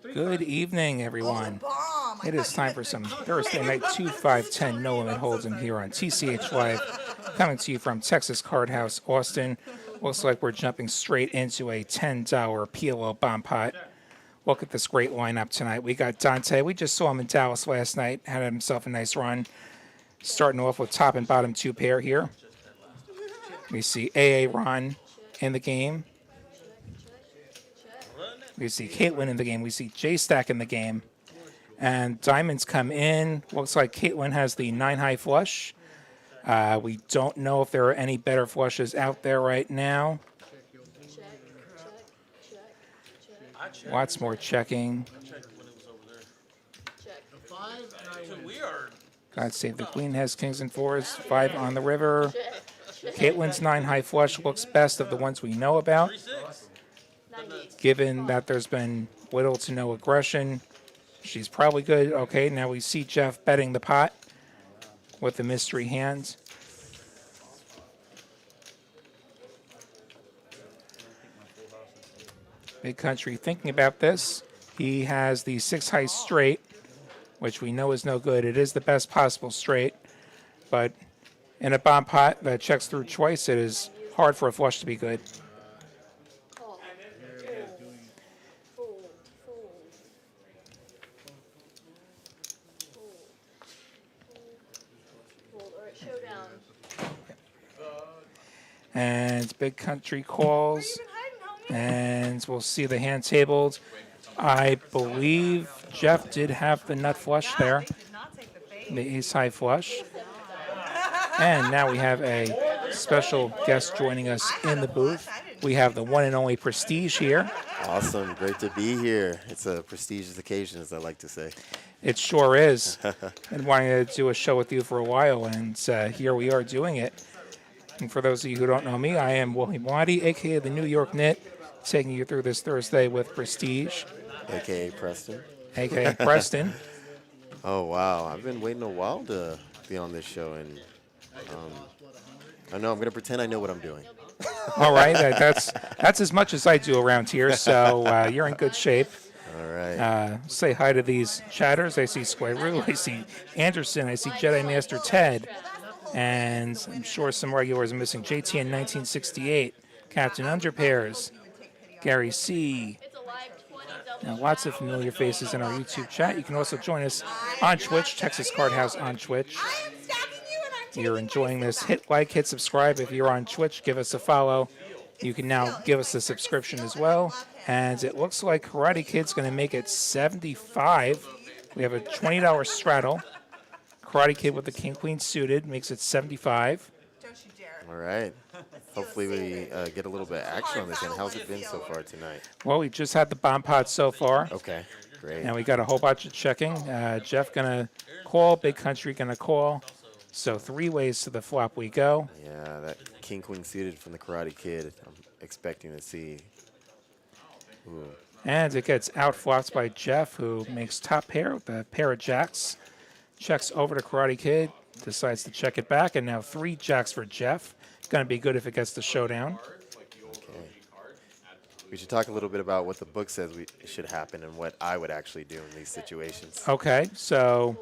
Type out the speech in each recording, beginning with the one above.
Good evening, everyone. It is time for some Thursday night 2-5-10 No Limit Hold'em here on TCH Live, coming to you from Texas Card House, Austin. Looks like we're jumping straight into a $10 PLO bomb pot. Look at this great lineup tonight. We got Dante. We just saw him in Dallas last night. Had himself a nice run. Starting off with top and bottom two pair here. We see AA Ron in the game. We see Caitlin in the game. We see J-Stack in the game. And diamonds come in. Looks like Caitlin has the 9-high flush. We don't know if there are any better flushes out there right now. Lots more checking. God save the queen has kings and fours. 5 on the river. Caitlin's 9-high flush looks best of the ones we know about. Given that there's been little to no aggression, she's probably good. Okay, now we see Jeff betting the pot with the mystery hands. Big Country thinking about this. He has the 6-high straight, which we know is no good. It is the best possible straight, but in a bomb pot that checks through twice, it is hard for a flush to be good. And Big Country calls, and we'll see the hand tabled. I believe Jeff did have the nut flush there, the ace-high flush. And now we have a special guest joining us in the booth. We have the one and only Prestige here. Awesome. Great to be here. It's a prestigious occasion, as I like to say. It sure is. Been wanting to do a show with you for a while, and here we are doing it. And for those of you who don't know me, I am William Waddy, a.k.a. the New York Knit, taking you through this Thursday with Prestige. A.k.a. Preston. A.k.a. Preston. Oh, wow. I've been waiting a while to be on this show, and I know I'm going to pretend I know what I'm doing. All right. That's as much as I do around here, so you're in good shape. All right. Say hi to these chatters. I see Squirrel. I see Anderson. I see Jedi Master Ted. And I'm sure some regulars are missing. JT in 1968, Captain Underpairs, Gary C. Now, lots of familiar faces in our YouTube chat. You can also join us on Twitch, Texas Card House on Twitch. If you're enjoying this, hit like, hit subscribe. If you're on Twitch, give us a follow. You can now give us a subscription as well. And it looks like Karate Kid's going to make it 75. We have a $20 straddle. Karate Kid with the King-Queen suited makes it 75. All right. Hopefully we get a little bit of action on this end. How's it been so far tonight? Well, we just had the bomb pot so far. Okay, great. And we got a whole bunch of checking. Jeff going to call, Big Country going to call. So 3 ways to the flop we go. Yeah, that King-Queen suited from the Karate Kid, I'm expecting to see. Ooh. And it gets out-flopped by Jeff, who makes top pair with a pair of jacks. Checks over to Karate Kid, decides to check it back, and now 3 jacks for Jeff. Going to be good if it gets the showdown. Okay. We should talk a little bit about what the book says should happen and what I would actually do in these situations. Okay, so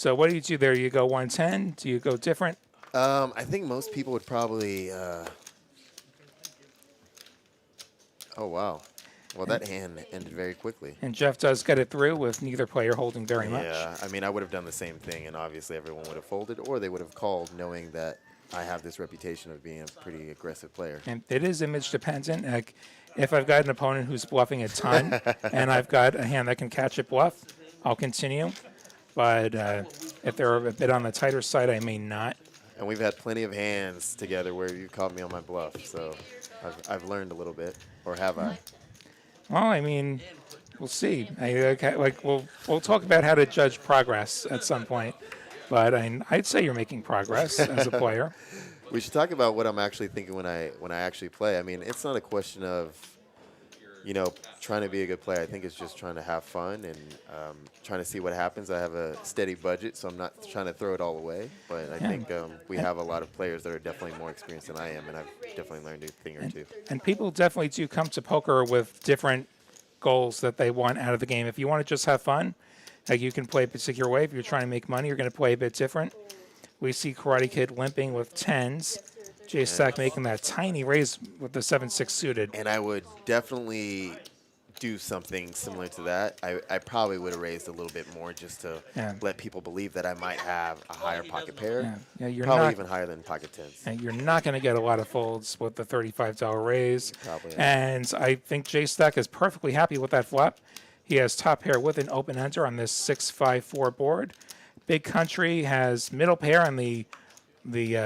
what do you do there? You go 110? Do you go different? I think most people would probably. Oh wow. Well, that hand ended very quickly. And Jeff does get it through with neither player holding very much. Yeah, I mean, I would have done the same thing, and obviously everyone would have folded, or they would have called knowing that I have this reputation of being a pretty aggressive player. And it is image dependent. Like, if I've got an opponent who's bluffing a ton, and I've got a hand that can catch it bluff, I'll continue. But if they're a bit on the tighter side, I may not. And we've had plenty of hands together where you caught me on my bluff, so I've learned a little bit, or have I? Well, I mean, we'll see. We'll talk about how to judge progress at some point, but I'd say you're making progress as a player. We should talk about what I'm actually thinking when I actually play. I mean, it's not a question of, trying to be a good player. I think it's just trying to have fun and trying to see what happens. I have a steady budget, so I'm not trying to throw it all away. But I think we have a lot of players that are definitely more experienced than I am, and I've definitely learned a thing or two. And people definitely do come to poker with different goals that they want out of the game. If you want to just have fun, like you can play a particular way. If you're trying to make money, you're going to play a bit different. We see Karate Kid limping with 10s. J-Stack making that tiny raise with the 7-6 suited. And I would definitely do something similar to that. I probably would have raised a little bit more just to let people believe that I might have a higher pocket pair. Yeah, you're probably not, even higher than pocket tens. and you're not going to get a lot of folds with the $35 raise. Probably not. And I think J-Stack is perfectly happy with that flop. He has top pair with an open ender on this 6-5-4 board. Big Country has middle pair on the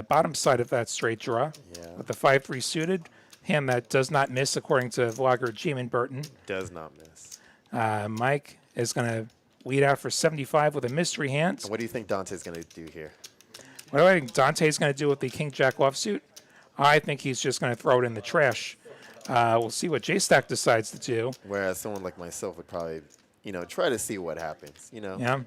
bottom side of that straight draw with the 5-3 suited. Hand that does not miss, according to vlogger Jamin Burton. Does not miss. Mike is going to lead out for 75 with a mystery hand. And what do you think Dante's going to do here? What do I think Dante's going to do with the King-Jack offsuit? I think he's just going to throw it in the trash. We'll see what J-Stack decides to do. Whereas someone like myself would probably, try to see what happens, Yeah.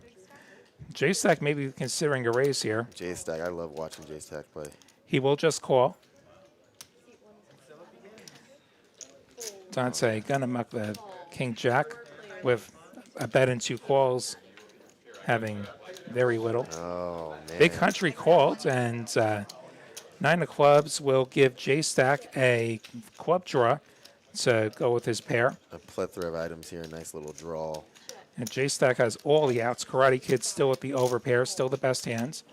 J-Stack may be considering a raise here. J-Stack, I love watching J-Stack play. He will just call. Dante gonna muck the King-Jack with a bet and 2 calls, having very little. Oh, man. Big Country called, and 9 of clubs will give J-Stack a club draw to go with his pair. A plethora of items here, a nice little draw. And J-Stack has all the outs. Karate Kid still with the overpair, still the best hands.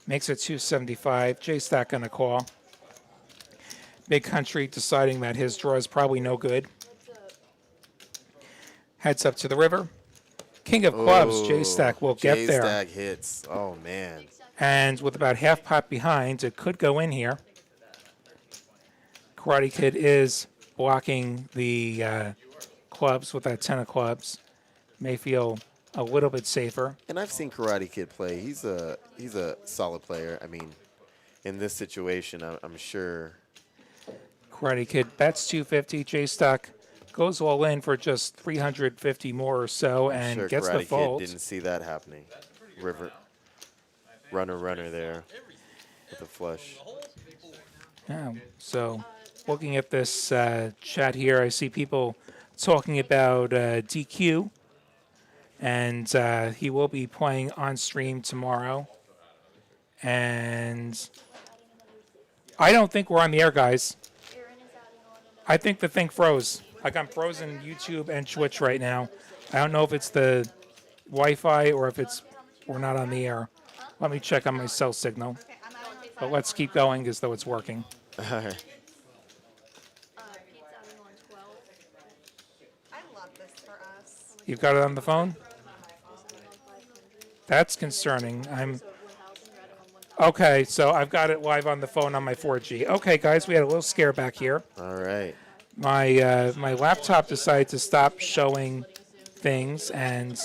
Makes it 275. J-Stack gonna call. Big Country deciding that his draw is probably no good. Heads up to the river. King of clubs, J-Stack will get there. J-Stack hits. Oh, man. And with about half pot behind, it could go in here. Karate Kid is blocking the clubs with that 10 of clubs. May feel a little bit safer. And I've seen Karate Kid play. He's a solid player. I mean, in this situation, I'm sure. Karate Kid bets 250. J-Stack goes all in for just 350 more or so and Sure, gets Karate the fold. Kid didn't see that happening. River, runner there with the flush. Yeah, so looking at this chat here, I see people talking about DQ, and he will be playing on stream tomorrow. And I don't think we're on the air, guys. I think the thing froze. Like, I'm frozen YouTube and Twitch right now. I don't know if it's the Wi-Fi or if we're not on the air. Let me check on my cell signal. But let's keep going as though it's working. All right. You've got it on the phone? That's concerning. Okay, so I've got it live on the phone on my 4G. Okay, guys, we had a little scare back here. All right. My laptop decided to stop showing things, and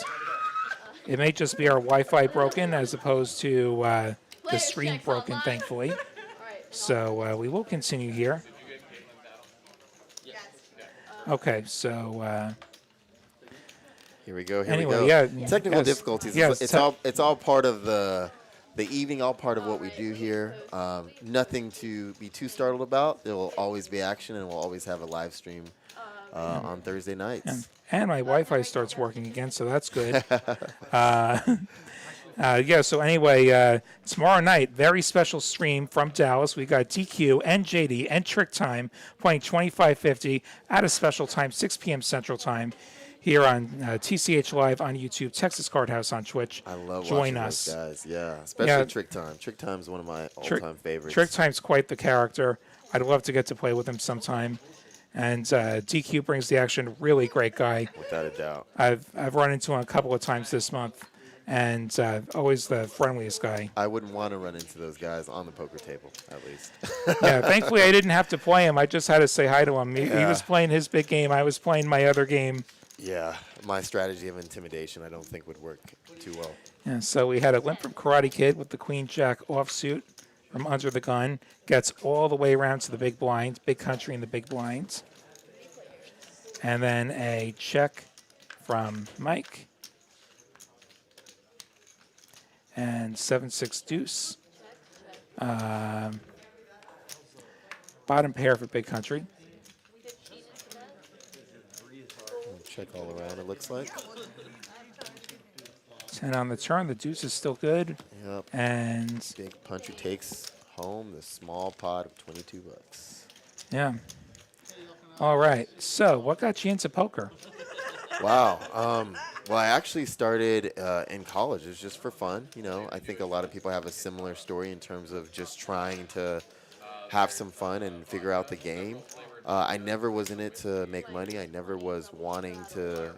it may just be our Wi-Fi broken as opposed to the stream broken, thankfully. So we will continue here. Okay, so here we go. Here anyway, we go. yeah, Technical yes, difficulties. yes, It's all part of the evening, all part of what we do here. Nothing to be too startled about. There will always be action, and we'll always have a live stream on Thursday nights. and my Wi-Fi starts working again, so that's good. Yeah, so anyway, tomorrow night, very special stream from Dallas. We got DQ and JD and Trick Time playing 2550 at a special time, 6 p.m. Central Time, here on TCHLive on YouTube, Texas Card House on Twitch. I love Join watching us. those guys. Yeah, especially Trick Time. Trick Time's one of my all-time favorites. Trick Time's quite the character. I'd love to get to play with him sometime. And DQ brings the action. Really great guy. Without a doubt. I've run into him a couple of times this month. And always the friendliest guy. I wouldn't want to run into those guys on the poker table, at least. Yeah, thankfully I didn't have to play him. I just had to say hi to him. He was playing his big game. I was playing my other game. Yeah, my strategy of intimidation I don't think would work too well. Yeah, so we had a limp from Karate Kid with the Queen-Jack offsuit from under the gun. Gets all the way around to the big blinds. Big Country in the big blinds. And then a check from Mike. And 7-6 deuce. Bottom pair for Big Country. check all around, it looks like. 10 on the turn. The deuce is still good. Yep. And Big puncher takes home the small pot of 22 bucks. yeah. All right. So, what got you into poker? Wow. Well, I actually started in college. It was just for fun. You know, I think a lot of people have a similar story in terms of just trying to have some fun and figure out the game. I never was in it to make money. I never was wanting to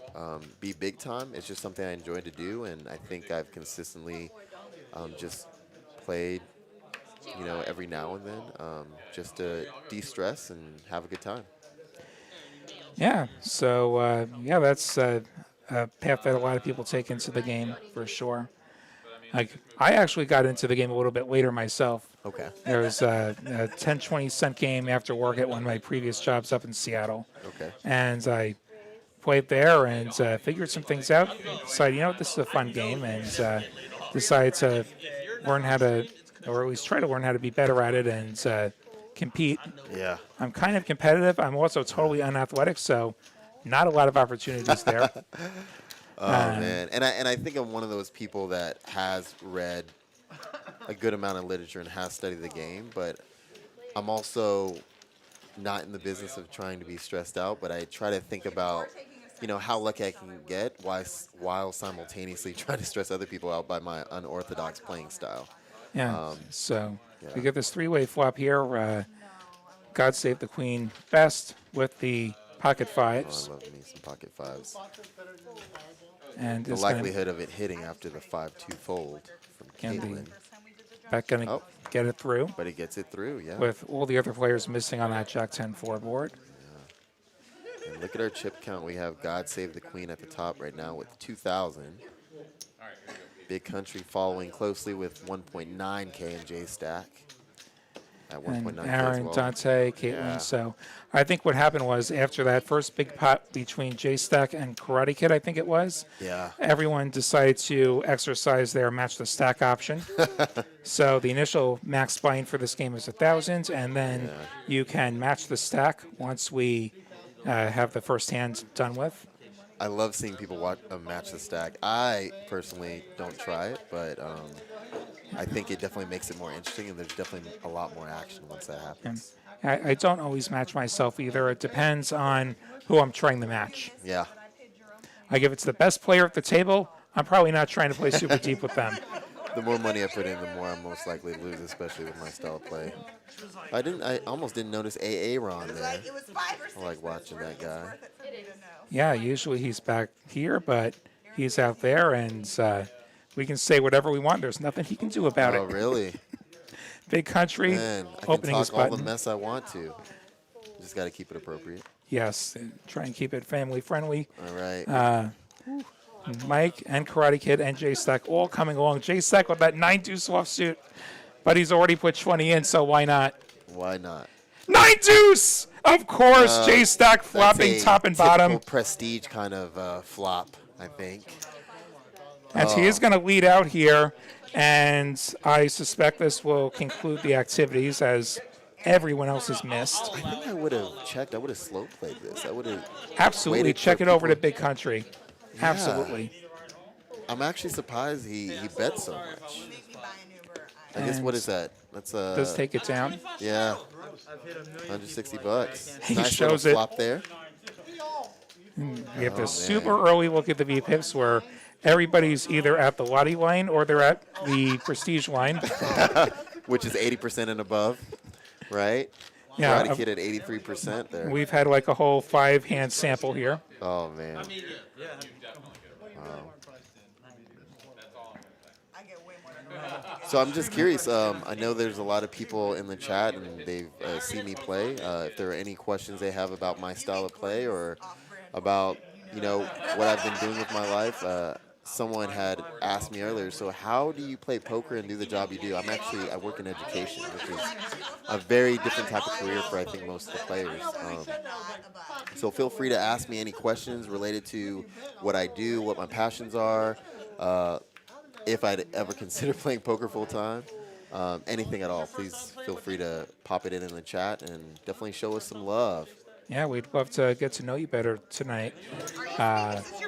be big time. It's just something I enjoyed to do, and I think I've consistently just played, you know, every now and then, just to de-stress and have a good time. Yeah. So, yeah, that's a path that a lot of people take into the game for sure. Like, I actually got into the game a little bit later myself. Okay. There was a 10, 20-cent game after work at one of my previous jobs up in Seattle. Okay. And I played there and figured some things out. Decided, you know, this is a fun game, and decided to learn how to, or at least try to learn how to be better at it and compete. Yeah. I'm kind of competitive. I'm also totally unathletic, so not a lot of opportunities there. Oh man, and I think I'm one of those people that has read a good amount of literature and has studied the game, but I'm also not in the business of trying to be stressed out. But I try to think about, you know, how lucky I can get while simultaneously trying to stress other people out by my unorthodox playing style. Yeah. So yeah. we get this three-way flop here. God Save the Queen best with the pocket Oh, fives. I love me some pocket fives. And The it's gonna, likelihood of it hitting after the 5-2 fold from Can be. Caitlin, Beck going to Oh. get it through but it gets it through, yeah. with all the other players missing on that Jack 10-4 board. And look at our chip count. We have God Save the Queen at the top right now with 2,000. Big Country following closely with 1.9K and J Stack at 1.9K And as Aaron, well. Dante, Caitlin. Yeah. So I think what happened was after that first big pot between J-Stack and Karate Kid, I think it was, Yeah. everyone decided to exercise their match the stack option. So the initial max buy-in for this game is 1,000, and then you can match the stack once we have the first hand done with. I love seeing people match the stack. I personally don't try it, but I think it definitely makes it more interesting, and there's definitely a lot more action once that happens. I don't always match myself either. It depends on who I'm trying to match. Yeah. Like if it's the best player at the table, I'm probably not trying to play super deep with them. The more money I put in, the more I'm most likely to lose, especially with my style of play. I almost didn't notice AA Ron there. I like watching that guy. Yeah, usually he's back here, but he's out there, and we can say whatever we want. There's nothing he can do about Oh, it. really? Big Country, Man, I can opening his talk all the button. mess I want to. Just got to keep it appropriate. Yes, try and keep it family friendly. All right. Mike and Karate Kid and J-Stack all coming along. J-Stack with that 9-2 offsuit, but he's already put 20 in, so why not? Why not? 9-2! Of course, J-Stack flopping That's a top and bottom. typical prestige kind of flop, I think. And he is going to lead out here, and I suspect this will conclude the activities as everyone else has missed. I think I would have checked. I would have slow played this. I would have. Absolutely, waited check for it over to people- Big Country. Absolutely. I'm actually surprised he bet so much. I guess what is that? That's Does take it down. yeah, 160 bucks. He Nice shows little it. flop there. We have this super early look at the V-Pips where everybody's either at the Lottie line or they're at the Prestige line. Which is 80% and above, right? Yeah, Karate Kid at 83% there. We've had like a whole 5-hand sample here. Oh man. So I'm just curious. I know there's a lot of people in the chat, and they've seen me play. If there are any questions they have about my style of play or about, you know, what I've been doing with my life, someone had asked me earlier. So how do you play poker and do the job you do? I work in education, which is a very different type of career for I think most of the players. So feel free to ask me any questions related to what I do, what my passions are. If I'd ever consider playing poker full time, anything at all, please feel free to pop it in the chat and definitely show us some love. Yeah, we'd love to get to know you better tonight.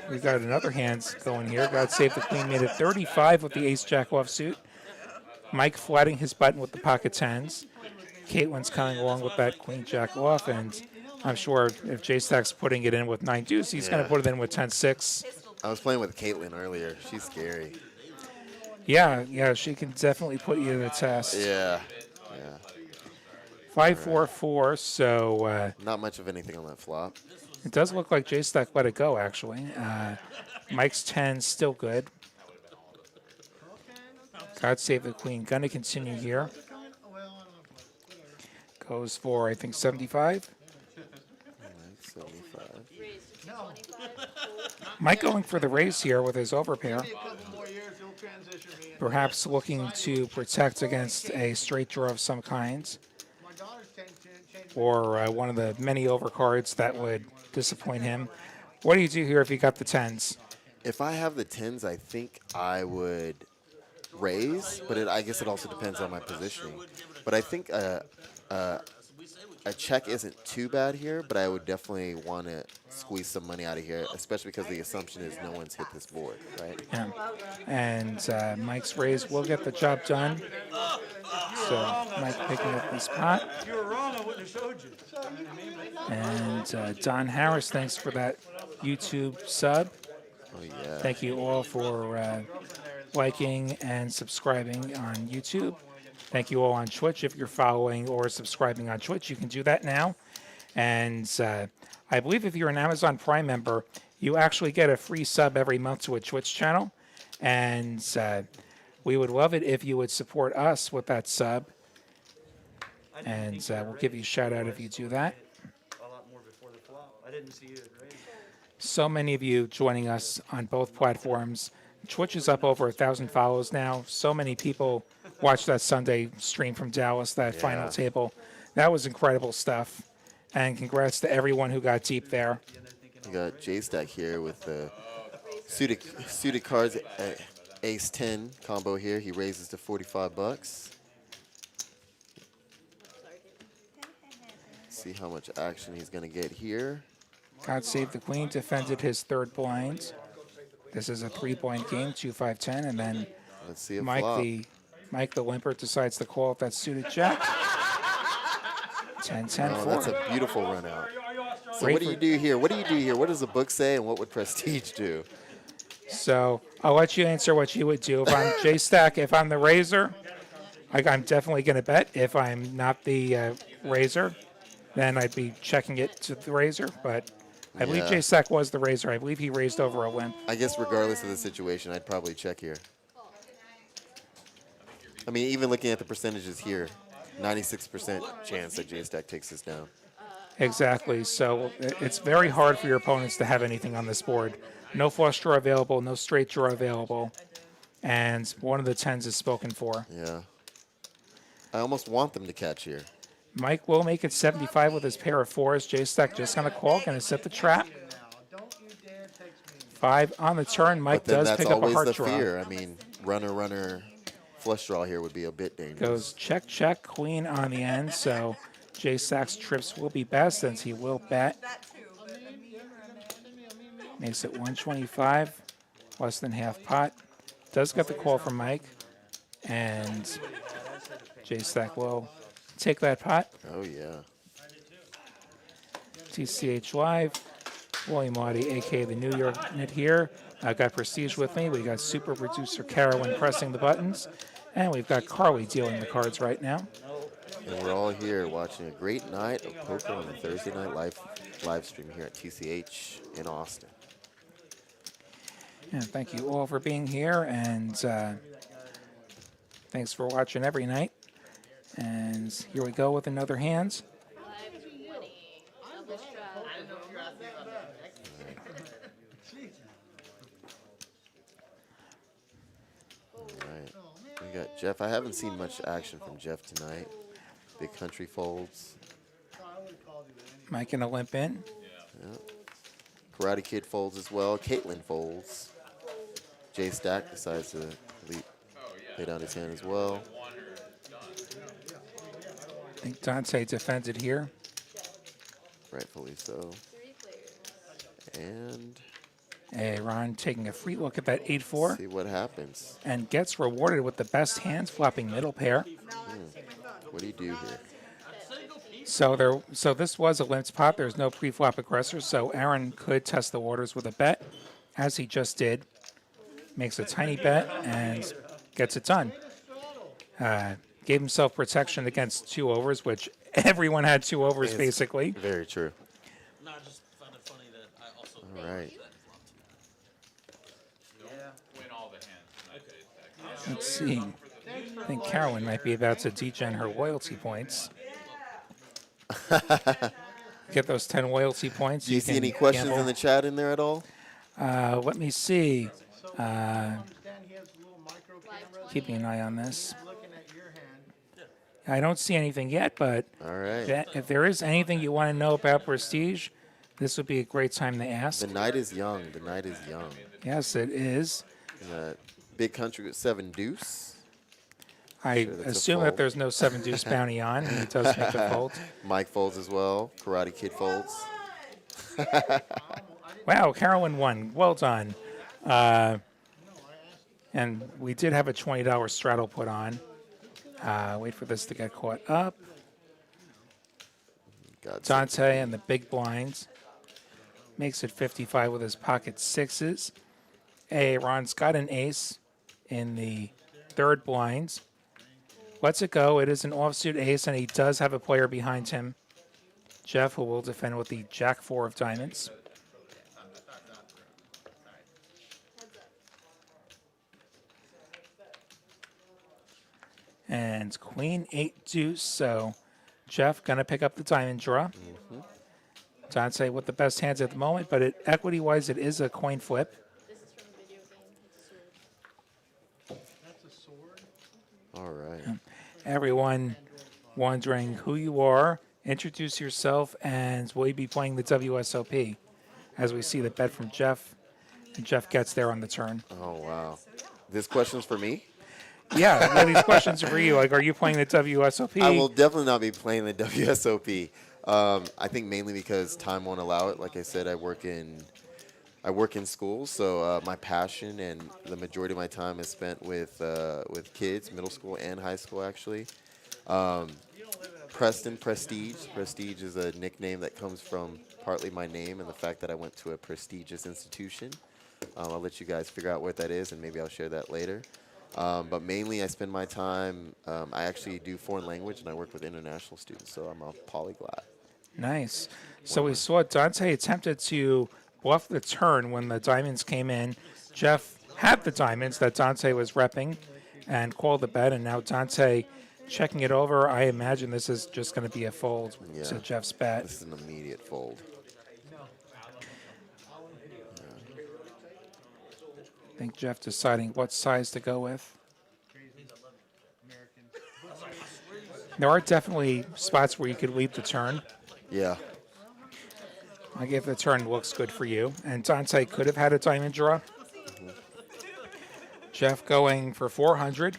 We've got another hand going here. God save the queen, made it 35 with the ace-jack offsuit. Mike flatting his button with the pocket tens. Caitlin's coming along with that queen-jack off, and I'm sure if J-Stack's putting it in with 9 deuce, he's going to put it in with 10-6. I was playing with Caitlin earlier. She's scary. Yeah, she can definitely put you to the test. Yeah. 5-4-4, so Not much of anything on that flop. it does look like J-Stack let it go, actually. Mike's 10 still good. God save the queen. Gonna continue here. Goes for, I think, 75. 75. Mike going for the raise here with his overpair. Perhaps looking to protect against a straight draw of some kind. Or one of the many overcards that would disappoint him. What do you do here if you got the 10s? If I have the 10s, I think I would raise, but I guess it also depends on my positioning. But I think a check isn't too bad here, but I would definitely want to squeeze some money out of here, especially because the assumption is no one's hit this board, right? Yeah. And Mike's raise will get the job done. So Mike picking up this pot. You were wrong, I wouldn't have showed you. And Don Harris, thanks for that YouTube sub. Oh, yeah. Thank you all for liking and subscribing on YouTube. Thank you all on Twitch. If you're following or subscribing on Twitch, you can do that now. And I believe if you're an Amazon Prime member, you actually get a free sub every month to a Twitch channel. And we would love it if you would support us with that sub. And we'll give you a shout out if you do that. A lot more before the flop. I didn't see it raise. So many of you joining us on both platforms. Twitch is up over 1,000 follows now. So many people watched that Sunday stream from Dallas, that final table. That was incredible stuff. And congrats to everyone who got deep there. You got J-Stack here with the suited cards, ace-10 combo here. He raises to 45 bucks. See how much action he's going to get here. God save the queen, defended his third blind. This is a 3-point game, 2-5-10, and then Let's see a Mike flop. the limper decides to call with that suited jack. 10-10 Oh, 4. that's a beautiful run out. So Great what do you do here? What do you do here? What does the book say, and what would Prestige do? So I'll let you answer what you would do. If I'm J-Stack, if I'm the raiser, I'm definitely going to bet. If I'm not the raiser, then I'd be checking it to the raiser. But I believe Yeah. J-Stack was the raiser. I believe he raised over a limp. I guess regardless of the situation, I'd probably check here. I mean, even looking at the percentages here, 96% chance that J-Stack takes this down. Exactly. So it's very hard for your opponents to have anything on this board. No flush draw available, no straight draw available, and one of the 10s is spoken for. Yeah. I almost want them to catch here. Mike will make it 75 with his pair of 4s. J-Stack just going to call, going to set the trap. 5 on the turn. Mike But then does that's pick up a always heart the draw. fear. I mean, runner, flush draw here would be a bit dangerous. Goes check, check, queen on the end. So J-Stack's trips will be best since he will bet. Makes it 125, less than half pot. Does get the call from Mike. And J-Stack will take that pot. Oh, yeah. TCHLive. William Audie, a.k.a. the New York Knit here. I got Prestige with me. We got super producer Carolyn pressing the buttons. And we've got Carly dealing the cards right now. And we're all here watching a great night of poker on a Thursday night live stream here at TCH in Austin. And thank you all for being here. And thanks for watching every night. And here we go with another hand. Right. We got Jeff. I haven't seen much action from Jeff tonight. Big country folds. Mike gonna limp in. Yeah. Karate Kid folds as well. Caitlin folds. J-Stack decides to lay down his hand as well. I think Dante defended here. Rightfully so. And Ron taking a free look at that 8-4 see what happens. and gets rewarded with the best hands, flopping middle pair. What do you do here? So this was a limped pot. There's no pre-flop aggressor, so Aaron could test the waters with a bet, as he just did. Makes a tiny bet and gets it done. Gave himself protection against 2 overs, which everyone had 2 overs, It's basically. Very true. No, I just found it funny that I also All right. Win all the hands. Let's see. I think Carolyn might be about to degen her loyalty points. Get those 10 loyalty points. Do you see any questions in the chat in there at all? Let me see. So I understand he has little micro cameras Keeping an eye on this. looking at your hand. I don't see anything yet, but All right. if there is anything you want to know about Prestige, this would be a great time to ask. The night is young. The night is young. Yes, it is. Big country with 7 deuce. I Sure, that's a assume that fold. there's no 7 deuce bounty on. He does make the fold. Mike folds as well. Karate Kid folds. Wow, Carolyn won. Well done. And we did have a $20 straddle put on. Wait for this to get caught up. Got Dante and the big blinds. Makes it 55 with his pocket 6s. Ron's got an ace in the 3rd blinds. Lets it go. It is an offsuit ace, and he does have a player behind him. Jeff, who will defend with the Jack 4 of diamonds. And Queen 8 deuce, so Jeff gonna pick up the diamond draw. Dante with the best hands at the moment, but equity-wise, it is a coin flip. That's a sword. All right. Everyone wondering who you are, introduce yourself, and will you be playing the WSOP? As we see the bet from Jeff, and Jeff gets there on the turn. Oh, wow. This question's for me? Yeah, well, these questions are for you. Like, are you playing the WSOP? I will definitely not be playing the WSOP. I think mainly because time won't allow it. Like I said, I work in schools, so my passion and the majority of my time is spent with kids, middle school and high school, actually. Preston, Prestige. Prestige is a nickname that comes from partly my name and the fact that I went to a prestigious institution. I'll let you guys figure out what that is, and maybe I'll share that later. But mainly I spend my time, I actually do foreign language, and I work with international students, so I'm a polyglot. Nice. So we saw Dante attempted to bluff the turn when the diamonds came in. Jeff had the diamonds that Dante was repping and called the bet, and now Dante checking it over. I imagine this is just going to be a fold to Jeff's bet. This is an immediate fold. I think Jeff deciding what size to go with. There are definitely spots where you could lead the turn. Yeah. Like if the turn looks good for you. And Dante could have had a diamond draw. Jeff going for 400.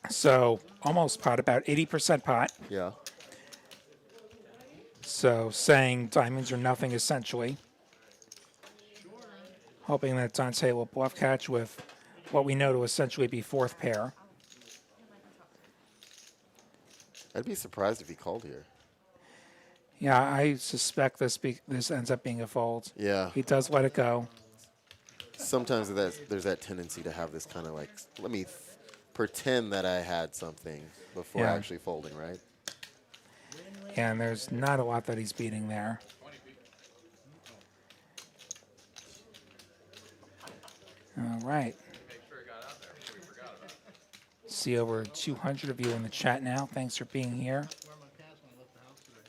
So almost pot, about 80% pot. Yeah. So saying diamonds are nothing essentially. Hoping that Dante will bluff catch with what we know to essentially be 4th pair. I'd be surprised if he called here. Yeah, I suspect this ends up being a fold. Yeah. He does let it go. Sometimes there's that tendency to have this kind of like, let me pretend that I had something before Yeah. actually folding, right? Yeah, and there's not a lot that he's beating there. All right. See over 200 of you in the chat now. Thanks for being here. Where my pants when I left the house today.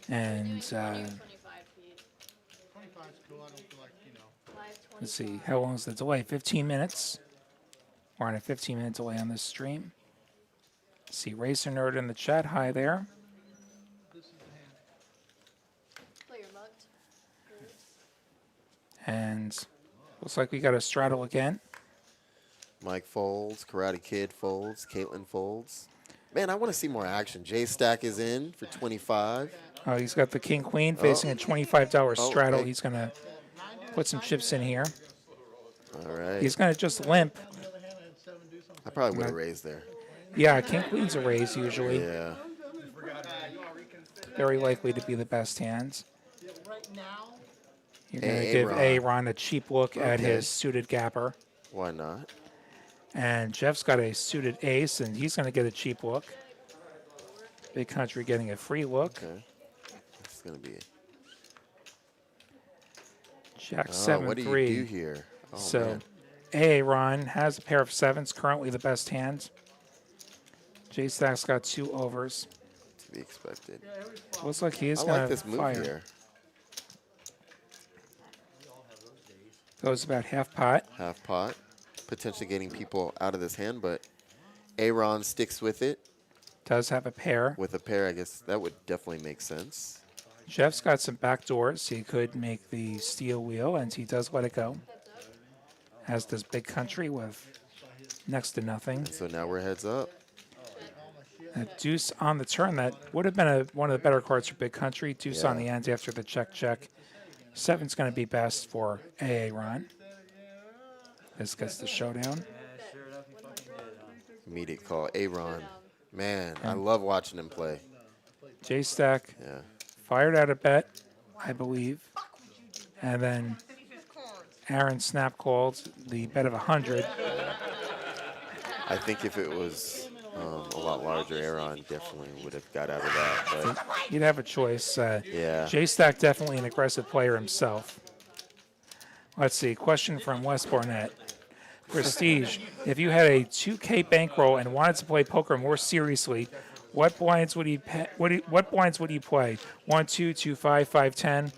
And 25 feet. 25 is cool. I don't feel like, let's see, how long is the delay? 15 minutes. We're on a 15-minute delay on this stream. See Racer Nerd in the chat. Hi there. this is the hand. Play your mugged. And looks like we got a straddle again. Mike folds, Karate Kid folds, Caitlin folds. Man, I want to see more action. J Stack is in for 25. Oh, he's got the king queen facing a $25 straddle. okay. He's going to put some chips in here. All right. He's going to just limp. I probably would have raised there. Yeah, king queen's a raise usually. Yeah. Very likely to be the best hands. Right now, You're going to Hey, give Aaron. Aaron a cheap look at Okay. his suited gapper. Why not? And Jeff's got a suited ace, and he's going to get a cheap look. Big Country getting a free look. Okay. It's going to be. Jack Oh, 7-3. what do you do here? Oh, So man. Aaron has a pair of sevens, currently the best hand. J Stack's got 2 overs. To be expected. Looks like he is I going like to this move fire. here. Goes about half pot. Half pot. Potentially getting people out of this hand, but Aaron sticks with it. Does have a pair. With a pair, I guess that would definitely make sense. Jeff's got some back doors. He could make the steel wheel, and he does let it go. As does Big Country with next to nothing. So now we're heads up. A deuce on the turn. That would have been one of the better cards for Big Country. Deuce on the end after the check. 7's going to be best for Aaron. This gets the showdown. Immediate call. Aaron. Man, I love watching him play. J Stack Yeah. fired out a bet, I believe. And then Aaron snap called the bet of 100. I think if it was a lot larger, Aaron definitely would have got out of that. But You'd have a choice. yeah. J Stack definitely an aggressive player himself. Let's see. Question from Wes Barnett. Prestige, if you had a 2K bankroll and wanted to play poker more seriously, what blinds would you what blinds would you play? 1, 2, 2, 5, 5, 10.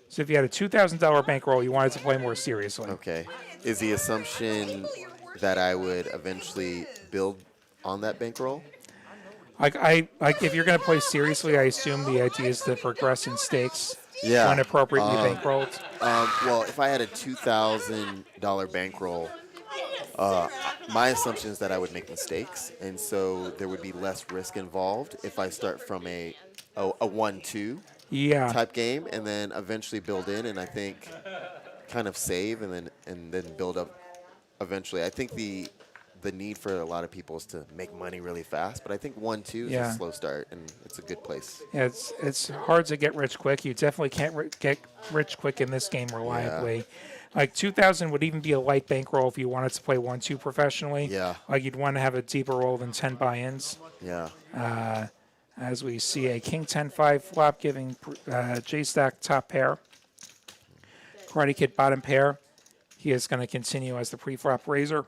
So if you had a $2,000 bankroll, you wanted to play more seriously. Okay. Is the assumption that I would eventually build on that bankroll? Like if you're going to play seriously, I assume the idea is to progress in stakes Yeah. when appropriately bankrolled. Well, if I had a $2,000 bankroll, my assumption is that I would make mistakes, and so there would be less risk involved if I start from a 1-2 Yeah. type game and then eventually build in, and I think kind of save and then build up eventually. I think the need for a lot of people is to make money really fast, but I think 1-2 is Yeah. a slow start, and it's a good place. Yeah, it's hard to get rich quick. You definitely can't get rich quick in this game reliably. Like 2,000 would even be a light bankroll if you wanted to play 1-2 professionally. Yeah. Like you'd want to have a deeper roll than 10 buy-ins. Yeah. As we see a King 10-5 flop giving J-Stack top pair. Karate Kid bottom pair. He is going to continue as the pre-flop raiser,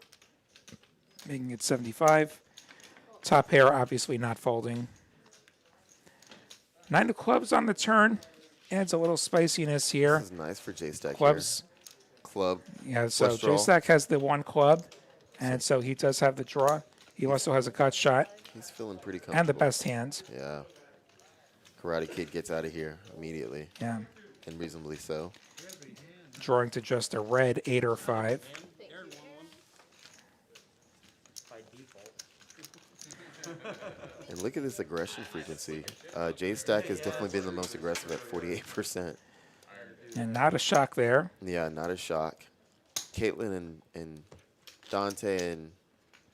making it 75. Top pair obviously not folding. 9 of clubs on the turn. Adds a little spiciness here. This is nice for J-Stack Clubs. here. Club. Yeah, so Flush draw. J-Stack has the 1 club, and so he does have the draw. He also has a cut shot He's feeling pretty comfortable. and the best hand. Yeah. Karate Kid gets out of here immediately, Yeah, and reasonably so. drawing to just a red 8 or 5. And look at this aggression frequency. J-Stack has definitely been the most aggressive at 48%. And not a shock there. Yeah, not a shock. Caitlin and Dante and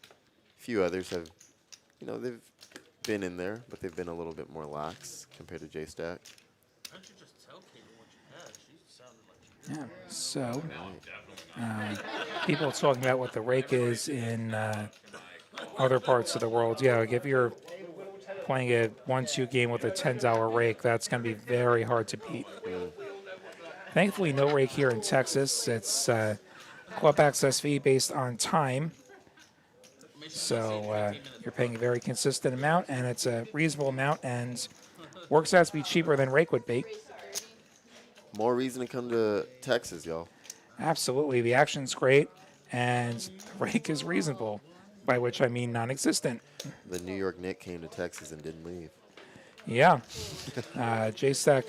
a few others have, they've been in there, but they've been a little bit more lax compared to J-Stack. Why don't you just tell Caitlin what you had? She sounded like Yeah, so people talking about what the rake is in other parts of the world. Yeah, like if you're playing a 1-2 game with a $10 rake, that's going to be very hard to beat. Thankfully, no rake here in Texas. It's club access fee based on time. So you're paying a very consistent amount, and it's a reasonable amount, and works out to be cheaper than rake would be. More reason to come to Texas, y'all. Absolutely. The action's great, and the rake is reasonable, by which I mean non-existent. The New York Knicks came to Texas and didn't leave. Yeah. J-Stack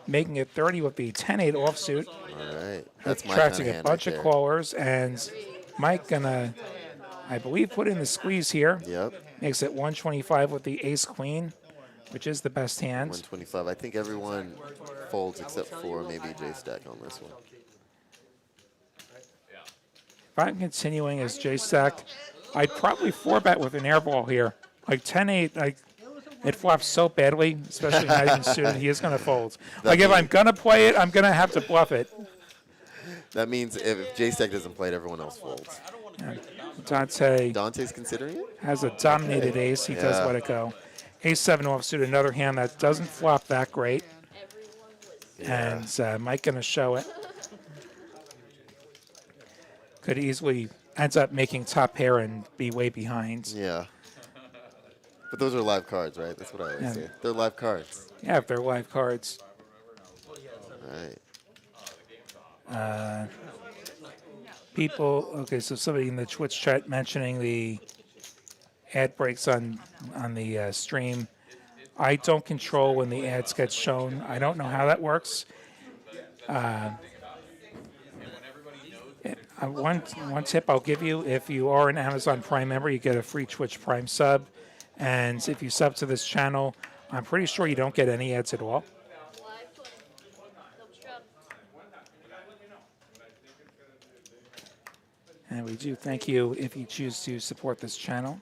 making it 30 with the 10-8 offsuit. All right. That's my Attracting kind of a hand bunch right of there. callers, and Mike gonna I believe, put in the squeeze here. Yep. Makes it 125 with the ace queen, which is the best hand. 125. I think everyone folds except for maybe J-Stack on this one. If I'm continuing as J-Stack, I'd probably 4-bet with an airball here. Like 10-8, like, it flops so badly, especially nice and suited, he is going to fold. Like, if I'm going to play it, I'm going to have to bluff it. That means if J-Stack doesn't play it, everyone else folds. Dante Dante's considering it? has a dominated ace. He does Yeah. let it go. Ace-7 offsuit, another hand that doesn't flop that great. And Mike going to show it. Could easily ends up making top pair and be way behind. Yeah. But those are live cards, right? That's what I always say. They're live cards. Yeah, if they're live cards. All right. People, okay, so somebody in the Twitch chat mentioning the ad breaks on the stream. I don't control when the ads get shown. I don't know how that works. One tip I'll give you, if you are an Amazon Prime member, you get a free Twitch Prime sub. And if you sub to this channel, I'm pretty sure you don't get any ads at all. And we do thank you if you choose to support this channel.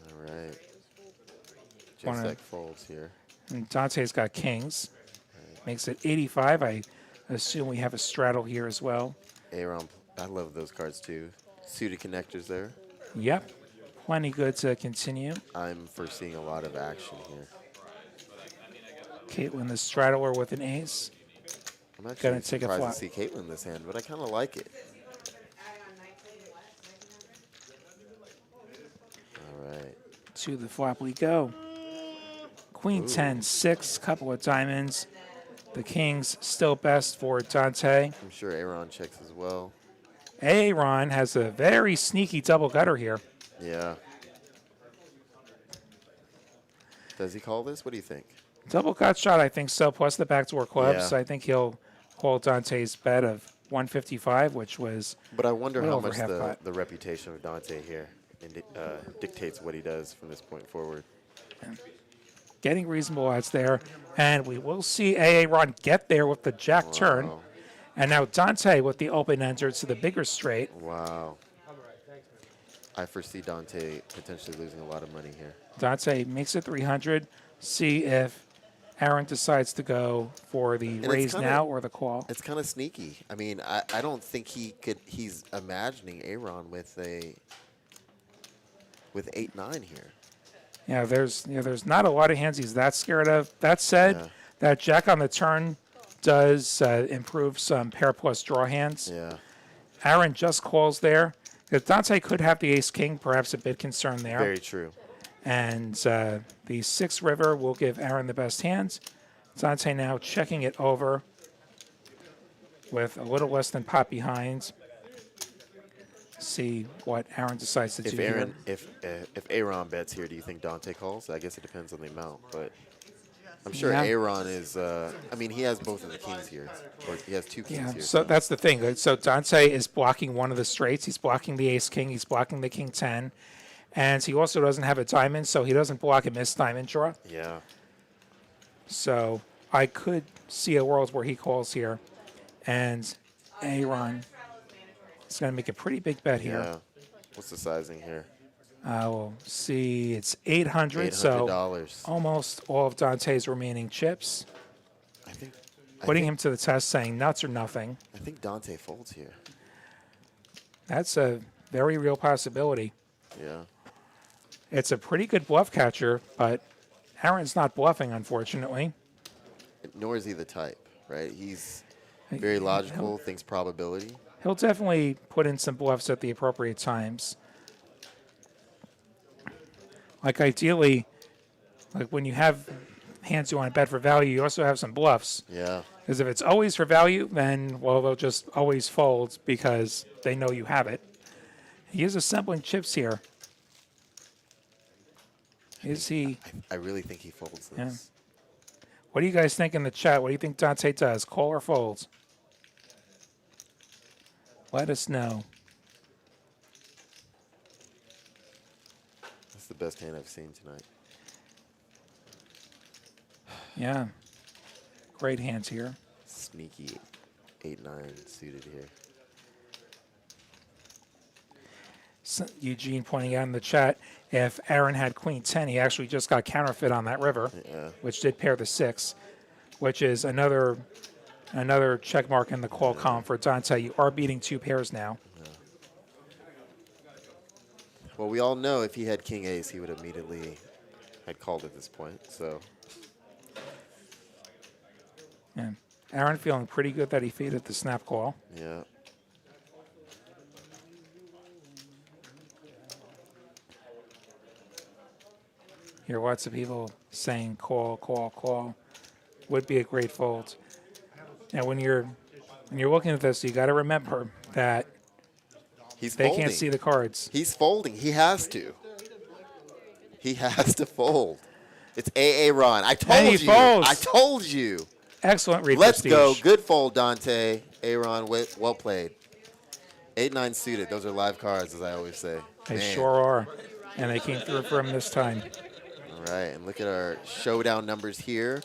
All right. Wanna- J-Stack folds here. And Dante's got kings. Makes it 85. I assume we have a straddle here as well. Aaron, I love those cards too. Suited connectors there. Yep. Plenty good to continue. I'm foreseeing a lot of action here. Caitlin the straddler with an ace. I'm actually Gonna take a surprised flop. to see Caitlin this hand, but I kind of like it. All right. To the flop we go. Queen 10, 6, couple of diamonds. The kings still best for Dante. I'm sure Aaron checks as well. Aaron has a very sneaky double gutter here. Yeah. Does he call this? What do you think? Double gut shot, I think so, plus the backdoor clubs. Yeah. I think he'll call Dante's bet of 155, which was But I wonder Well how over much half the pot. reputation of Dante here dictates what he does from this point forward. getting reasonable odds there. And we will see Aaron get there with the jack turn. Wow. And now Dante with the open ender to the bigger straight. Wow. I foresee Dante potentially losing a lot of money here. Dante makes it 300. See if Aaron decides to go for the it's raise kinda- now or the call. It's kind of sneaky. I mean, I don't think he's imagining Aaron with 8-9 here. Yeah, there's not a lot of hands he's that scared of. That said, Yeah. that jack on the turn does improve some pair plus draw hands. Yeah. Aaron just calls there. Because Dante could have the ace king, perhaps a bit concerned there. Very true. And the 6 river will give Aaron the best hands. Dante now checking it over with a little less than pot behind. See what Aaron decides to do here. If Aaron bets here, do you think Dante calls? I guess it depends on the amount, but I'm sure Yeah. Aaron is. I mean, he has both of the kings here, or he has 2 kings Yeah, here. so that's the thing. So Dante is blocking one of the straights. He's blocking the ace king. He's blocking the king 10. And he also doesn't have a diamond, so he doesn't block a missed diamond draw. Yeah. So I could see a world where he calls here. And Aaron is going to make a pretty big bet here. Yeah. What's the sizing here? We'll see. It's 800, so $800. almost all of Dante's remaining chips. I think. Putting him to the test, saying nuts or nothing. I think Dante folds here. That's a very real possibility. Yeah. It's a pretty good bluff catcher, but Aaron's not bluffing, unfortunately. Nor is he the type, right? He's very logical, thinks probability. He'll definitely put in some bluffs at the appropriate times. Like ideally, like when you have hands you want to bet for value, you also have some bluffs. Yeah. Because if it's always for value, then, well, they'll just always fold because they know you have it. He is assembling chips here. Is he? I really think he folds this. Yeah. What do you guys think in the chat? What do you think Dante does? Call or folds? Let us know. the best hand I've seen tonight. Yeah. Great hands here. Sneaky 8-9 suited here. Eugene pointing out in the chat, if Aaron had Queen 10, he actually just got counterfeit on that river, Yeah. which did pair the 6, which is another check mark in the call column for Dante. You are beating 2 pairs now. Well, we all know if he had King Ace, he would immediately had called at this point. So Yeah. Aaron feeling pretty good that he faded the snap call. yeah. Hear lots of people saying call, call, call. Would be a great fold. Now, when you're looking at this, you got to remember that He's they folding. can't see the cards. He's folding. He has to. He has to fold. It's AA Ron. I And told he you. folds. I told you. Excellent read. Let's go. Prestige. Good fold, Dante. Aaron, well played. 8-9 suited. Those are live cards, as I always say. They Man. sure are, and they came through for him this time. All right, and look at our showdown numbers here.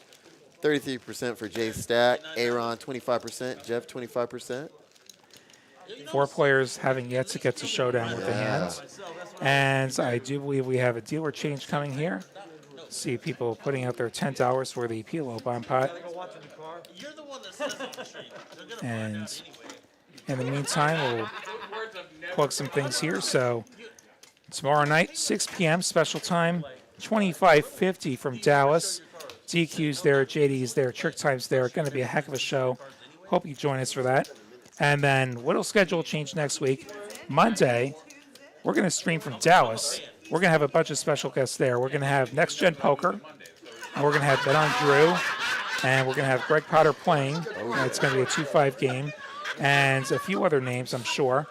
33% for Jay Stack, Aaron 25%, Jeff 25%. 4 players having yet to get to showdown with the hands. And I do believe we have a dealer change coming here. See people putting out their $10 for the Pilo bomb pot. You're the one that says it, Tree. They're gonna And find out in anyway. the meantime, we'll plug some things here. So tomorrow night, 6 p.m. special time, 2550 from Dallas. DQ's there, JD's there, Trick Time's there. Going to be a heck of a show. Hope you join us for that. And then Whittle's schedule change next week. Monday, we're going to stream from Dallas. We're going to have a bunch of special guests there. We're going to have Next Gen Poker. And we're going to have Bet on Drew. And we're going to have Greg Potter playing. It's going to be a 2-5 game. And a few other names, I'm sure.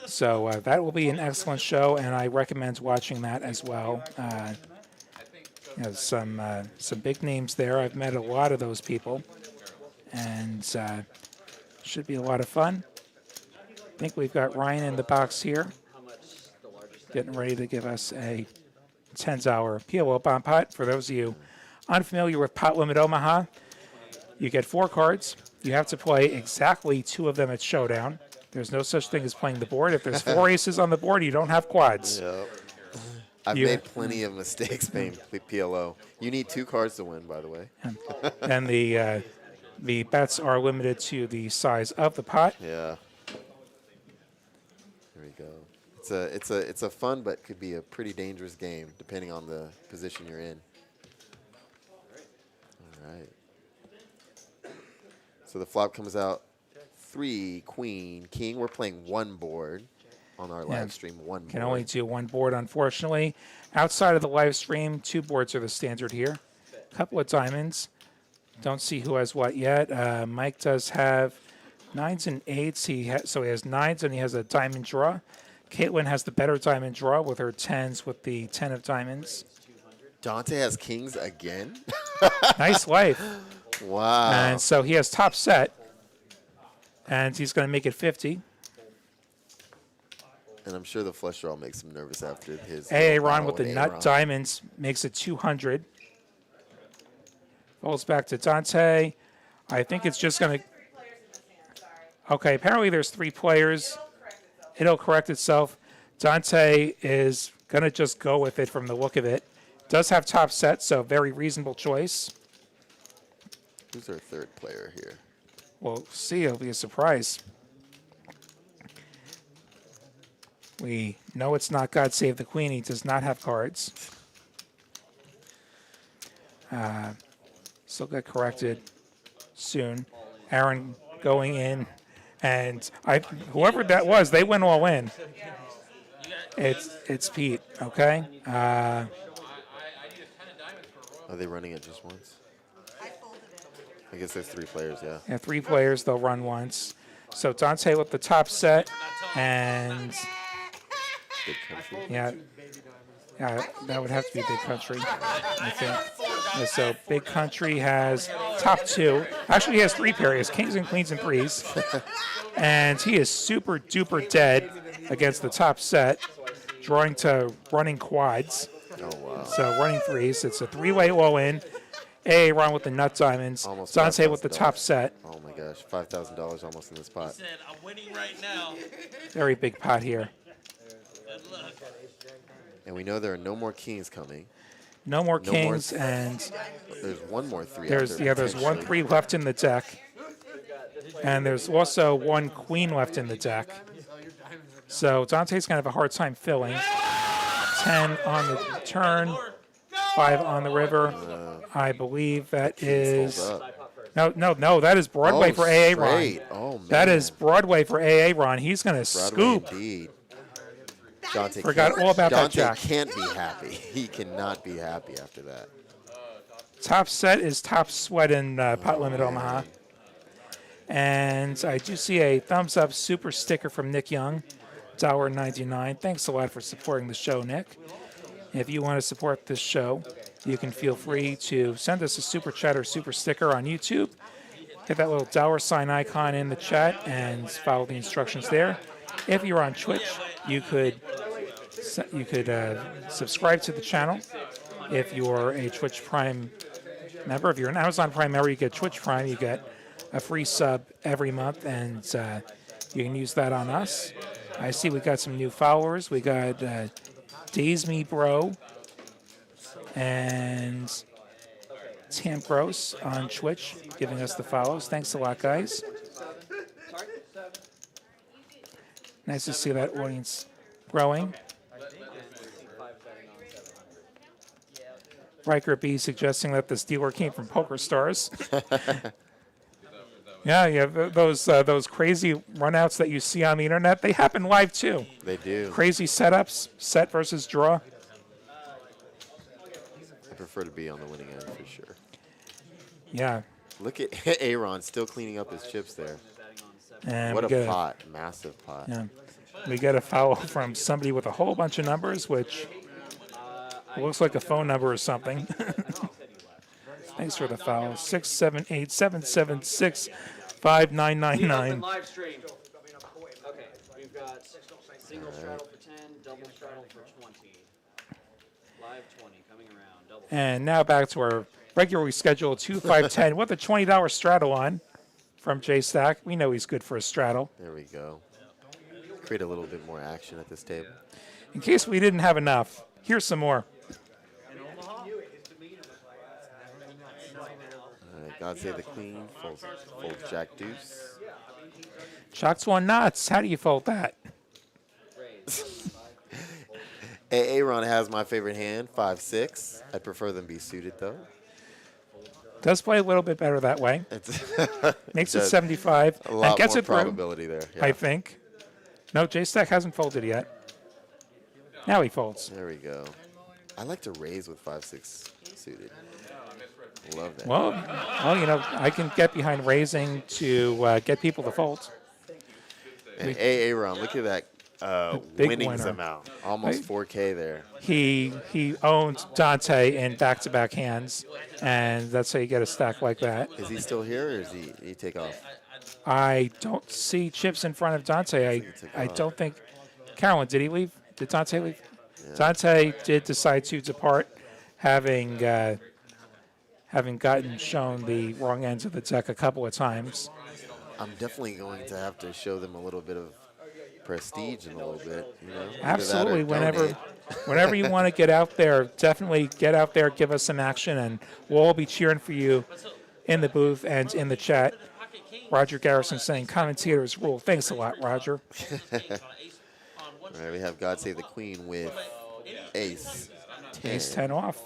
So that will be an excellent show, and I recommend watching that as well. Some big names there. I've met a lot of those people, and should be a lot of fun. I think we've got Ryan in the box here, getting ready to give us a $10 PLO bomb pot. For those of you unfamiliar with Pot Limit Omaha, you get 4 cards. You have to play exactly 2 of them at Showdown. There's no such thing as playing the board. If there's 4 aces on the board, you don't have quads. Yep. I've made plenty of mistakes playing PLO. You need 2 cards to win, by the way. And the bets are limited to the size of the pot. Yeah. Here we go. It's a fun but could be a pretty dangerous game depending on the position you're in. All right. So the flop comes out 3, Queen, King. We're playing 1 board on our live stream. 1 board. Can only do 1 board, unfortunately. Outside of the live stream, 2 boards are the standard here. A couple of diamonds. Don't see who has what yet. Mike does have 9s and 8s. So he has 9s and he has a diamond draw. Caitlin has the better diamond draw with her 10s with the 10 of diamonds. Dante has Kings again? Nice life. Wow. And so he has top set. And he's going to make it 50. And I'm sure the flush draw makes him nervous after his. Aaron with the Aaron. nut diamonds makes it 200. Falls back to Dante. I think it's just going to. Okay, apparently there's 3 players. It'll correct itself. Dante is going to just go with it from the look of it. Does have top set, so very reasonable choice. Who's our 3rd player here? We'll see. It'll be a surprise. We know it's not God Save the Queen. He does not have cards. So get corrected soon. Aaron going in, and whoever that was, they went all in. It's Pete. Okay. Are they running it just once? I guess there's 3 players, yeah. Yeah, 3 players. They'll run once. So Dante with the top set, and Big country. yeah, that would have to be Big Country, I think. Yeah, so Big Country has top 2. Actually, he has 3 pairs. He has Kings and Queens and 3s. And he is super duper dead against the top set. drawing to running quads. Oh, wow. So running threes. It's a three-way all-in. A Ron with the nut diamonds. Almost Dante with the $5,000. top set. Oh, my gosh. $5,000 almost in this pot. Said, I'm winning right now. Very big pot here. Good luck. And we know there are no more kings coming. No more No more kings, and There's one more three. there's out there there's one potentially. 3 left in the deck. And there's also one queen left in the deck. So Dante's going to have a hard time filling. 10 on the turn, 5 on the river. I believe that is... Hold up. No, that is Broadway for AA Ron. straight. Oh, man. That is Broadway for AA Ron. He's going to Broadway scoop. indeed. Dante Forgot can't- all about that Dante jack. can't be happy. He cannot be happy after that. Top set is Top Sweat in Pot Limit Omaha. And I do see a thumbs up super sticker from Nick Young, $1.99. Thanks a lot for supporting the show, Nick. If you want to support this show, you can feel free to send us a super chat or super sticker on YouTube. Hit that little $ icon in the chat and follow the instructions there. If you're on Twitch, you could subscribe to the channel. If you're a Twitch Prime member, if you're an Amazon Prime member, you get Twitch Prime. You get a free sub every month, and you can use that on us. I see we got some new followers. We got Daze Me Bro and Tam Gross on Twitch giving us the follows. Thanks a lot, guys. Nice to see that audience growing. Riker B suggesting that this dealer came from Poker Stars. Yeah, those crazy runouts that you see on the internet, they happen live too. They do. Crazy setups, set versus draw. I prefer to be on the winning end for sure. Yeah. Look at Aaron still cleaning up his chips there. And What we a get pot. Massive pot. Yeah. We get a foul from somebody with a whole bunch of numbers, which looks like a phone number or something. Thanks for the foul. 678-776-5999. Live stream. Okay, we've got single straddle for 10, double straddle for 20. Live 20 coming around. Double. And now back to our regularly scheduled 2-5-10 with a $20 straddle on from J Stack. We know he's good for a straddle. There we go. Create a little bit more action at this table. In case we didn't have enough, here's some more. All right, God save the queen. Folds jack deuce. Chalks one nuts. How do you fold that? Aaron has my favorite hand, 5-6. I'd prefer them be suited though. Does play a little bit better that way. It's Makes it does. 75 a lot and gets more it through, probability there. Yeah. I think. No, J Stack hasn't folded yet. Now he folds. There we go. I like to raise with 5-6 suited. Love that. Well, I can get behind raising to get people to fold. And Aaron, look at that Big winnings winner. amount. Almost 4K there. He owned Dante in back-to-back hands, and that's how you get a stack like that. Is he still here or is he take off? I don't see chips in front of Dante. I don't think. Carolyn, did he leave? Did Dante leave? Yeah. Dante did decide to depart, having gotten shown the wrong ends of the deck a couple of times. I'm definitely going to have to show them a little bit of prestige in a little bit. You know? Either that or Absolutely. donate. Whenever you want to get out there, definitely get out there, give us some action, and we'll all be cheering for you in the booth and in the chat. Roger Garrison saying commentators rule. Thanks a lot, Roger. All right, we have God Save the Queen with ace 10. Ace 10 off.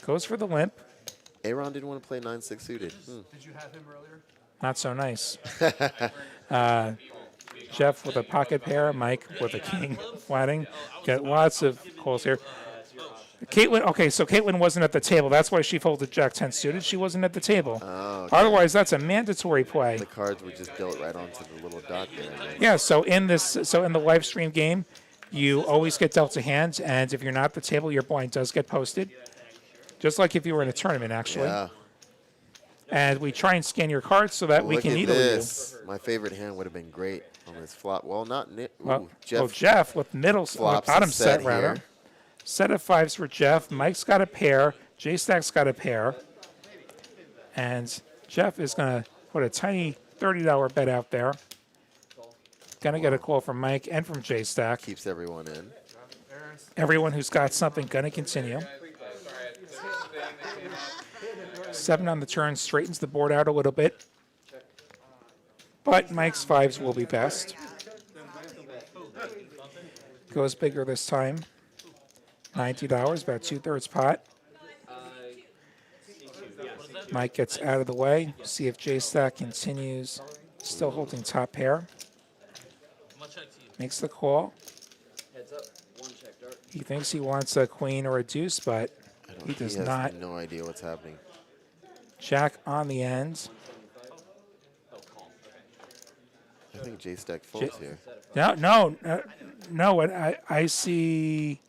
Goes for the limp. Aaron didn't want to play 9-6 suited. Did you have him earlier? Not so nice. Jeff with a pocket pair. Mike with a king flatting. Got lots of calls here. Caitlin, okay, so Caitlin wasn't at the table. That's why she folded Jack 10 suited. She wasn't at the table. Oh, okay. Otherwise, that's a mandatory play. The cards were just dealt right onto the little dot there. I guess. Yeah, so in the live stream game, you always get dealt a hand, and if you're not at the table, your blind does get posted. Just like if you were in a tournament, actually. Yeah. and we try and scan your cards so that we Look can at needle this. My favorite hand would have been great on this flop. Well, not Nick. you. Well, Jeff Jeff with flops a bottom set set rather. here. Set of 5s for Jeff. Mike's got a pair. J-Stack's got a pair. And Jeff is going to put a tiny $30 bet out there. Going to get a call from Mike and from J-Stack. Keeps everyone in. Everyone who's got something going to continue. 7 on the turn straightens the board out a little bit. But Mike's 5s will be best. Goes bigger this time. $90, about 2/3 pot. Mike gets out of the way. See if J-Stack continues. Still holding top pair. Makes the call. Heads up, 1 check, dart. He thinks he wants a queen or a deuce, but he does has not. no idea what's happening. Jack on the end. I think J-Stack folds here. No. What I see.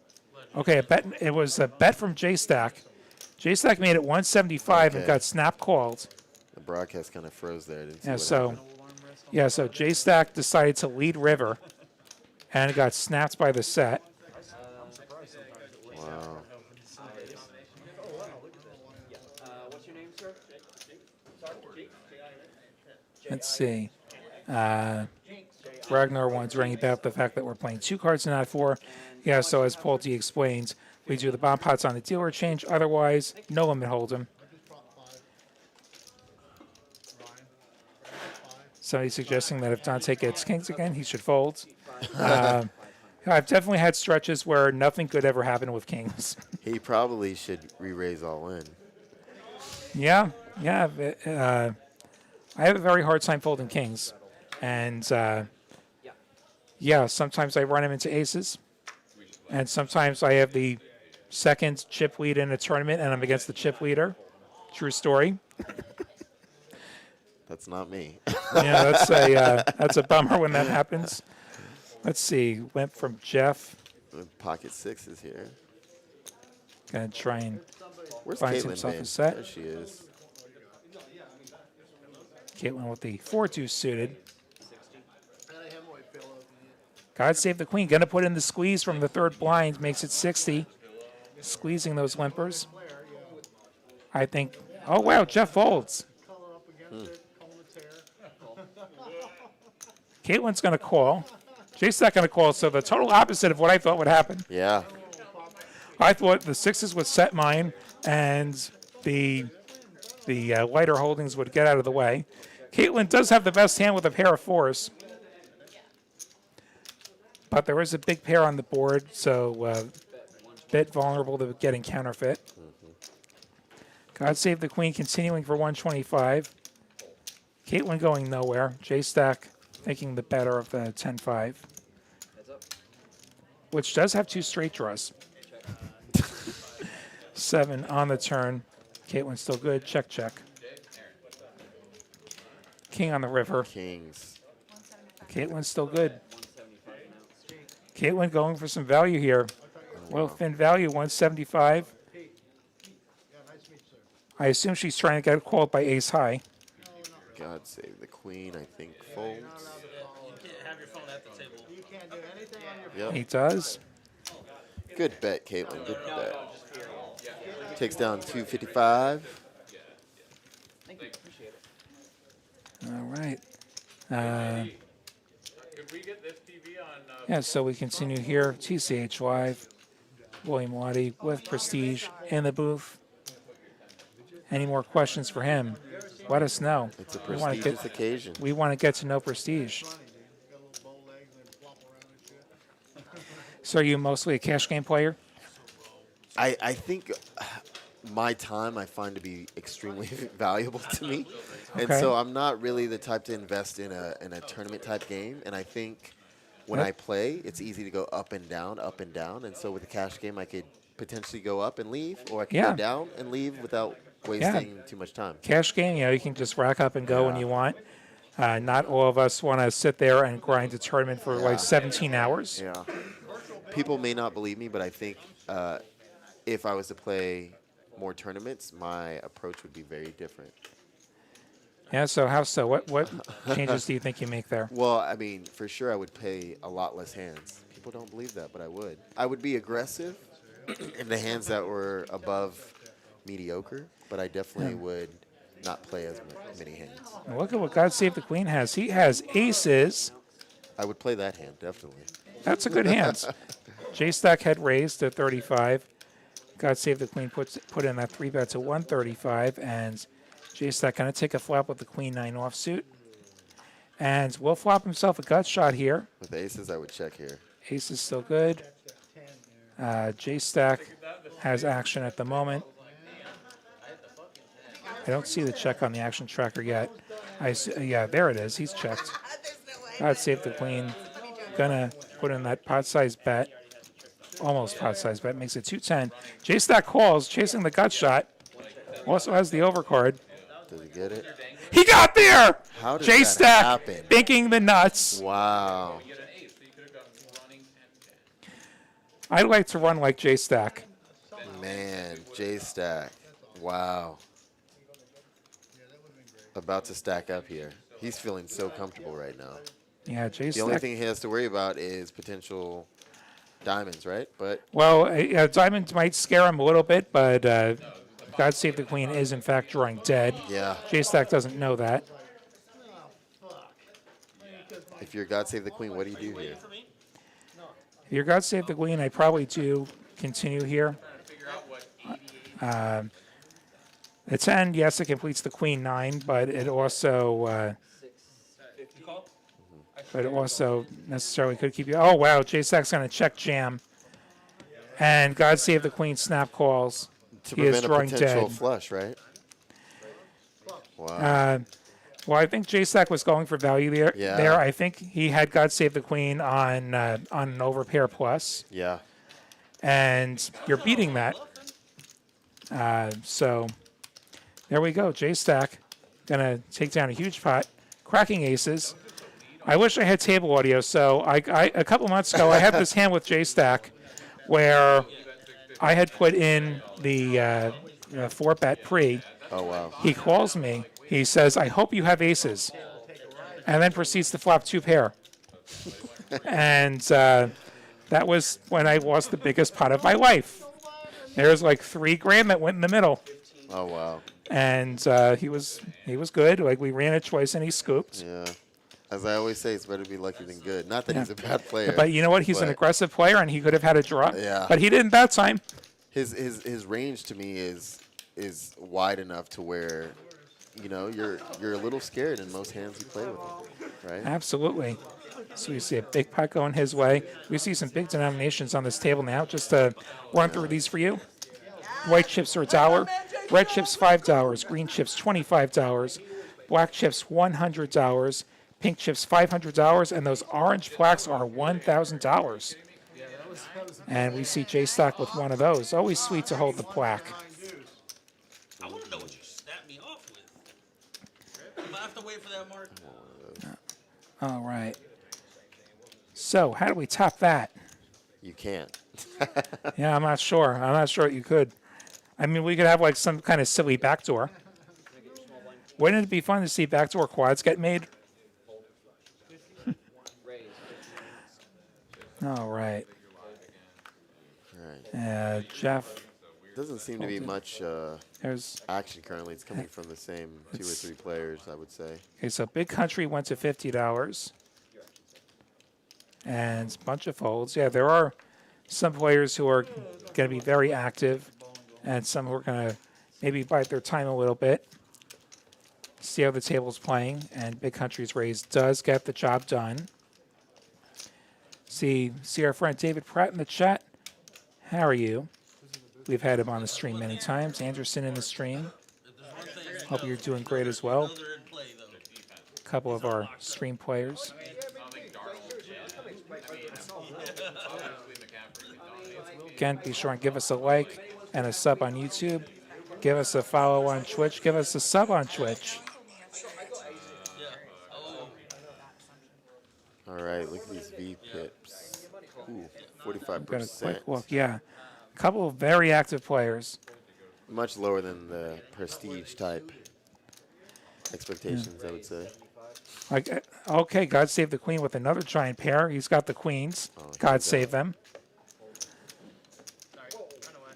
Okay, a bet. It was a bet from J-Stack. J-Stack made it 175 and Okay. got snap called. The broadcast kind of froze there. I didn't see Yeah, what so happened. so J-Stack decided to lead river, and got snapped by the set. Wow. What's your name, sir? Let's see. Ragnar wondering about the fact that we're playing 2 cards and not 4. Yeah, so as Paul D explains, we do the bomb pots on the dealer change. Otherwise, no limit hold'em. Somebody's suggesting that if Dante gets kings again, he should fold. I've definitely had stretches where nothing good ever happened with kings. He probably should re-raise all in. Yeah. I have a very hard time folding kings. And, sometimes I run him into aces. And sometimes I have the second chip lead in a tournament, and I'm against the chip leader. True story. That's not me. Yeah, that's a bummer when that happens. Let's see. Went from Jeff. Pocket 6s here. Gonna try and Where's finds Caitlin himself a been? set. There she is. Caitlin with the 4-2 suited. And a hemorrhoid pillow. God save the queen. Gonna put in the squeeze from the third blind. Makes it 60. Squeezing those limpers. I think. Oh wow, Jeff folds. Color up against it, comb its hair. Caitlin's gonna call. Jake's not gonna call. So the total opposite of what I thought would happen. Yeah. I thought the 6s would set mine, and the lighter holdings would get out of the way. Caitlin does have the best hand with a pair of 4s. But there is a big pair on the board, so bit vulnerable to getting counterfeit. God save the queen continuing for 125. Caitlin going nowhere. J-Stack taking the better of the 10-5. Which does have 2 straight draws. 7 on the turn. Caitlin's still good. Check, check. King on the river. Kings. Caitlin's still good. Caitlin going for some value here. Well, thin value, 175. I assume she's trying to get called by ace high. God save the queen, I think, folds. You can't have your phone at the table. You can't do anything on your Yep. He does. Good bet, Caitlin. Good bet. Takes down 255. All right. Could we get this TV on? Yeah, so we continue here. TCH Live. William Waddy with Prestige in the booth. Any more questions for him? Let us know. It's a We wanna prestigious occasion. We want to get to know Prestige. got little bow legs and flop around and shit. So are you mostly a cash game player? I think my time I find to be extremely valuable to me. And Okay. so I'm not really the type to invest in a tournament type game. And I think when Yep. I play, it's easy to go up and down, up and down. And so with a cash game, I could potentially go up and leave, or I could Yeah. go down and leave without wasting too much time. Cash game, you can just rack up and go when Yeah. you want. Not all of us want to sit there and grind a tournament for like 17 hours. Yeah. People may not believe me, but I think if I was to play more tournaments, my approach would be very different. Yeah. So how so? What changes do you think you make there? Well, I mean, for sure, I would play a lot less hands. People don't believe that, but I would. I would be aggressive in the hands that were above mediocre, but I definitely would not play as many hands. And look at what God Save the Queen has. He has aces. I would play that hand, definitely. That's a good hand. J-Stack had raised to 35. God Save the Queen put in that 3-bet to 135, and J-Stack going to take a flop with the Queen 9 offsuit. And will flop himself a gut shot here. With aces, I would check here. Ace is still good. J-Stack has action at the moment. I don't see the check on the action tracker yet. Yeah, there it is. He's checked. God Save the Queen. Gonna put in that pot-sized bet. Almost pot-sized bet. Makes it 210. J-Stack calls, chasing the gut shot. Also has the overcard. Does he get it? He got there! How did that J-Stack happen? thinking the nuts. Wow. I'd like to run like J-Stack. Man, J-Stack. Wow. About to stack up here. He's feeling so comfortable right now. Yeah, The only J-Stack. thing he has to worry about is potential diamonds, right? But Well, Diamond might scare him a little bit, but God Save the Queen is, in fact, drawing dead. yeah, J-Stack doesn't know that. if you're God Save the Queen, what do you do here? If you're God Save the Queen, I probably do continue here. The 10, yes, it completes the Queen 9, but it also necessarily could keep you. Oh, wow, J-Stack's going to check jam. And God Save the Queen snap calls. To He is prevent a drawing potential dead. flush, right? Wow. Well, I think J-Stack was going for value there. Yeah. There, I think he had God Save the Queen on an overpair plus, Yeah. and you're beating that. So there we go. J-Stack gonna take down a huge pot, cracking aces. I wish I had table audio. So I a couple months ago I had this hand with J-Stack where I had put in the 4-bet pre. Oh, wow. He calls me. He says, "I hope you have aces," and then proceeds to flop 2 pair. And that was when I lost the biggest pot of my life. There's like $3,000 that went in the middle, Oh, wow. and he was good. Like we ran it twice and he scooped. Yeah. As I always say, it's better to be lucky than good. Not that he's a bad player. But you know what? He's an but aggressive player, and he could have had a draw. Yeah. But he didn't that time. his range to me is wide enough to where, you know, you're a little scared in most hands you play with him, right? Absolutely. So we see a big pot going his way. We see some big denominations on this table now. Just to run through these for you. White chips are $1. Red chips $5. Green chips $25. Black chips $100. Pink chips $500. And those orange plaques are $1,000. And we see J-Stock with one of those. Always sweet to hold the plaque. I want to know what you snapped me off with. I have to wait for that mark. All right. So how do we top that? You can't. Yeah, I'm not sure. I'm not sure you could. I mean, we could have like some kind of silly backdoor. Wouldn't it be fun to see backdoor quads get made? All right. Right. Jeff, Doesn't seem to be much there's action currently. It's coming from the same 2 or 3 players, I would say. okay. So Big Country went to $50, and a bunch of folds. Yeah, there are some players who are going to be very active, and some who are going to maybe bite their time a little bit. See how the table's playing, and Big Country's raise does get the job done. See our friend David Pratt in the chat. How are you? We've had him on the stream many times. Anderson in the stream. Hope you're doing great as well. They're in play, though. A couple of our stream players. Again, be sure and give us a like and a sub on YouTube. Give us a follow on Twitch. Give us a sub on Twitch. All right, look at these V pips. Ooh, Got a 45%. quick look. Yeah, a couple of very active players. Much lower than the prestige type. expectations, I would say. Like, okay, God save the queen with another giant pair. He's got the queens. Oh, here we God go. save them. Sorry, run away.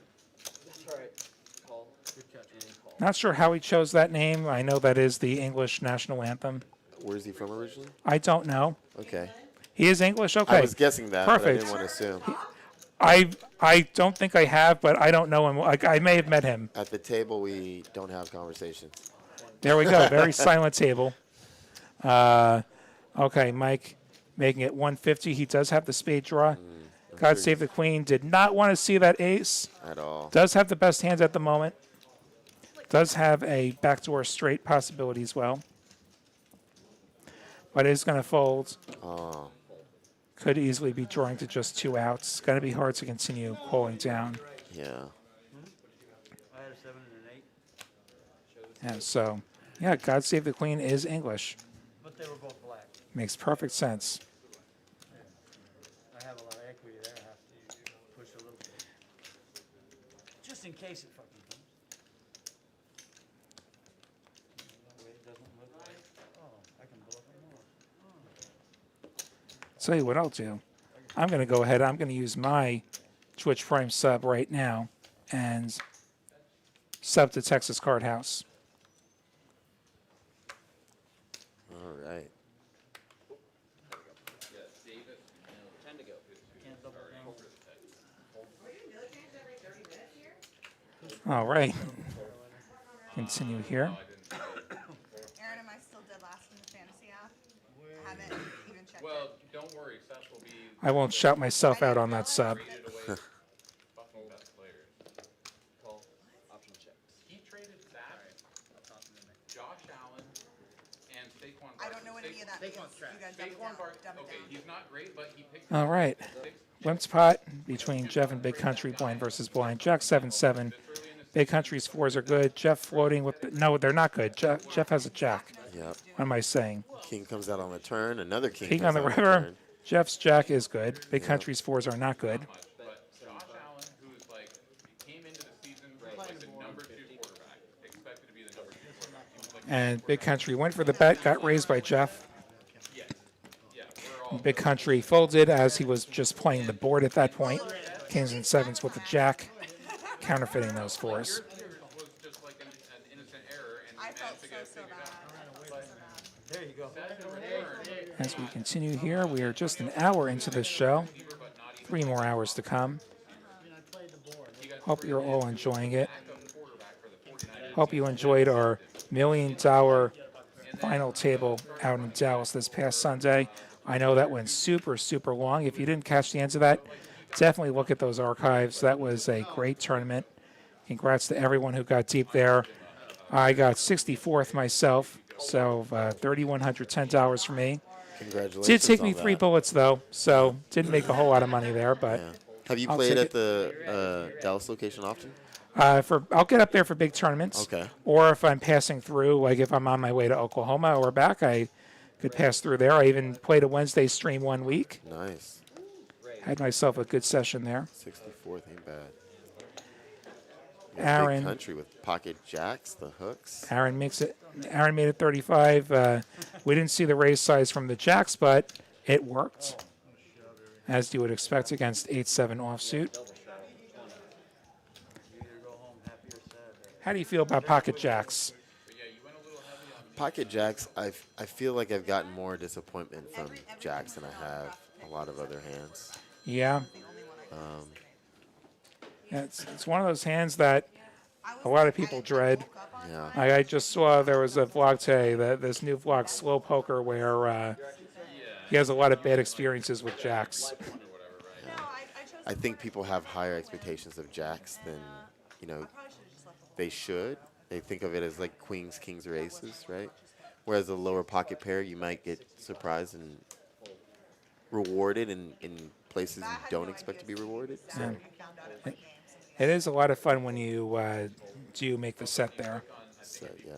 That's all right. Call. Good catch. And call. Not sure how he chose that name. I know that is the English national anthem. Where's he from originally? I don't know. Okay. He is English? Okay. I was guessing that, but I Perfect. didn't want to assume. I don't think I have, but I don't know him. Like, I may have met him. At the table, we don't have conversations. There we go. Very silent table. Okay, Mike making it 150. He does have the spade draw. God sure save the queen. Did not want to see that ace. At all. Does have the best hands at the moment. Does have a backdoor straight possibility as well. But is going to fold. Oh, Could easily be drawing to just 2 outs. Going to be hard to continue pulling down. yeah. I had a 7 and an 8, And so, yeah, God save the queen is English. but they were both black. Makes perfect sense. I have a lot of equity there. I have to push a little bit. Just in case it fucking comes. That way it doesn't look like, oh, I can blow up more. Tell you what I'll do. I'm going to go ahead. I'm going to use my Twitch Prime sub right now and sub to Texas Card House. All right. 10 to go. Can't double down. All right. Continue here. Aaron, am I still dead last in the fantasy app? I haven't even checked Well, it. don't worry, Seth will be I won't shout myself out on that sub. traded away fucking best players. Call. Option check. He traded that, Josh Allen, and Saquon I don't know what any of that means. You guys dumb it Saquon down. Barkley, Dumb it okay, down. he's not great, but he picked All right. Wimps pot between Jeff and Big Country. Blind versus blind. Jack 7-7. Big Country's 4s are good. Jeff floating with no, they're not good. Jeff has a jack. Yep. What am I saying? King comes out on the turn. Another king King comes on the out river. turn. Jeff's jack is good. Big Country's 4s are not good. but Josh Allen, who's like, he came into the season like the number 2 quarterback, expected to be the number 2 quarterback. He was like, And Big Country went for the bet, got raised by Jeff. yeah, we're all Big Country folded as he was just playing the board at that point. Kings and 7s with the jack, counterfeiting those 4s. was just like an innocent error, and I he felt managed to get so figured bad. out. There you go. As we continue here, we are just an hour into this show. 3 more hours to come. Hope you're all enjoying it. Hope you enjoyed our $1 million final table out in Dallas this past Sunday. I know that went super, super long. If you didn't catch the ends of that, definitely look at those archives. That was a great tournament. Congrats to everyone who got deep there. I got 64th myself, so $3,110 for me. Congratulations. Did take me on 3 that. bullets, though, so didn't make a whole lot of money there. But Yeah. Have you I'll played take at it. the Dallas location often? I'll get up there for big tournaments. Okay. Or if I'm passing through, like if I'm on my way to Oklahoma or back, I could pass through there. I even played a Wednesday stream 1 week. Nice. Had myself a good session there. 64th ain't bad. Aaron. Big country with pocket jacks, the hooks. Aaron makes it. Aaron made it 35. We didn't see the raise size from the jacks, but it worked, as you would expect against 8-7 offsuit. How do you feel about pocket jacks? Pocket jacks, I feel like I've gotten more disappointment from jacks than I have a lot of other hands. Yeah. Yeah, it's one of those hands that a lot of people dread. Yeah. I just saw there was a vlog today, this new vlog, Slow Poker, where he has a lot of bad experiences with jacks. I think people have higher expectations of jacks than, they should. They think of it as like queens, kings, or aces, right? Whereas a lower pocket pair, you might get surprised and rewarded in places you don't expect to be rewarded. So, It is a lot of fun when you do make the set there. so yeah.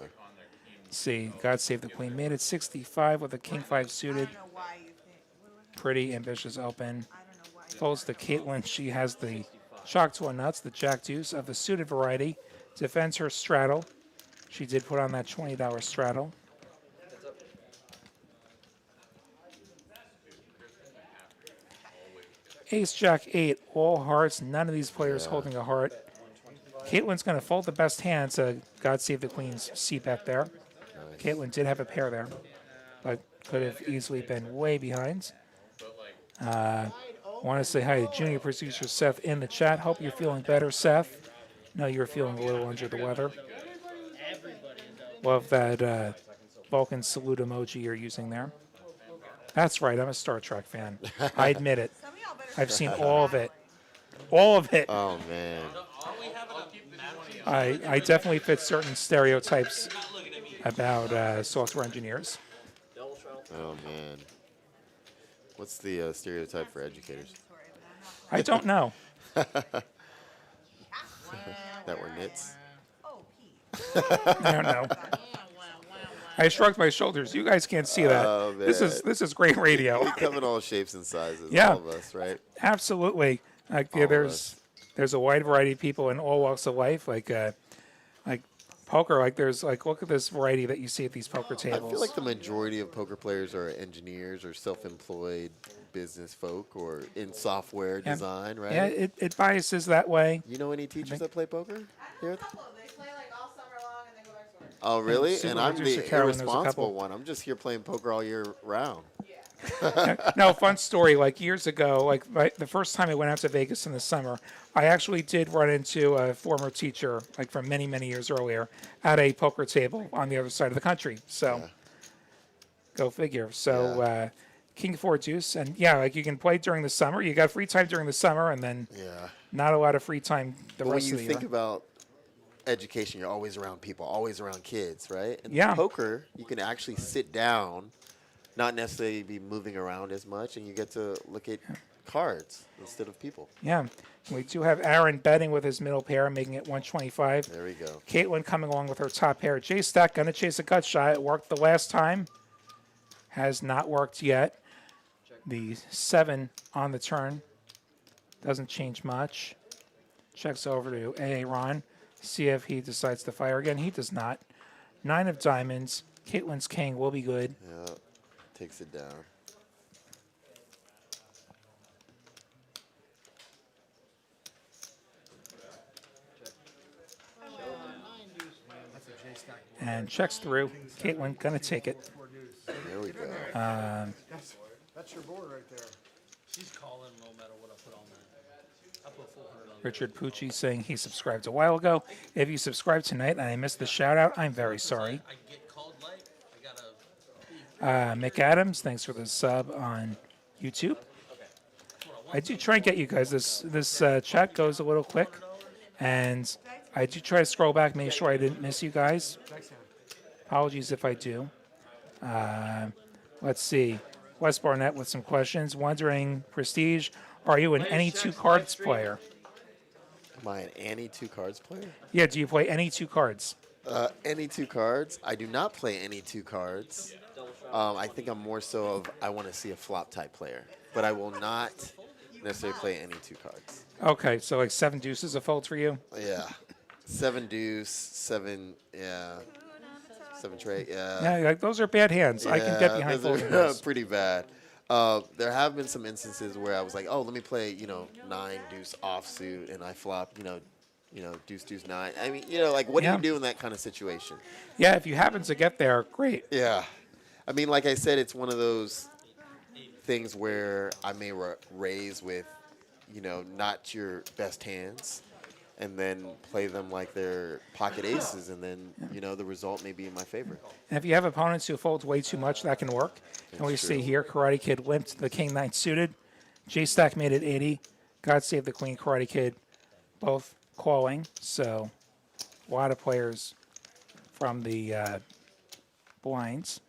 See, God Save the Queen made it 65 with a King 5 suited. Pretty ambitious open. Folds to Caitlin. She has the chalk to a nuts, the jack deuce of the suited variety. Defends her straddle. She did put on that $20 straddle. Ace, Jack, 8, all hearts. None of these players Yeah. holding a heart. Caitlin's going to fold the best hand to God Save the Queen's c-bet there. Caitlin did have a pair there, but could have easily been way behind. Want to say hi to junior producer Seth in the chat. Hope you're feeling better, Seth. No, you're feeling a little under the weather. Love that Vulcan salute emoji you're using there. That's right, I'm a Star Trek fan. I admit it. Some of y'all better I've seen start all of that. it. All of it. Oh man. Are we having a match? I definitely fit certain stereotypes about software engineers. Double straddle. Oh man. What's the stereotype for educators? I don't know. That were nits. Oh, Pete. I don't know. I shrugged my shoulders. You guys can't see that. Oh, This is great radio. We come in all shapes and sizes. Yeah. All of us, right? Absolutely. Like All of there's a wide variety of people in all walks of life. Like poker. Like there's look at this variety that you see at these poker I tables. feel like the majority of poker players are engineers or self-employed business folk or in software design, right? Yeah, it biases that way. You know any teachers that play poker here? They play like all summer long and then go back to work. Oh, really? super And I'm producer the Carolyn knows a irresponsible couple. one. I'm just here playing poker all year round. No, fun story. Like years ago, the first time I went out to Vegas in the summer, I actually did run into a former teacher, like from many, many years earlier, at a poker table on the other side of the country. So, go figure. So, King 4 Deuce, and yeah, like you can play during the summer. You got free time during the summer, and then Yeah. not a lot of free time the But when rest you of the think year. about education, you're always around people, always around kids, right? And Yeah. poker, you can actually sit down, not necessarily be moving around as much, and you get to look at cards instead of people. Yeah, we do have Aaron betting with his middle pair, making it 125. There we go. Caitlin coming along with her top pair. J-Stack going to chase a gut shot. It worked the last time. Has not worked yet. The 7 on the turn. Doesn't change much. Checks over to Aaron. See if he decides to fire again. He does not. 9 of diamonds. Caitlin's king will be good. Yeah. Takes it down. And checks through. Caitlin going to take it. There we go. That's your board right there. She's calling no matter what I put on that. I put 400 on Richard Pucci saying he subscribed a while ago. If you subscribed tonight and I missed the shout out, I'm very sorry. I get called late. I gotta. Mick Adams, thanks for the sub on YouTube. I do try and get you guys. This chat goes a little quick, and I do try to scroll back, make sure I didn't miss you guys. Apologies if I do. Let's see. Wes Barnett with some questions. Wondering, Prestige, are you an any 2 cards player? Am I an any 2 cards player? Yeah, do you play any 2 cards? Any 2 cards? I do not play any 2 cards. I think I'm more so of I want to see a flop type player, but I will not necessarily play any 2 cards. Okay, so like 7 deuces a fold for you? Yeah, 7 deuce, 7 7 trade. Yeah, like those are bad hands. I can get behind those folding are those. pretty bad. There have been some instances where I was like, oh, let me play 9 deuce offsuit, and I flop deuce deuce 9. I mean, like what do Yeah. you do in that kind of situation? Yeah, if you happen to get there, great. Yeah. I mean, like I said, it's one of those things where I may raise with, not your best hands and then play them like they're pocket aces, and then, the result may be in my favor. And if you have opponents who fold way too much, that can work. And we That's see true. here, Karate Kid limped the King 9 suited. J-Stack made it 80. God Save the Queen, Karate Kid, both calling. So a lot of players from the blinds.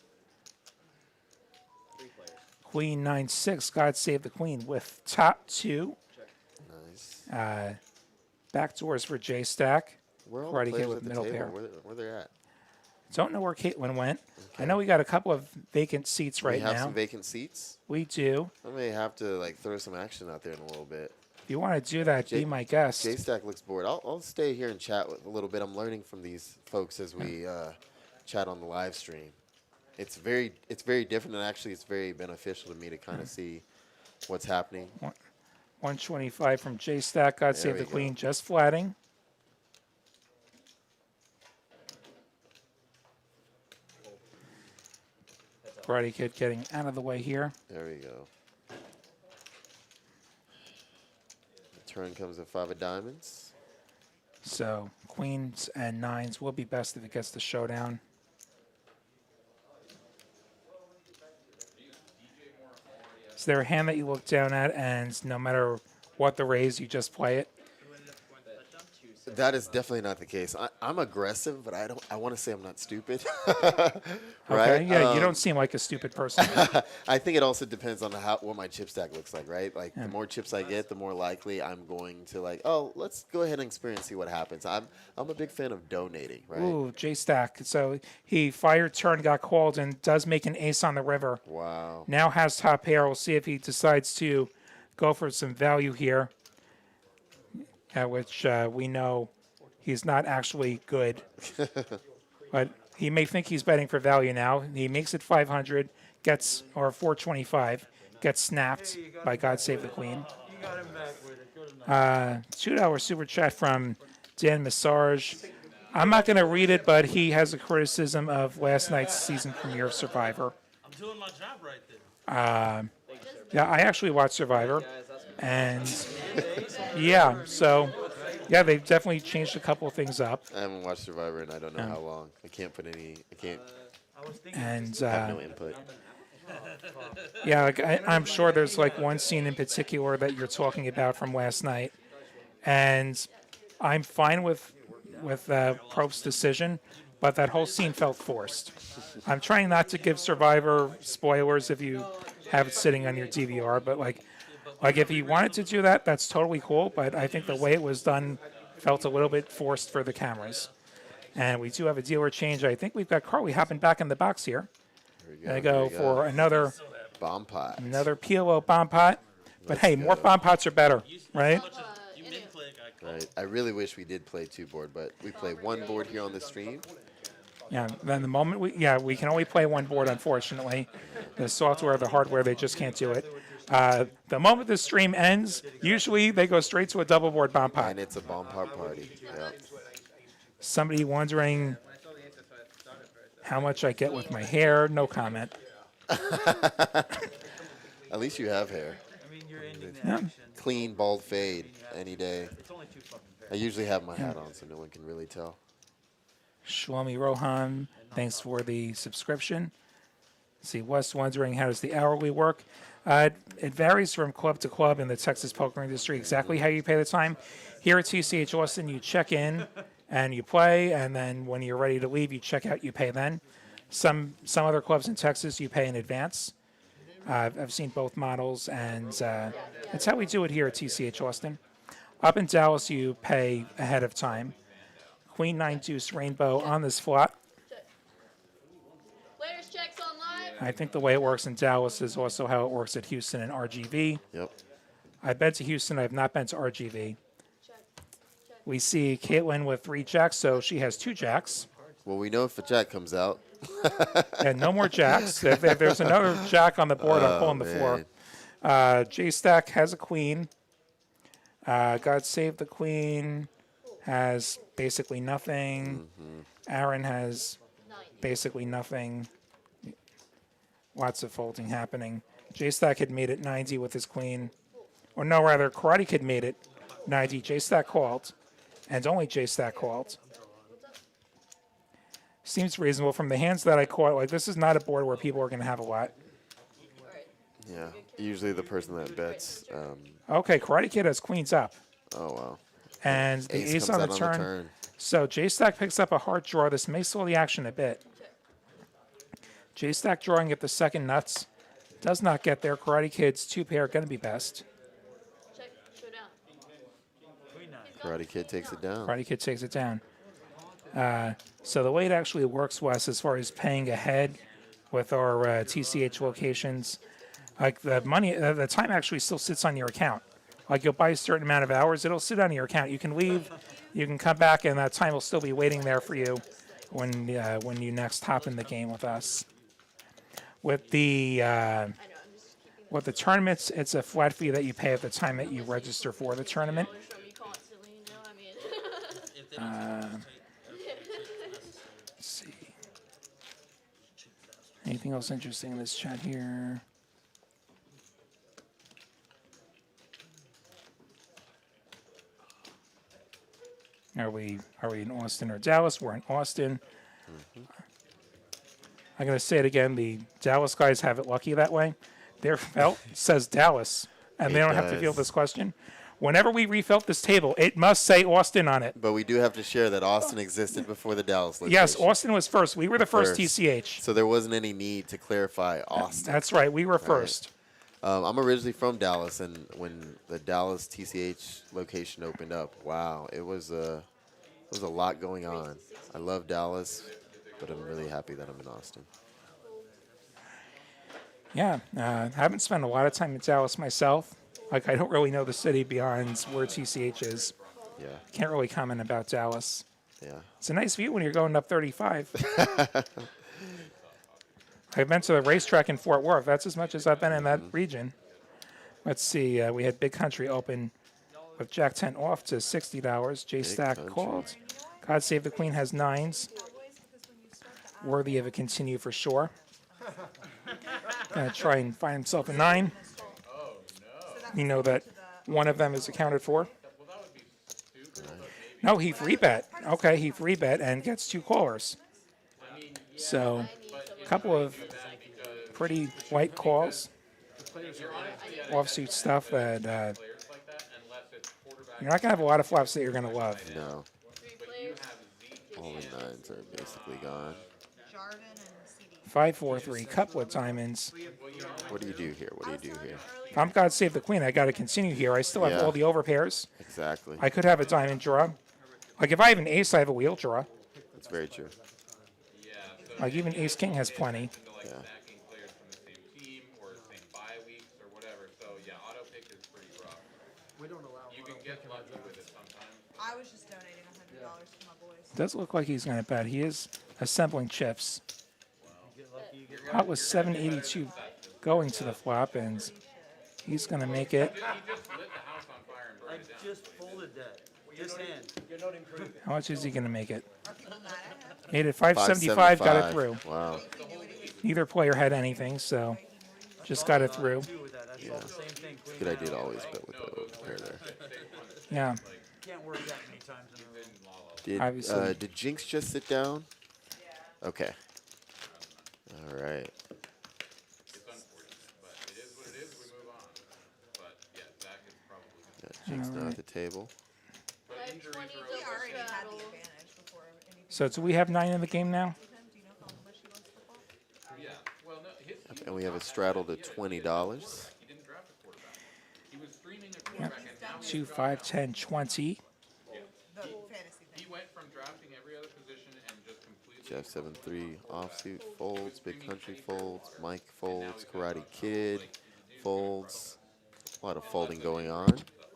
Queen 9-6, God Save the Queen with top 2. Nice. Backdoors for J-Stack. Where are all Karate the Kid players with at the middle table? pair. Where they're at? Don't know where Caitlin went. I know we got a couple of vacant seats right we have now. some vacant seats. We do. I may have to throw some action out there in a little bit. If you want to do that, be my guest. J-Stack looks bored. I'll stay here and chat with a little bit. I'm learning from these folks as we chat on the live stream. It's very different, and actually it's very beneficial to me to kind of see what's happening. 125 from J Stack. God save we the go. queen, just flatting. Karate Kid getting out of the way here. There we go. The turn comes at 5 of diamonds. So queens and nines will be best if it gets the showdown. Is there a hand that you look down at and no matter what the raise, you just play it? That is definitely not the case. I'm aggressive, but I want to say I'm not stupid. Okay, right? yeah, you don't seem like a stupid person. I think it also depends on what my chip stack looks like, right? Like the more chips I get, the more likely I'm going to like, oh, let's go ahead and experience, see what happens. I'm a big fan of donating, right? Ooh, J Stack. So he fired turn, got called, and does make an ace on the river. Wow. Now has top pair. We'll see if he decides to go for some value here, which we know he's not actually good. But he may think he's betting for value now. He makes it 500, or 425, gets snapped by God Save the Queen. $2 super chat from Dan Massage. I'm not going to read it, but he has a criticism of last night's season premiere of Survivor. I'm doing my job right there. Yeah, I actually watched Survivor, and yeah, so yeah, they've definitely changed a couple of things up, I haven't watched Survivor and I don't know how long. I can't and have no input. yeah, like I'm sure there's like one scene in particular that you're talking about from last night, and I'm fine with Probst's decision, but that whole scene felt forced. I'm trying not to give Survivor spoilers if you have it sitting on your DVR, but like if he wanted to do that, that's totally cool. But I think the way it was done felt a little bit forced for the cameras. And we do have a dealer change. I think we've got Carly hopping back in the box here. Here we Gonna go for another bomb pot. PLO bomb pot. But hey, more bomb pots are better, right? You didn't play a guy. Right. I really wish we did play 2 board, but we play 1 board here on the stream. Yeah. Then the moment we can only play 1 board, unfortunately. The software, the hardware, they just can't do it. The moment the stream ends, usually they go straight to a double board bomb pot. And it's a bomb pot party. Yeah. Somebody wondering how much I get with my hair. No comment. At least you have hair. Yeah. Clean, bald fade any day. I usually have my hat on so no one can really tell. Shlomi Rohan, thanks for the subscription. See, Wes wondering how does the hourly work? It varies from club to club in the Texas poker industry exactly how you pay the time. Here at TCH Austin, you check in and you play, and then when you're ready to leave, you check out, you pay then. Some other clubs in Texas, you pay in advance. I've seen both models, and that's how we do it here at TCH Austin. Up in Dallas, you pay ahead of time. Queen 9 deuce rainbow on this flop. Players checks on live. I think the way it works in Dallas is also how it works at Houston and RGV. Yep. I've been to Houston. I have not been to RGV. We see Caitlin with 3 jacks, so she has 2 jacks. Well, we know if a jack comes out. And no more jacks. If there's another jack on the board, I'm pulling the floor. J Stack has a queen. God Save the Queen has basically nothing. Aaron has basically nothing. Lots of folding happening. J Stack had made it 90 with his queen. Or no, rather, Karate Kid made it 90. J Stack called. And only J Stack called. Seems reasonable from the hands that I caught. Like, this is not a board where people are going to have a lot. Yeah. Usually the person that bets. Okay, Karate Kid has queens up. Oh, wow. And the ace comes on the out turn. So J Stack picks up a hard draw. This may slow the action a bit. J Stack drawing at the second nuts. Does not get there. Karate Kid's 2 pair going to be best. Check, showdown. Karate Kid takes it down. Karate Kid takes it down. So the way it actually works, Wes, as far as paying ahead with our TCH locations, like the money, the time actually still sits on your account. Like you'll buy a certain amount of hours, it'll sit on your account. You can leave, you can come back, and that time will still be waiting there for you when you next hop in the game with us. With the With the tournaments, it's a flat fee that you pay at the time that you register for the tournament. Dollars from me constantly, you know? I mean, If they don't Let's see. Anything else interesting in this chat here? Are we in Austin or Dallas? We're in Austin. I'm going to say it again. The Dallas guys have it lucky that way. Their felt says Dallas, and they It don't have to field does. this question. Whenever we refelt this table, it must say Austin on it. But we do have to share that Austin existed before the Dallas location. Yes, Austin was first. We were the first First. TCH. So there wasn't any need to clarify Austin. That's right. We were first. I'm originally from Dallas, and when the Dallas TCH location opened up, wow, it was a lot going on. I love Dallas, but I'm really happy that I'm in Austin. Yeah, I haven't spent a lot of time in Dallas myself. Like, I don't really know the city beyond where TCH is. Yeah, Can't really comment about Dallas. yeah. It's a nice view when you're going up 35. I've been to the racetrack in Fort Worth. That's as much as I've been in that region. Let's see. We had Big Country open with Jack 10 off to $60. J Stack Country. called. God Save the Queen has nines. Worthy of a continue for sure. Gonna try and find himself a 9. You know that one of them is accounted for. No, he free bet. Okay, he free bet and gets 2 callers. So, a couple of pretty white calls. Offsuit stuff that you're not gonna have a lot of flops that you're gonna love. No, three players. all the nines are basically gone. Jarvin and CD. 5-4-3, couple of diamonds. What do you do here? What do you do here? If I'm God Save the Queen, I got to continue here. I still have Yeah. all the overpairs. Exactly. I could have a diamond draw. Like if I have an ace, I have a wheel draw. That's very true. Like even ace king has plenty. Yeah. Stacking players from the same team or same bye weeks or whatever. So yeah, auto pick is pretty rough. We don't allow. You can get lucky with it sometimes. I was just donating $100 to my boys. Does look like he's going to bet. He is assembling chips. Pot was 782 going to the flop, and he's going to make it. He just lit the house on fire and burned it down. Just folded that. This hand. How much is he going to make it? Are people mad at him? Made it 575, got it 575. through. Wow. Neither player had anything, so just got it through. Do with that. That's all the same thing. Good idea to always bet with the pair there. Yeah. Can't work that many times in a row. Did Obviously. did Jinx just sit down? Okay. All right. It's unfortunate, but it is what it is. We move on. But yeah, Zach is probably Got Jinx now at the table. I have 20 He double already had the straddle. advantage before anything. So do we have 9 in the game now? Do you know how much he loves football? yeah. Well, no, his And we have a straddle to $20. he didn't draft a quarterback. He was streaming a quarterback, and now 2, 5, 10, 20. The fantasy he thing. went from drafting every other position and just completely. Jeff 7-3 offsuit folds. Big Country folds. Mike folds. Karate Kid folds. A lot of folding going on.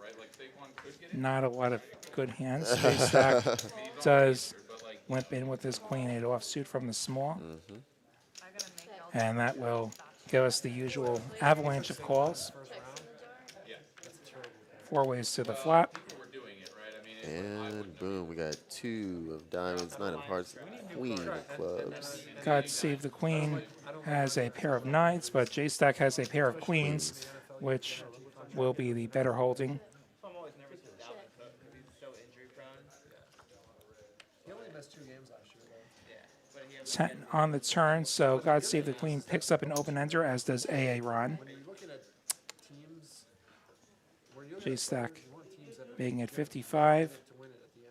Right, like Saquon could get it. Not a lot of good hands. J Stack does limp in with his queen 8 offsuit from the small. I gotta make all And that will give us the usual avalanche of calls. 4 ways to the flop. We're doing it right. I mean, And boom, we got 2 of diamonds, 9 of hearts, queen of clubs. God Save the Queen has a pair of 9s, but J Stack has a pair of queens, which will be the better holding. I'm always nervous with Dalvin because he's so injury prone. He only missed 2 games last year, though. Yeah, but he has 10 on the turn, so God Save the Queen picks up an open ender, as does AA Ron. when you're looking at teams where you're J Stack you want teams that are being at 55. to win it at the end.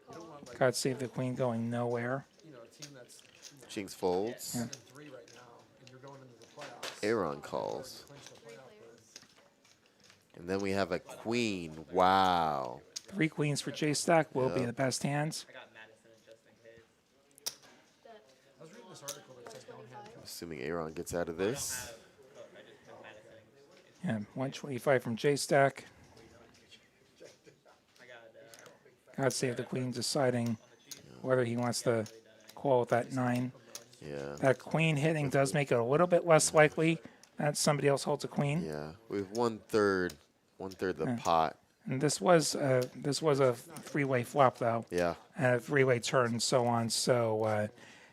You don't want like God Save the Queen going nowhere. a team that's Jinx folds. in 3 right now, and you're going into the playoffs. Aaron calls. Clinch the playoff berth. And then we have a queen. Wow. 3 queens for J Stack will be Yeah. the best hands. I got Madison just in case. I was reading this article that says don't have Assuming Aaron gets out of this. I just put Madison. Yeah, 125 from J Stack. I got God Save the Queen deciding whether he wants to call with that 9. Yeah. That queen hitting does make it a little bit less likely That's somebody else holds a queen. Yeah, we have 1/3 the pot. And this was a three-way flop though, Yeah. and a three-way turn and so on. So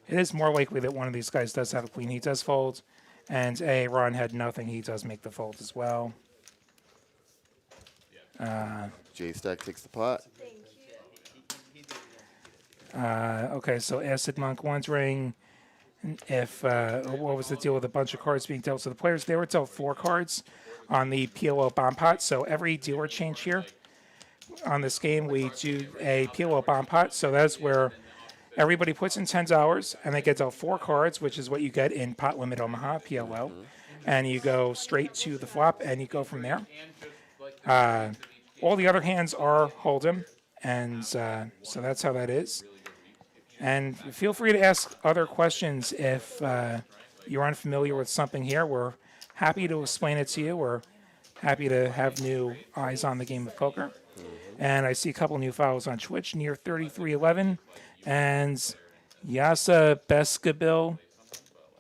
it is more likely that one of these guys does have a queen. He does fold, and Ron had nothing. He does make the fold as well. J Stack takes the pot. Okay, so Acid Monk wondering if what was the deal with a bunch of cards being dealt to the players? They were dealt 4 cards on the PLO bomb pot. So every dealer change here on this game, we do a PLO bomb pot. So that's where everybody puts in $10 and they get dealt 4 cards, which is what you get in Pot Limit Omaha PLO, and you go straight to the flop and you go from there. All the other hands are Hold'em, and so that's how that is. And feel free to ask other questions if you're unfamiliar with something here. We're happy to explain it to you. We're happy to have new eyes on the game of poker. And I see a couple new follows on Twitch, near 3311, and Yasa Beskabil.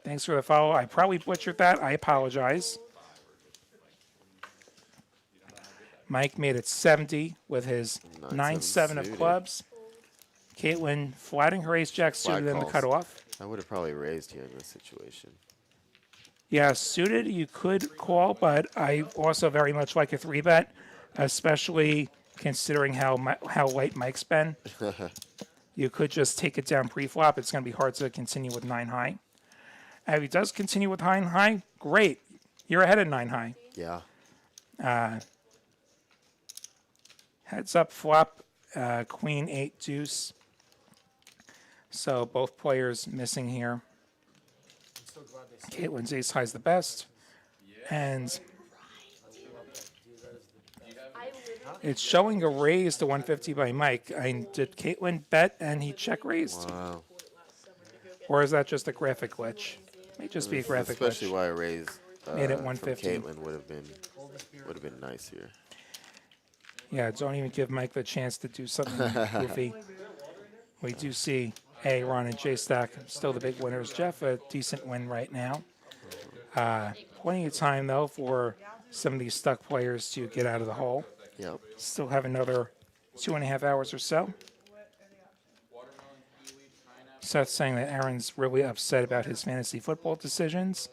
Thanks for the follow. I probably butchered that. I apologize. Mike made it 70 with his 9-7 of suited. clubs. Caitlin flatting her ace-jack suited in the calls. cutoff. I would have probably raised here in this situation. Yeah, suited you could call, but I also very much like a 3-bet, especially considering how light Mike's been. You could just take it down pre-flop. It's going to be hard to continue with 9 high. If he does continue with 9 high, great. You're ahead of 9 high. Yeah. Heads up flop, queen 8 deuce. So both players missing here. Caitlin's ace high's the best. And it's showing a raise to 150 by Mike. Did Caitlin bet and he check raised? Wow. Or is that just a graphic glitch? May just be a graphic Especially glitch. why I raised Made it from 150. Caitlin would have been nice here. Yeah, don't even give Mike the chance to do something goofy. We do see Ron and J Stack still the big winners. Jeff, a decent win right now. Plenty of time, though, for some of these stuck players to get out of the hole. Yep. Still have another 2.5 hours or so. Seth's saying that Aaron's really upset about his fantasy football decisions.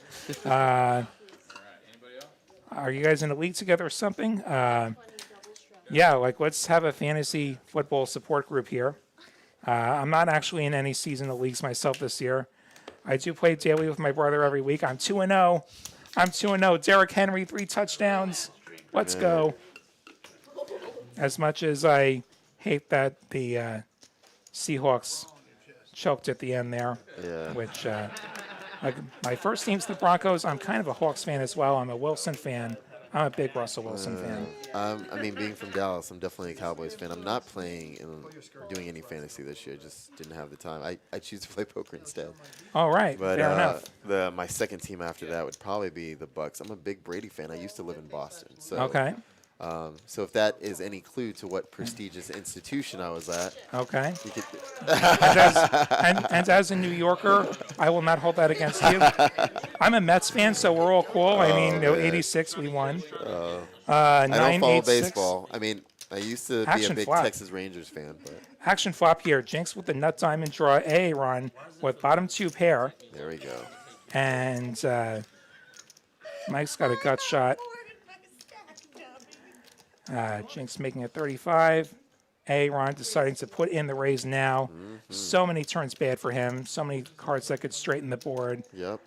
Are you guys in a league together or something? Yeah, like let's have a fantasy football support group here. I'm not actually in any seasonal leagues myself this year. I do play daily with my brother every week. I'm 2-0. I'm 2-0. Derrick Henry, 3 touchdowns. Let's go. As much as I hate that the Seahawks choked at the end there, Yeah. which like my first team's the Broncos. I'm kind of a Hawks fan as well. I'm a Wilson fan. I'm a big Russell Wilson fan. I mean, being from Dallas, I'm definitely a Cowboys fan. I'm not playing and doing any fantasy this year. Just didn't have the time. I choose to play poker instead. All right, But fair enough. my second team after that would probably be the Bucks. I'm a big Brady fan. I used to live in Boston. So, Okay, so if that is any clue to what prestigious institution I was at, okay. you could, And as a New Yorker, I will not hold that against you. I'm a Mets fan, so we're all cool. I mean, man. 86, we won. I don't follow 9-8-6. baseball. I mean, I used to be a Action big flop. Texas Rangers fan, but Action flop here. Jinx with the nut diamond draw. Ron with bottom 2 pair. there we go. And Mike's got a gut shot. Jinx making it 35. Ron deciding to put in the raise now. So many turns bad for him. So many cards that could straighten the board. Yep.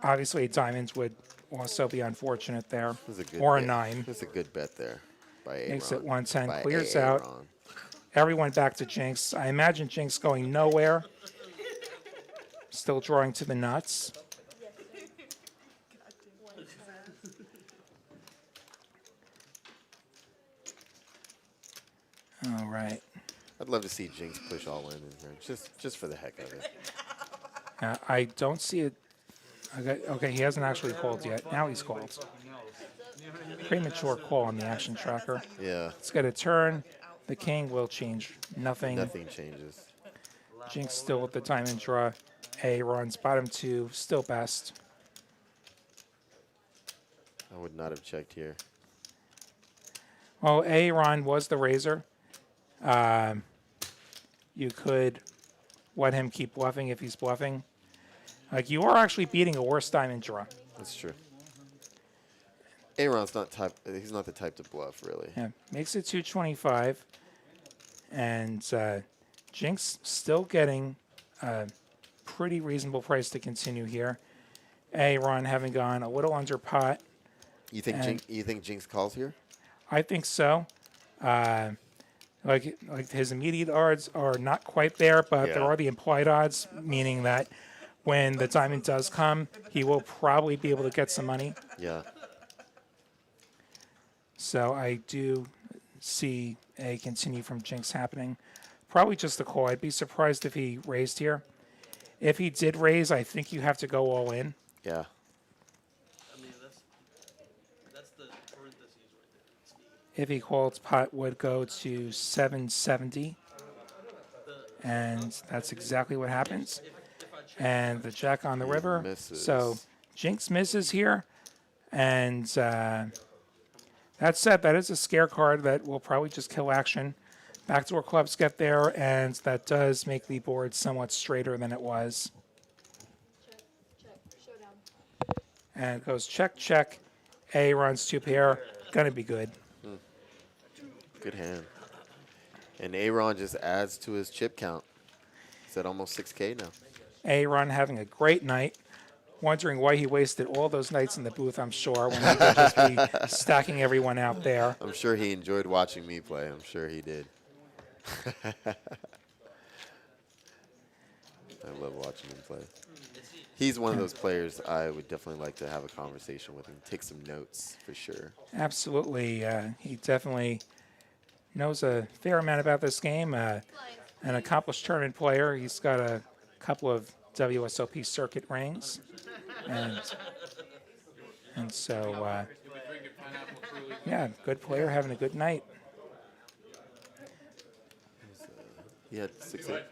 Obviously, diamonds would also be unfortunate there. It was a good Or a bet. 9. It was a good bet there by Aaron. Makes it 110, By clears out. Aaron. Everyone back to Jinx. I imagine Jinx going nowhere. Still drawing to the nuts. All right. I'd love to see Jinx push all in here, just for the heck of it. I don't see it. Okay, he hasn't actually called yet. Now he's called. Premature call on the action tracker. Yeah, Let's get a turn. The king will change nothing. nothing changes. Jinx still with the diamond draw. Ron's bottom 2, still best. I would not have checked here. Well, Ron was the raiser. You could let him keep bluffing if he's bluffing. Like, you are actually beating a worse diamond draw. That's true. Aaron's not type. He's not the type to bluff, really. Yeah, makes it 225. And Jinx still getting a pretty reasonable price to continue here. Ron having gone a little under pot. You think Jinx calls here? I think so. Like his immediate odds are not quite there, but there Yeah. are the implied odds, meaning that when the diamond does come, he will probably be able to get some money. Yeah. So I do see a continue from Jinx happening. Probably just a call. I'd be surprised if he raised here. If he did raise, I think you have to go all in. Yeah. I mean, that's the parentheses right there. It's the- If he called, pot would go to 770. And that's exactly what happens. And the jack on the river. misses. So Jinx misses here. And that said, that is a scare card that will probably just kill action. Backdoor clubs get there, and that does make the board somewhat straighter than it was. Check. Showdown. And it goes check, check. Runs 2 pair. Gonna be good. Good hand. And Aaron just adds to his chip count. He's at almost 6K now. Run having a great night. Wondering why he wasted all those nights in the booth, I'm sure, when he could just be stacking everyone out there. I'm sure he enjoyed watching me play. I'm sure he did. I love watching him play. He's one of those players I would definitely like to have a conversation with him, take some notes for sure. Absolutely. He definitely knows a fair amount about this game. An accomplished tournament player. He's got a couple of WSOP circuit rings. And so, yeah, good player having a good night. He had 6-8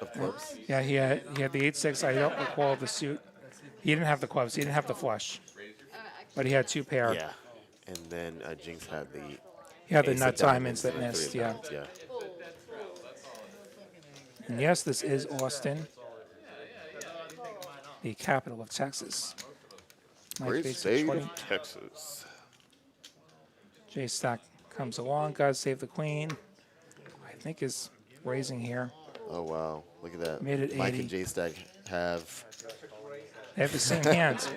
of clubs. Yeah, he had the 8-6. I don't recall the suit. He didn't have the clubs. He didn't have the flush. But he had 2 pair. Yeah. And then Jinx had the He had the ace of nut diamonds that and the 3 missed, of yeah. diamonds, yeah. And yes, this is Austin, the capital of Texas. Mike Great Bates at state 20. of Texas. J Stack comes along. God save the queen. I think is raising here. Oh, wow. Look at that. Made it Mike 80. and J-Stack have They have the same hands.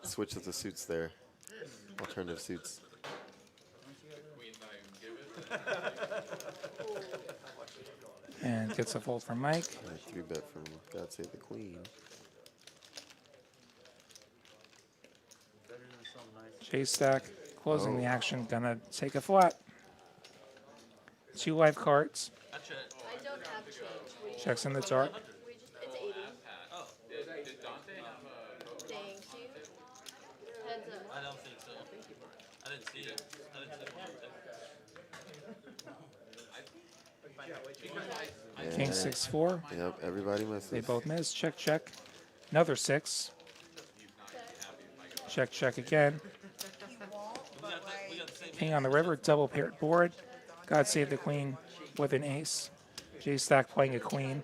switched up the suits there. Alternative suits. And gets a fold from Mike. 3-bet from God Save the Queen. J Stack closing the action. Gonna take a flat. 2 live cards. I don't have change. What do you Checks in the dark. We just, it's 80. Did Dante have a Thank you. Heads up. I don't think so. I didn't see it. I didn't see it. King 6-4. Yep, everybody misses. They both miss. Check, check. Another 6. Check, check again. You won't, but like, King on the river. Double paired board. God save the queen with an ace. J Stack playing a queen.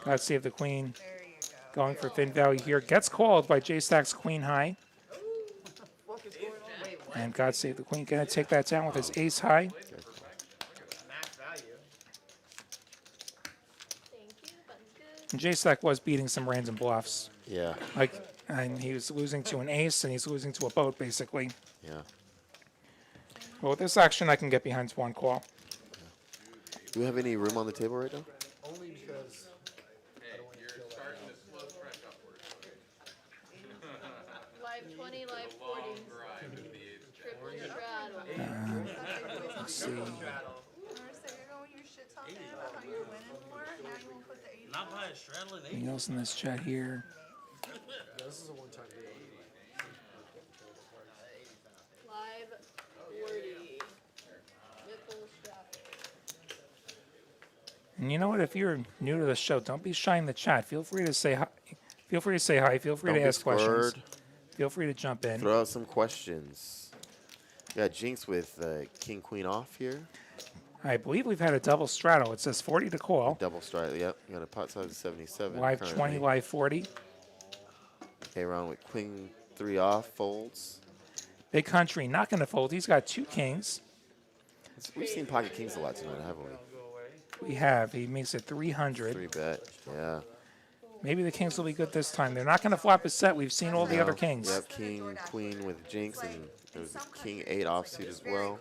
God save the queen. there you go. Going for thin value here. Gets called by J Stack's queen high. And God save the queen. Gonna take that down with his ace high. Max value. Thank you. Button's good. And J Stack was beating some random bluffs. Yeah, And he was losing to an ace and he's losing to a boat basically. yeah. Well, with this action, I can get behind 1 call. Do we have any room on the table right now? Only because you're starting to slow stretch upwards. Live 20, live 40. Grind with the ace. Triple straddle. Let's see. I'm gonna say you're going your shit talking about how you're winning more. Now you won't put the 80. Not by a straddling eight. Anything else in this chat here? this is a one-time deal. Live 40. Triple straddle. And you know what? If you're new to the show, don't be shy in the chat. Feel free to say hi, Feel free to say hi. Feel free Don't to be ask questions. scared. Feel free to jump in. Throw out some questions. We got Jinx with King Queen off here. I believe we've had a double straddle. It says 40 to call. Double strike. Yep. You got a pot size of 77. Live currently. 20, live 40. Okay, round with Queen 3 off. Folds. Big Country not going to fold. He's got 2 kings. We've seen pocket kings a lot tonight, haven't we? We have. He makes it 300. 3 bet. Yeah. Maybe the kings will be good this time. They're not going to flop a set. We've seen all the other No. kings. Yep. King Queen with Jinx, and there was a King 8 offsuit as well.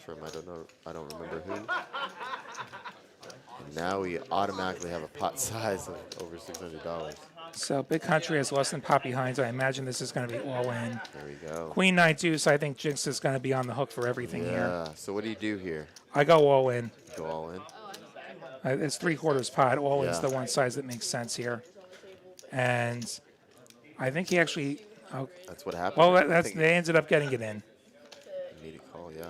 From I don't know. I don't remember who. And now we automatically have a pot size of over $600. So Big Country has less than pot behind. So I imagine this is going to be all in. There we go. Queen 9 deuce. I think Jinx is going to be on the hook for everything here. Yeah. So what do you do here? I go all in. Go all in. It's 3/4 pot. All in's Yeah. the one size that makes sense here. And I think he actually. Oh, That's what happened. well, I that's think they ended up getting it in. you need a call. Yeah.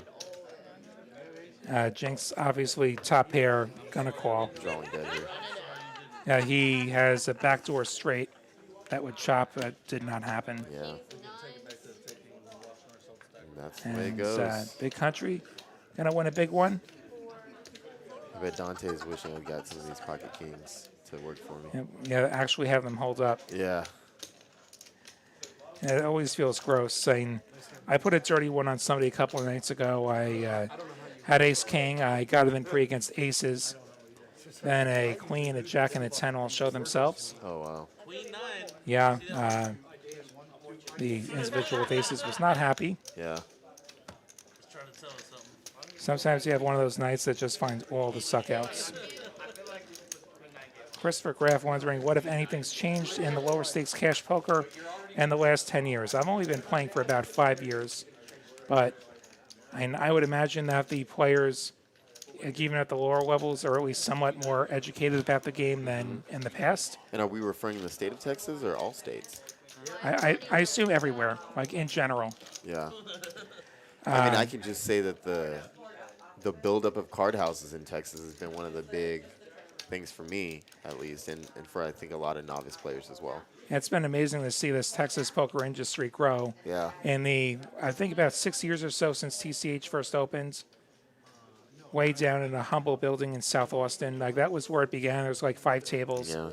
Jinx obviously top pair gonna call. Drawing dead here. He has a backdoor straight that would chop. That did not happen. Yeah. And that's the way it And goes. Big Country gonna win a big one. I bet Dante's wishing I'd got some of these pocket kings to work for me. Yeah, actually have them hold up. Yeah. And it always feels gross saying, I put a dirty one on somebody a couple of nights ago. I had ace king. I got it in pre against aces. Then a queen, a jack, and a 10 all show themselves. Oh, wow. Queen 9. Yeah, the individual with aces was not happy. Yeah. Just trying to tell us something. Sometimes you have one of those nights that just finds all the suckouts. Christopher Graff wondering what, if anything's changed in the lower stakes cash poker in the last 10 years. I've only been playing for about 5 years, but I would imagine that the players, even at the lower levels, are at least somewhat more educated about the game than in the past. And are we referring to the state of Texas or all states? I assume everywhere, like in general. Yeah. I mean, I can just say that the buildup of card houses in Texas has been one of the big things for me, at least, and for I think a lot of novice players as well. It's been amazing to see this Texas poker industry grow. Yeah. In the, I think about 6 years or so since TCH first opened, way down in a humble building in South Austin. Like, that was where it began. There was like 5 tables. Yeah.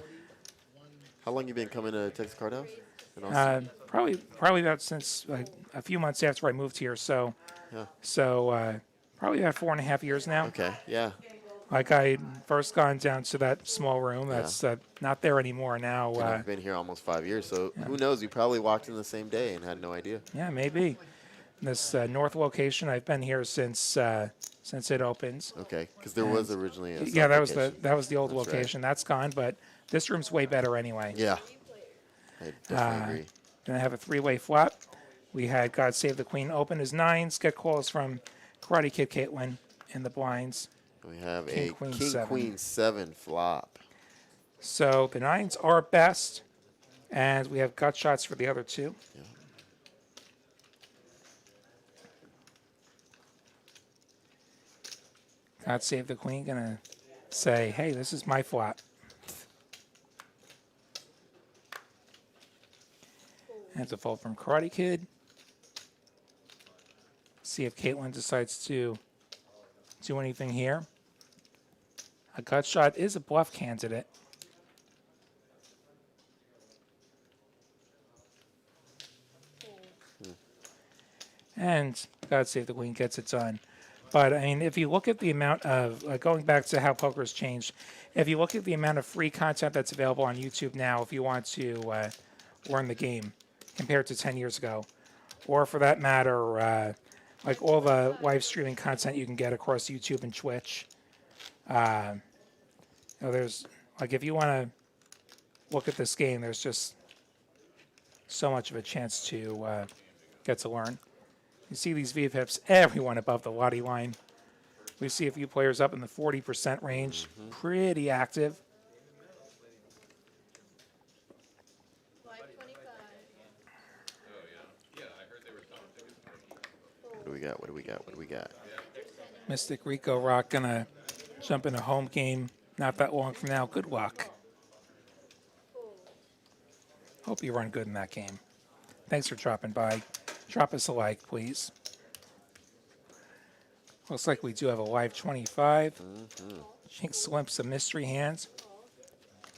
How long you been coming to Texas Card House? In Austin? Probably about since like a few months after I moved here. So, Yeah. Probably about 4.5 years now. Okay. Yeah. Like, I first gone down to that small room. That's not there anymore now. And I've been here almost 5 years, so who knows? You probably walked in the same day and had no idea. Yeah, maybe. This north location, I've been here since it opens. Okay, because there was originally a Yeah, that was location. the old That's right. location. That's gone, but this room's way better anyway. Yeah. I definitely agree. Gonna have a 3-way flop. We had God Save the Queen open as 9s. Get calls from Karate Kid Caitlin in the blinds. We have King, a Queen, King 7. Queen 7 flop. So the 9s are best, and we have gut shots for the other 2. Yeah. God Save the Queen gonna say, hey, this is my flop. And it's a fold from Karate Kid. See if Caitlin decides to do anything here. A gut shot is a bluff candidate. And God Save the Queen gets it done. But, I mean, if you look at the amount of, going back to how poker's changed, if you look at the amount of free content that's available on YouTube now, if you want to learn the game compared to 10 years ago, or for that matter, like all the live streaming content you can get across YouTube and Twitch. There's, like, if you want to look at this game, there's just so much of a chance to get to learn. You see these VPIPs, everyone above the Lottie line. We see a few players up in the 40% range, pretty active. Live 25. What do we got? What do we got? What do we got? Mystic Rico Rock gonna jump in a home game not that long from now. Good luck. Hope you run good in that game. Thanks for dropping by. Drop us a like, please. Looks like we do have a live 25. Jinx limps a mystery hands.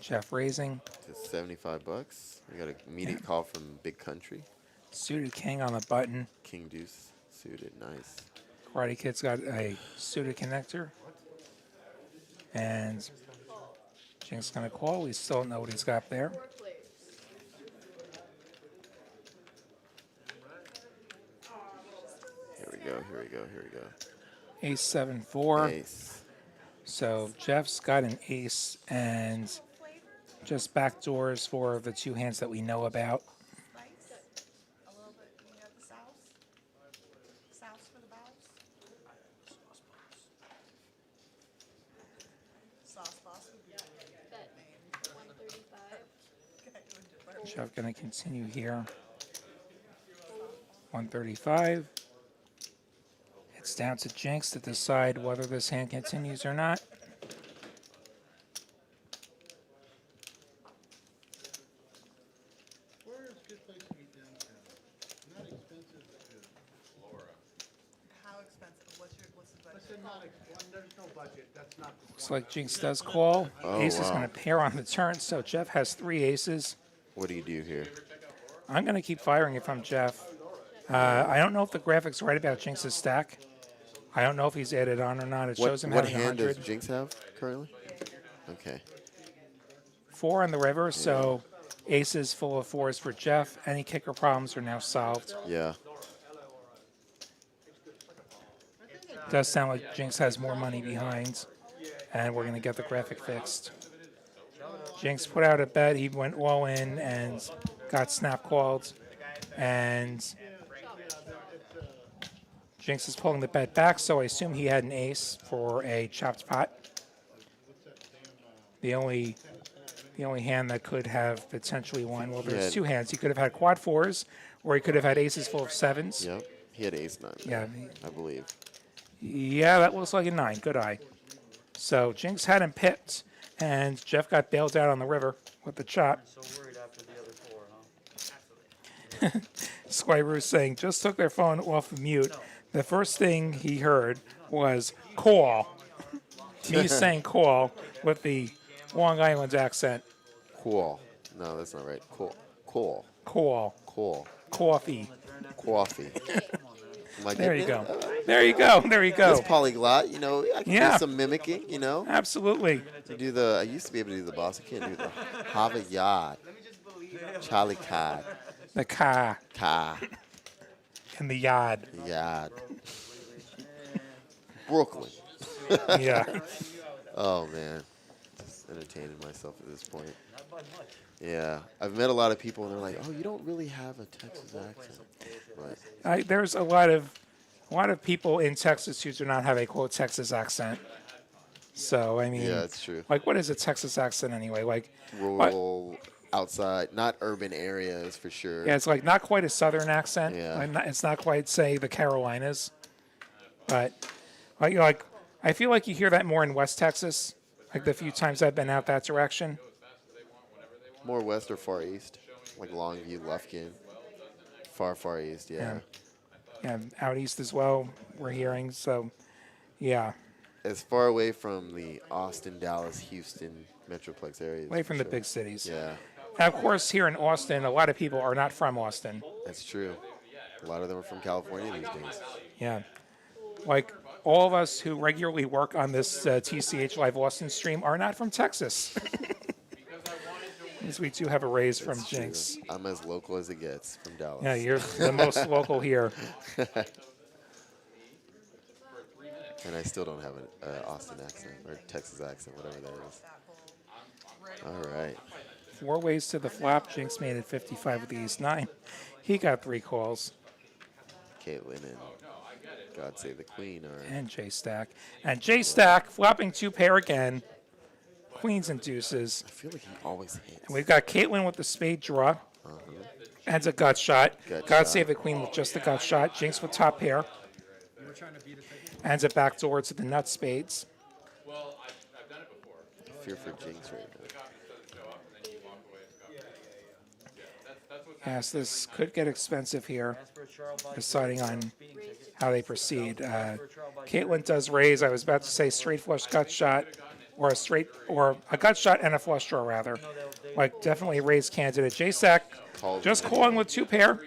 Jeff raising. To 75 bucks. We got an immediate call from Big Country. Suited king on the button. King Deuce suited. Nice. Karate Kid's got a suited connector. And Jinx gonna call. We still don't know what he's got there. Here we go. Here we go. Here we go. Ace 7-4. Ace. So Jeff's got an ace and just backdoors for the two hands that we know about. Spice. A little bit. You got the sauce. Sauce for the bows. Sauce boss would be Bet 135. Jeff gonna continue here. 135. It's down to Jinx to decide whether this hand continues or not. Where is a good place to eat downtown? Not expensive, but good. how expensive? What's the I budget? said not expensive. There's no budget. That's not the Looks like Jinx does call. Oh, Ace is wow. gonna pair on the turn, so Jeff has 3 aces. What do you do here? I'm gonna keep firing if I'm Jeff. I don't know if the graphics right about Jinx's stack. I don't know if he's added on or not. It shows him What having hand does 100. Jinx have currently? Okay. 4 on the river, so aces full of 4s for Jeff. Any kicker problems are now solved. Yeah. Does sound like Jinx has more money behind, and we're going to get the graphic fixed. Jinx put out a bet. He went all in and got snap called, and Jinx is pulling the bet back, so I assume he had an ace for a chopped pot. The only hand that could have potentially won. Well, there's Yeah. 2 hands. He could have had quad 4s, or he could have had aces full of 7s. Yep. He had ace 9. Yeah. I believe. Yeah, that looks like a 9. Good eye. So Jinx had him pipped, and Jeff got bailed out on the river with the chop. So worried after the other 4, huh? Squirroo saying, just took their phone off of mute. The first thing he heard was call. Me saying call with the Long Island accent. Cool. No, that's not right. Cool. Cool. Call. Cool. Coffee. Coffee. Am I There getting you it? go. There you go. There you go. It's polyglot, you know. I can Yeah. do some mimicking, you know. Absolutely. I do the. I used to be able to do the boss. I can't do the Hava Yard. Charlie Card. The car Car. in the yard. Yard. Brooklyn. Yeah. Oh man, just entertaining myself at this point. Yeah, I've met a lot of people and they're like, "Oh, you don't really have a Texas accent." But There's a lot of people in Texas who do not have a quote Texas accent. So I mean, yeah, it's true. like, what is a Texas accent anyway? Like, Rural, outside, not urban areas for sure. yeah, it's like not quite a Southern accent. Yeah. It's not quite, say, the Carolinas. But like, I feel like you hear that more in West Texas. Like the few times I've been out that direction. More west or far east, like Longview, Lufkin. Far east, yeah. Yeah, out east as well. We're hearing so, yeah, As far away from the Austin, Dallas, Houston metroplex areas. away for from the sure. big cities. Yeah, And of course, here in Austin, a lot of people are not from Austin. that's true. A lot of them are from California these days. Yeah. Like all of us who regularly work on this TCHLive Austin stream are not from Texas. Because we do have a raise from That's Jinx. true. I'm as local as it gets from Dallas. Yeah, you're the most local here. And I still don't have an Austin accent or Texas accent, whatever that is. All right. 4 ways to the flop. Jinx made it 55 with the ace-9. He got 3 calls. Caitlin and God Save the Queen are. And J-Stack. And J-Stack flopping 2 pair again. Queens and deuces. I feel like he always hits. And we've got Caitlin with the spade draw. Adds a gut shot. Gut God shot. save the queen with just a gut shot. Jinx with top pair. Adds a backdoor to the nut spades. Well, I've done it before. I fear for Jinx right now. Yes, this could get expensive here, deciding on how they proceed. Caitlin does raise. I was about to say straight flush gut shot, or a gut shot and a flush draw rather. Like definitely a raise candidate. J-Sack just calling with 2 pair.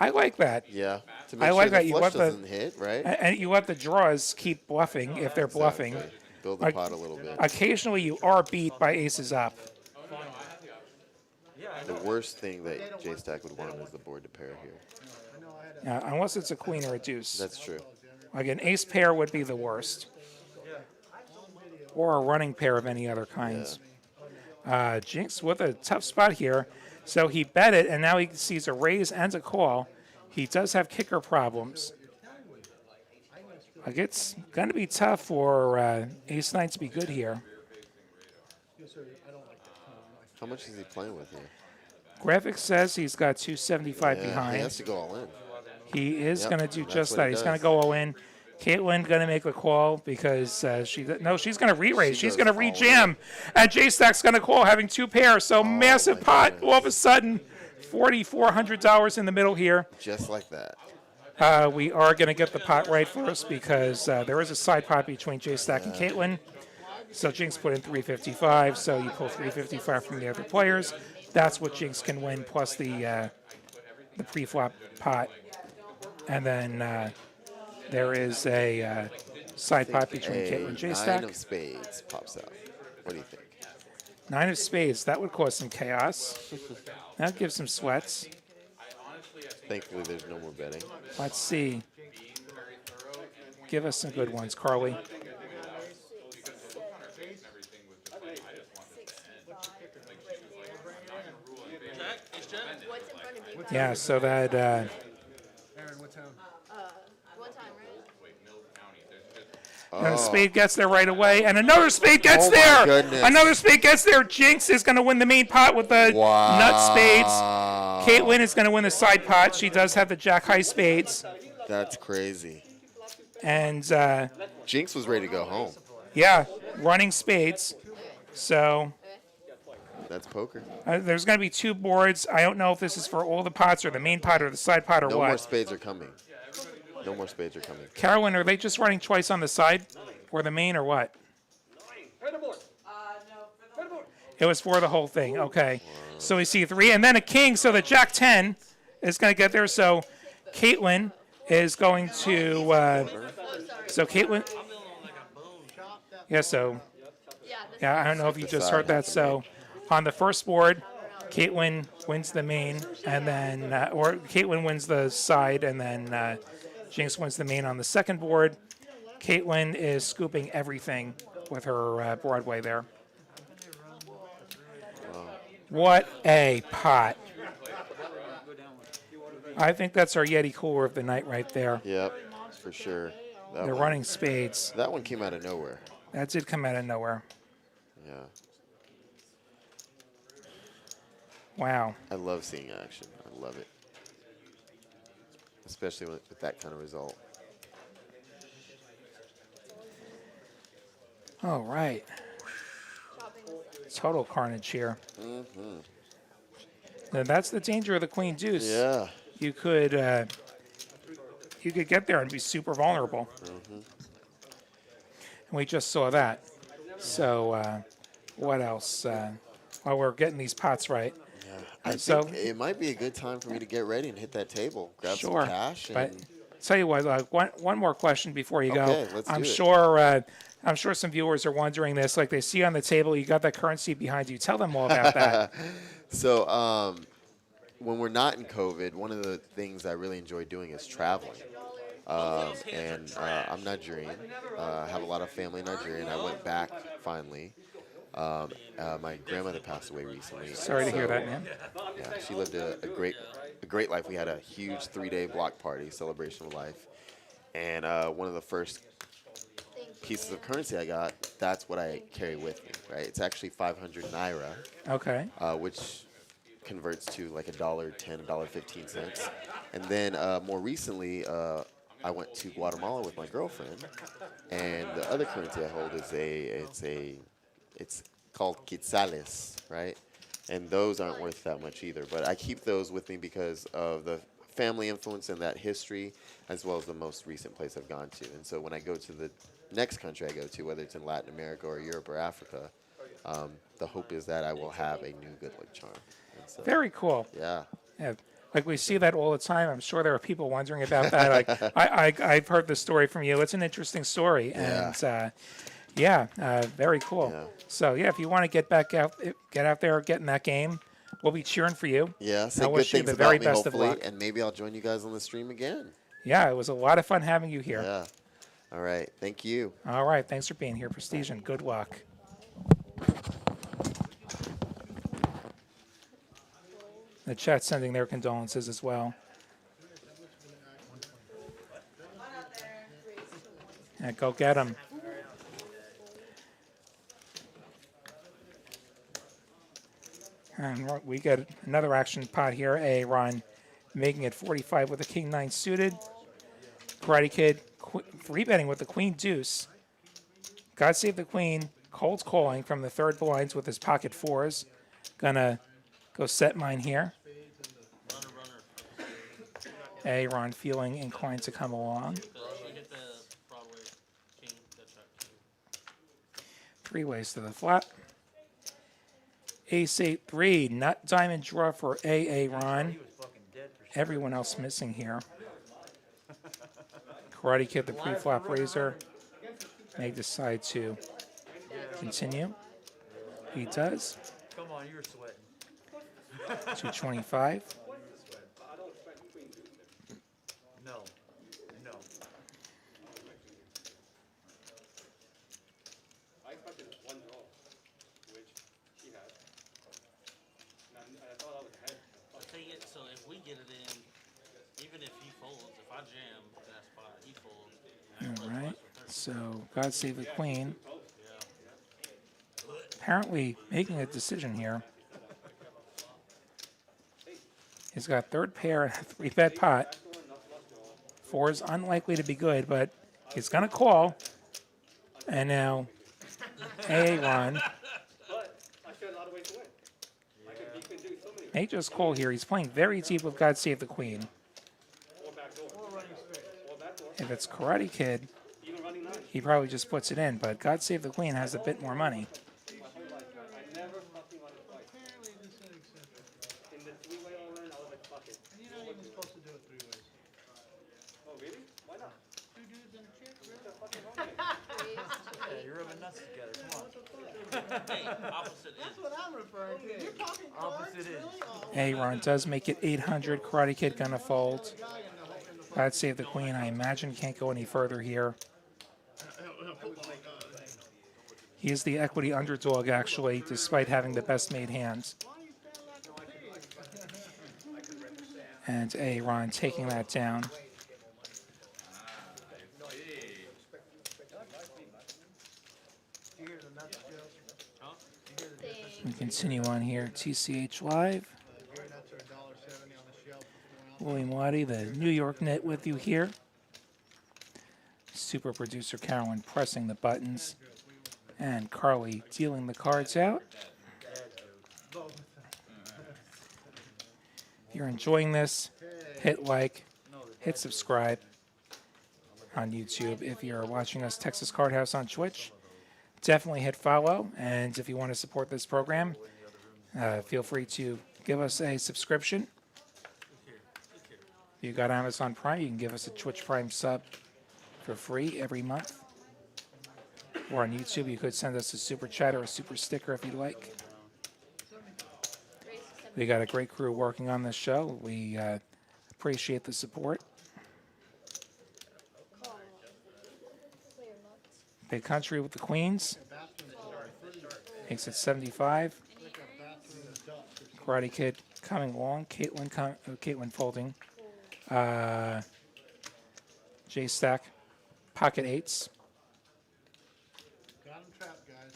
I like that. Yeah. To I make like sure that. the You flush let the doesn't hit, right? and you let the draws keep bluffing if they're bluffing. Exactly. Build the Like, pot a little bit. occasionally you are beat by aces up. The worst thing that J-Stack would want is the board to pair here. Unless it's a queen or a deuce. That's true. Like an ace pair would be the worst. Or a running pair of any other kinds. Jinx with a tough spot here. So he bet it, and now he sees a raise and a call. He does have kicker problems. Like it's going to be tough for ace-9 to be good here. How much is he playing with here? Graphics says he's got 275 Yeah, behind. he has to go all in. He is Yep, going to do that's just what that. he He's going does. to go all in. Caitlin going to make a call because she's going to re-raise. She She's goes going to all in. re-jam. And J-Stack's going to call having 2 pairs. So massive my pot goodness. all of a sudden. $4,400 in the middle here. Just like that. We are going to get the pot right first because there is a side pot between J-Stack and Caitlin. So Jinx put in 355. So you pull 355 from the other players. That's what Jinx can win plus the pre-flop pot. And then there is a side pot between Caitlin and J-Stack. 9 of spades pops out. What do you think? 9 of spades. That would cause some chaos. That gives some sweats. Thankfully, there's no more betting. Let's see. Give us some good ones, Carly. What's in front of you? Yeah, so that Aaron, what town? One time, right? and a spade gets there right away, and another spade gets Oh my there. goodness. Another spade gets there. Jinx is going to win the main pot with the nut spades. Caitlin is going to win the side pot. She does have the jack high spades, That's crazy. and Jinx was ready to go home. yeah, running spades. So That's poker. there's going to be 2 boards. I don't know if this is for all the pots or the main pot or the side pot or No what. more spades are coming. No more spades are coming. Carolyn, are they just running twice on the side or the main or what? It was for the whole thing. Okay. So we see 3 and then a king. So the jack 10 is going to get there. So Caitlin is going to. So Caitlin. Yeah. So. Yeah. I don't know if you just heard that. So on the first board, Caitlin wins the main, and then or Caitlin wins the side, and then Jinx wins the main on the second board. Caitlin is scooping everything with her Broadway there. What a pot. I think that's our Yeti cooler of the night right there. Yep, for sure. That They're one, running spades. that one came out of nowhere. That did come out of nowhere. Yeah. Wow. I love seeing action. I love it. Especially with that kind of result. All right. Total carnage here. Now that's the danger of the queen deuce. Yeah. You could get there and be super vulnerable. And we just saw that. So what else? While we're getting these pots right. I So- think it might be a good time for me to get ready and hit that table. Grab Sure. some cash. And But tell you what, one more question before you go. Okay, let's do I'm it. sure I'm sure some viewers are wondering this. Like they see on the table, you got that currency behind you. Tell them all about that. So when we're not in COVID, one of the things I really enjoy doing is traveling. And I'm Nigerian. I have a lot of family in Nigeria, and I went back finally. My grandmother passed away recently. Sorry to hear so, that, man. Yeah, she lived a great life. We had a huge 3-day block party, celebration of life. And one of the first pieces of currency I got, that's what I carry with me, right? It's actually 500 Naira, Okay. which converts to like $1.10, $1.15. And then more recently, I went to Guatemala with my girlfriend, and the other currency I hold is it's called quetzales, right? and those aren't worth that much either. But I keep those with me because of the family influence and that history, as well as the most recent place I've gone to. And so when I go to the next country I go to, whether it's in Latin America or Europe or Africa, the hope is that I will have a new good luck charm. And so, Very cool. yeah. Yeah, like we see that all the time. I'm sure there are people wondering about that. Like I've heard the story from you. It's an interesting story, and very cool. Yeah. So yeah, if you want to get out there, get in that game, we'll be cheering for you. Yeah, say I good wish you things the about very me, best of hopefully, luck. and maybe I'll join you guys on the stream again. Yeah, it was a lot of fun having you here. Yeah. All right. Thank you. All right, thanks for being here, Prestige, and good luck. The chat's sending their condolences as well. Yeah, go get them. And we get another action pot here. Ron making it 45 with a king 9 suited. Karate Kid free betting with the queen deuce. God save the queen. Cold calling from the third blinds with his pocket fours. Gonna go set mine here. Ron feeling inclined to come along. Three ways to the flop. Ace 8-3, nut diamond draw for Ron. Everyone else missing here. Karate Kid, the pre-flop raiser, may decide to continue. He does. Come on, you're sweating. 225. No. No. I expected one draw, which she had. And I thought I was ahead. I'll take it. So if we get it in, even if he folds, if I jam that spot, he folds. All right. So God save the queen. Apparently making a decision here. He's got third pair and a 3-bet pot. 4 is unlikely to be good, but he's going to call. And now Ron But I showed a lot of ways to win. He can do so many may just call here. He's playing very deep with God save the queen. or back door. Or back door. If it's Karate Kid, Even running nine. he probably just puts it in. But God save the queen has a bit more money. My whole life, I never fucking run it twice. Apparently this is unacceptable. In the three-way all in, I was like, fuck it. And you're not even supposed to do it 3 ways. Oh, really? Why not? 2 dudes and a chick, really? What the fuck is wrong with you? Yeah, you're rubbing nuts together. Come on. Hey, opposite That's is. what I'm referring to. You're talking Opposite cards, is. really? Ron does make it 800. Karate Kid gonna fold. God save the queen. I imagine can't go any further here. He is the equity underdog, actually, despite having the best made hands. And Ron taking that down. We continue on here. TCH Live. Nuts are $1.70 on the shelf. William Waddy, the New York net with you here. Super producer Carolyn pressing the buttons. And Carly dealing the cards out. If you're enjoying this, hit like, hit subscribe on YouTube. If you're watching us Texas Card House on Twitch, definitely hit follow. And if you want to support this program, feel free to give us a subscription. If you got Amazon Prime, you can give us a Twitch Prime sub for free every month. Or on YouTube, you could send us a super chat or a super sticker if you'd like. We got a great crew working on this show. We appreciate the support. Big Country with the Queens. Makes it 75. Karate Kid coming along. Caitlin folding. J Stack. Pocket 8s. Got him trapped, guys.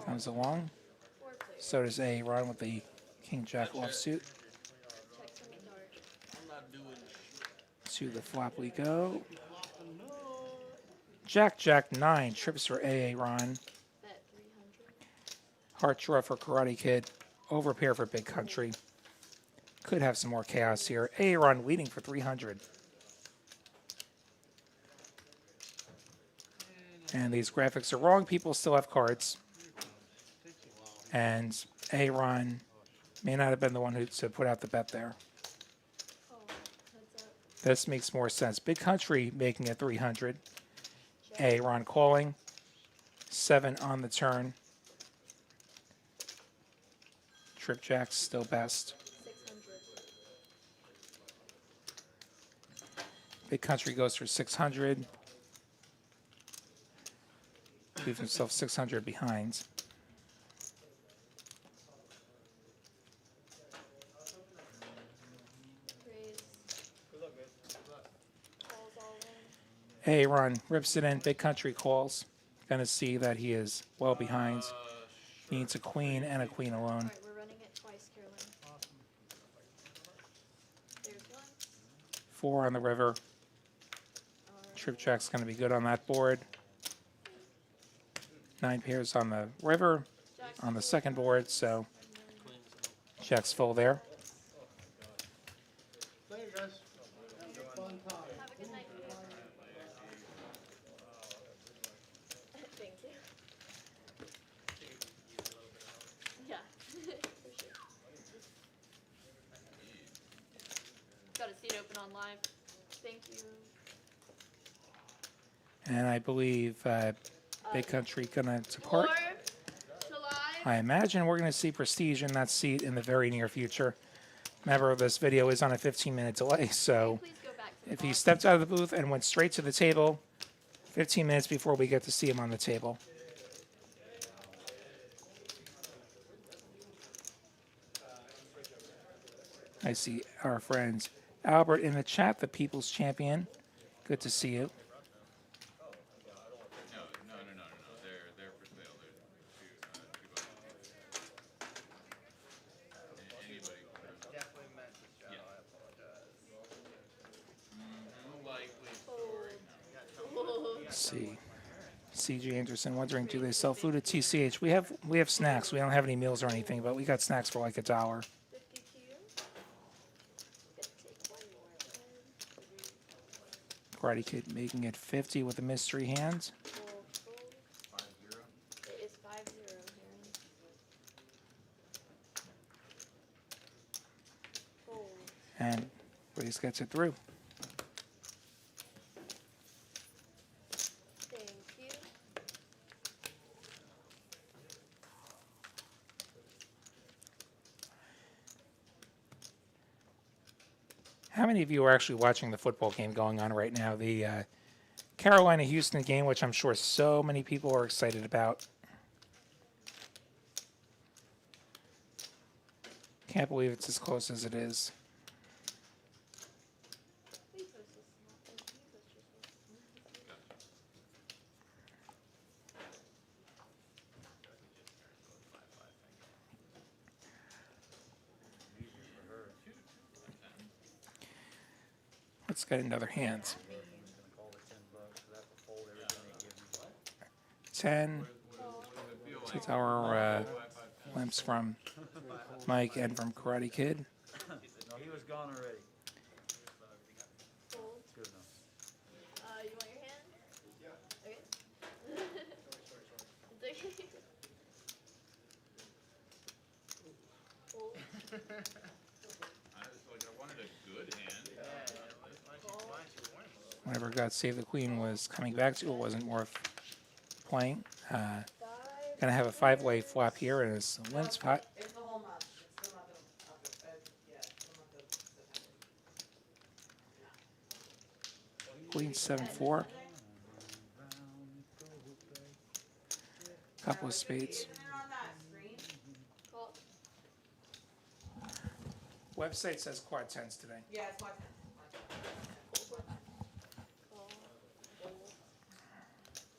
Comes along. So does Ron with the King Jack offsuit. I'm not doing To the flop we go. Jack 9 trips for Ron. Heart draw for Karate Kid. overpair for Big Country. Could have some more chaos here. A-Run leading for 300. And these graphics are wrong. People still have cards. And A-Run may not have been the one to put out the bet there. This makes more sense. Big Country making it 300. A-Run calling. 7 on the turn. Trip Jack's still best. 600. Big Country goes for 600. Leaves himself 600 behind. Raise. Calls all in. A-Run rips it in. Big Country calls. Gonna see that he is well behind. Needs a queen and a queen alone. Alright, we're running it twice, Caroline. There's one. 4 on the river. Trip Jack's gonna be good on that board. 9 pairs on the river, on the second board, so Jack's full there. Later, guys. Have a fun time. Have a good night. Thank you. Yeah, for sure. Got a seat open on live. Thank you. And I believe Big Country gonna depart. Or to live. I imagine we're gonna see Prestige in that seat in the very near future. Remember, this video is on a 15-minute delay, so Please go back to the if he box. stepped out of the booth and went straight to the table, 15 minutes before we get to see him on the table. I see our friend Albert in the chat, the People's Champion. Good to see you. No. They're for sale. They're two anybody. Definitely meant to show. I apologize. Likely Let's see. CJ Anderson wondering, do they sell food at TCH? We have snacks. We don't have any meals or anything, but we got snacks for like $1. 52. Gonna take one more. Karate Kid making it 50 with a mystery hand. Full. It is 5-0 here. Fold. And Race gets it through. Thank you. How many of you are actually watching the football game going on right now? The Carolina-Houston game, which I'm sure so many people are excited about. Can't believe it's as close as it is. Let's get another hand. 10. It's our glimpse from Mike and from Karate Kid. No, he was gone already. Fold. Good enough. You want your hand? Yeah. Okay. It's okay. Fold. I wanted a good hand. Whenever God Save the Queen was coming back to, it wasn't worth playing. Gonna have a 5-way flop here in his win spot. Queen 7-4. Couple of spades. Call. Website says quad 10s today. Yeah, it's my Call. Fold.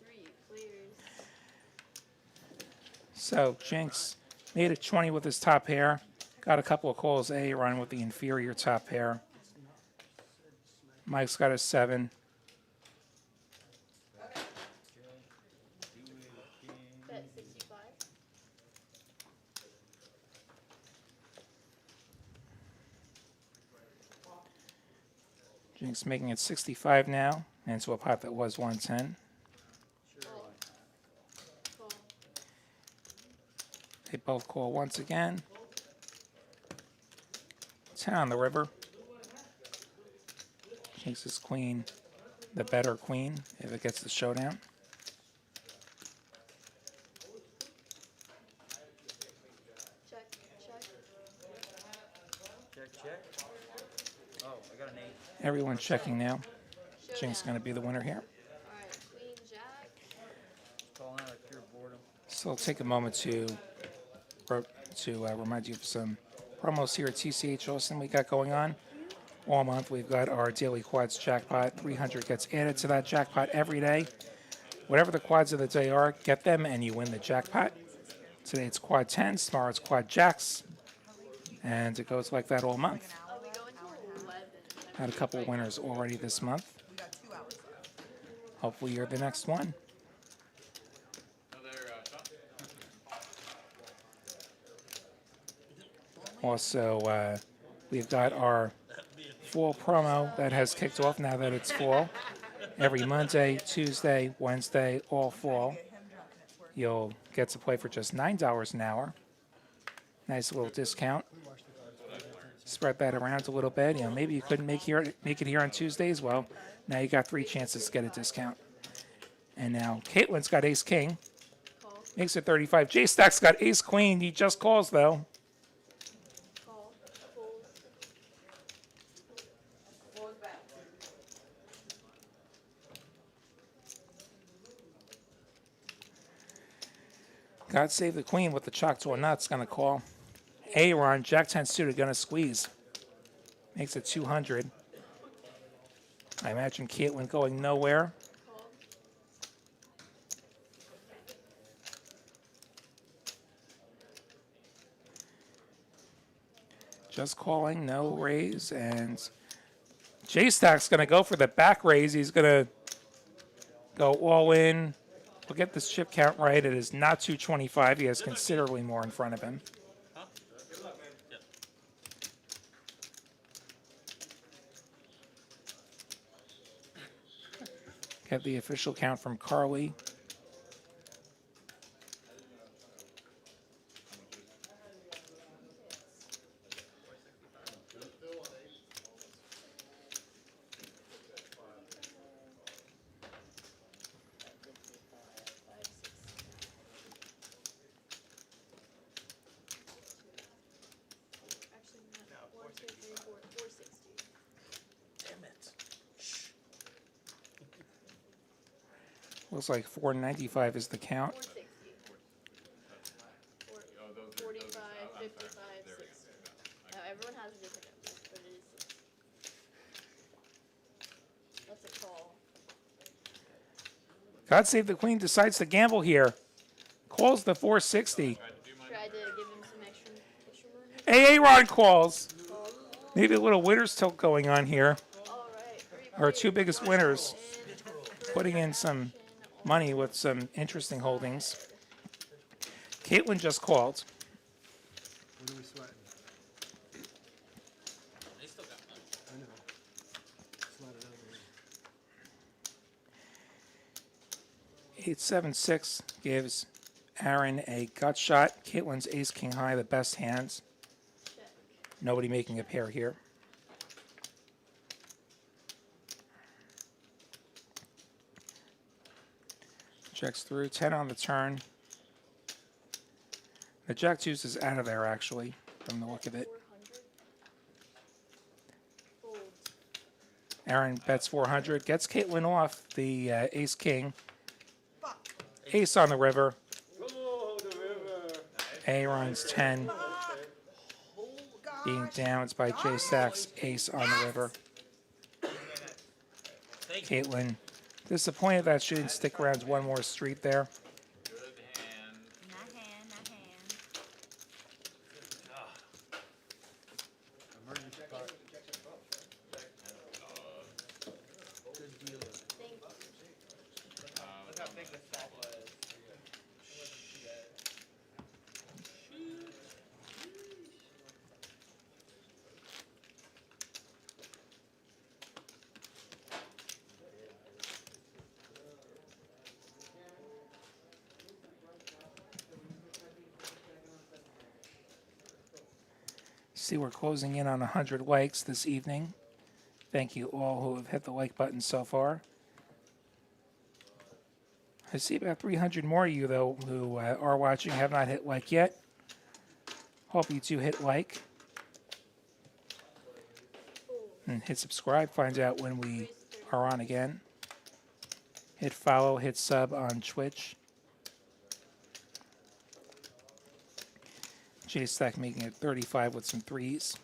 3 clears. So Jinx made it 20 with his top pair. Got a couple of calls. A-Run with the inferior top pair. Mike's got a 7. Bet 65. Jinx making it 65 now, into a pot that was 110. Call. They both call once again. 10 on the river. Jinx is queen, the better queen, if it gets the showdown. Check, check. Check, check. Oh, I got an 8. Everyone checking now. Jinx Showdown. going to be the winner here. Alright, queen, jack. Calling out of pure boredom. So I'll take a moment to remind you of some promos here at TCH Austin we got going on. All month we've got our daily quads jackpot. 300 gets added to that jackpot every day. Whatever the quads of the day are, get them and you win the jackpot. Today it's quad 10s, tomorrow it's quad jacks. And it goes like that all month. Are we going to 11? Had a couple of winners already this month. We got 2 hours left. Hopefully you're the next one. Another shot. Also, we've got our fall promo that has kicked off now that it's fall. Every Monday, Tuesday, Wednesday, all fall. You'll get to play for just $9 an hour. Nice little discount. Spread that around a little bit. You know, maybe you couldn't make it here on Tuesdays. Well, now you got 3 chances to get a discount. And now Caitlin's got Ace King. Call, Makes it 35. J Stack's got Ace Queen. He just calls though. call, fold. Fold back. God save the queen with the Choctaw nuts. Gonna call. Aaron, Jack 10 suited, gonna squeeze. Makes it 200. I imagine Caitlin going nowhere. Call. Just calling, no raise, and J Stack's gonna go for the back raise. He's gonna go all in. We'll get this chip count right. It is not 225. He has considerably more in front of him. Get the official count from Carly. Actually, no. 1, 2, 3, 4, 460. Damn it. Looks like 495 is the count. 460. Four- Oh, those are 45, I'm 55, sorry. There we go. 60. Now everyone has a different number, but it is 60. That's a call. God save the queen decides to gamble here. Calls the 460. Tried to give him some extra money. Aaron calls. Maybe a little winner's tilt going on here. All right. Our 2 biggest winners putting in some money with some interesting holdings. Caitlin just called. What are we sweating? They still got money. I know. Sweat it over. 876 gives Aaron a gut shot. Caitlin's ace king high, the best hands. Check. Nobody making a pair here. Checks through. 10 on the turn. The jack deuce is out of there, actually, from the look of it. 400. Fold. Aaron bets 400. Gets Caitlin off the ace king. Fuck. Ace on the river. Oh, the river. Aaron's 10 being downed by J Stack's ace on the river. Thank you. Caitlin disappointed that she didn't stick around one more street there. Good hand. Not hand, not hand. Emergency card. Good deal. Thank you. Look how big the stack was. See, we're closing in on 100 likes this evening. Thank you all who have hit the like button so far. I see about 300 more of you, though, who are watching, have not hit like yet. Hope you do hit like. And hit subscribe, find out when we are on again. Hit follow, hit sub on Twitch. J-Stack making it 35 with some threes.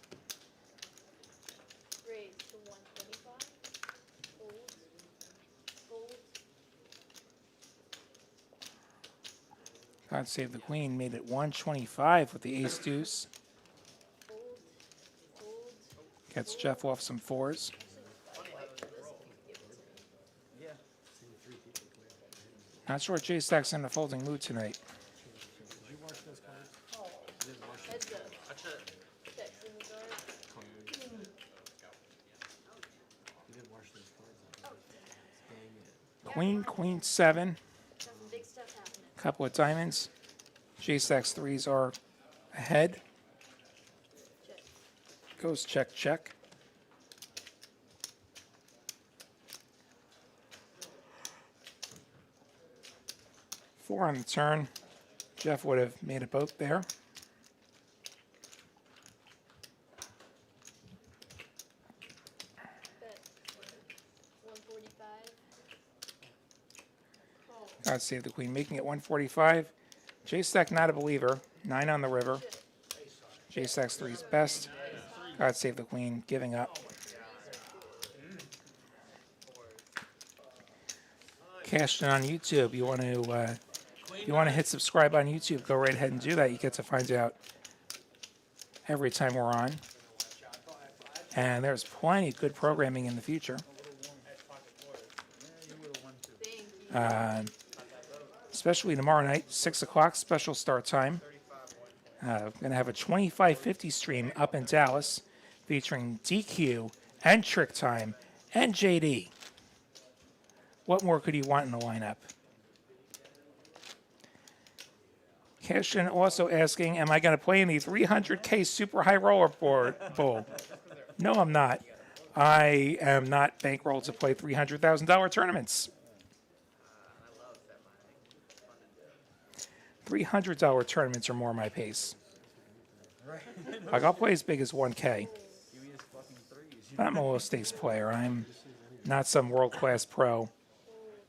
Raise to 125. Fold. Fold. God Save the Queen made it 125 with the ace deuce. Fold. Fold. Gets Jeff off some fours. Not sure J-Stack's in a folding mood tonight. Heads up. Checks in the dark. Queen, 7. Some big stuff happening. Couple of diamonds. J-Stack's threes are ahead. Check. Goes check, check. Four on the turn. Jeff would have made a boat there. Bet. 145. God Save the Queen, making it 145. J-Stack not a believer. 9 on the river. J-Stack's threes best. God Save the Queen, giving up. Cashed in on YouTube. You want to hit subscribe on YouTube? Go right ahead and do that. You get to find out every time we're on. And there's plenty of good programming in the future. Especially tomorrow night, 6 o'clock, special start time. We're going to have a 2550 stream up in Dallas featuring DQ and Trick Time and JD. What more could you want in the lineup? Cashin also asking, am I going to play in the 300K Super High Roller Bowl? No, I'm not. I am not bankrolled to play $300,000 tournaments. $300 tournaments are more my pace. Like, I'll play as big as 1K. I'm a low stakes player. I'm not some world-class pro,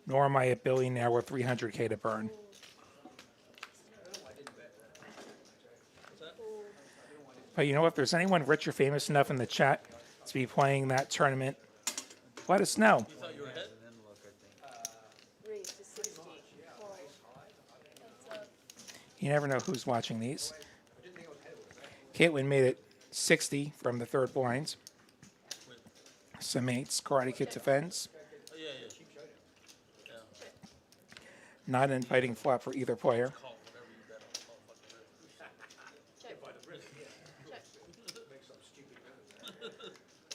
nor am I a billionaire with 300K to burn. But you know, if there's anyone rich or famous enough in the chat to be playing that tournament, let us know. Raise to 60. Call. Heads up. You never know who's watching these. Caitlin made it 60 from the third blind. Some eights. Karate Kid defends. Not an inviting flop for either player. Check. Check.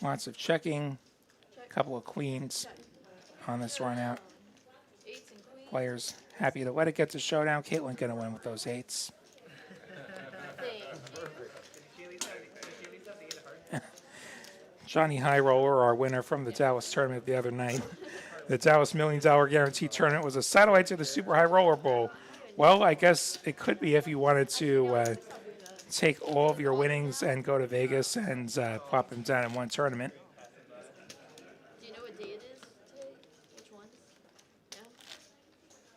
Lots of checking. Check. Couple of queens on this run out. Eights and queens. Players happy to let it get to showdown. Caitlin gonna win with those eights. Johnny High Roller, our winner from the Dallas tournament the other night. The Dallas $1 Million Guarantee tournament was a satellite to the Super High Roller Bowl. Well, I guess it could be if you wanted to take all of your winnings and go to Vegas and plop them down in one tournament. Do you know what day it is today? Which ones? No?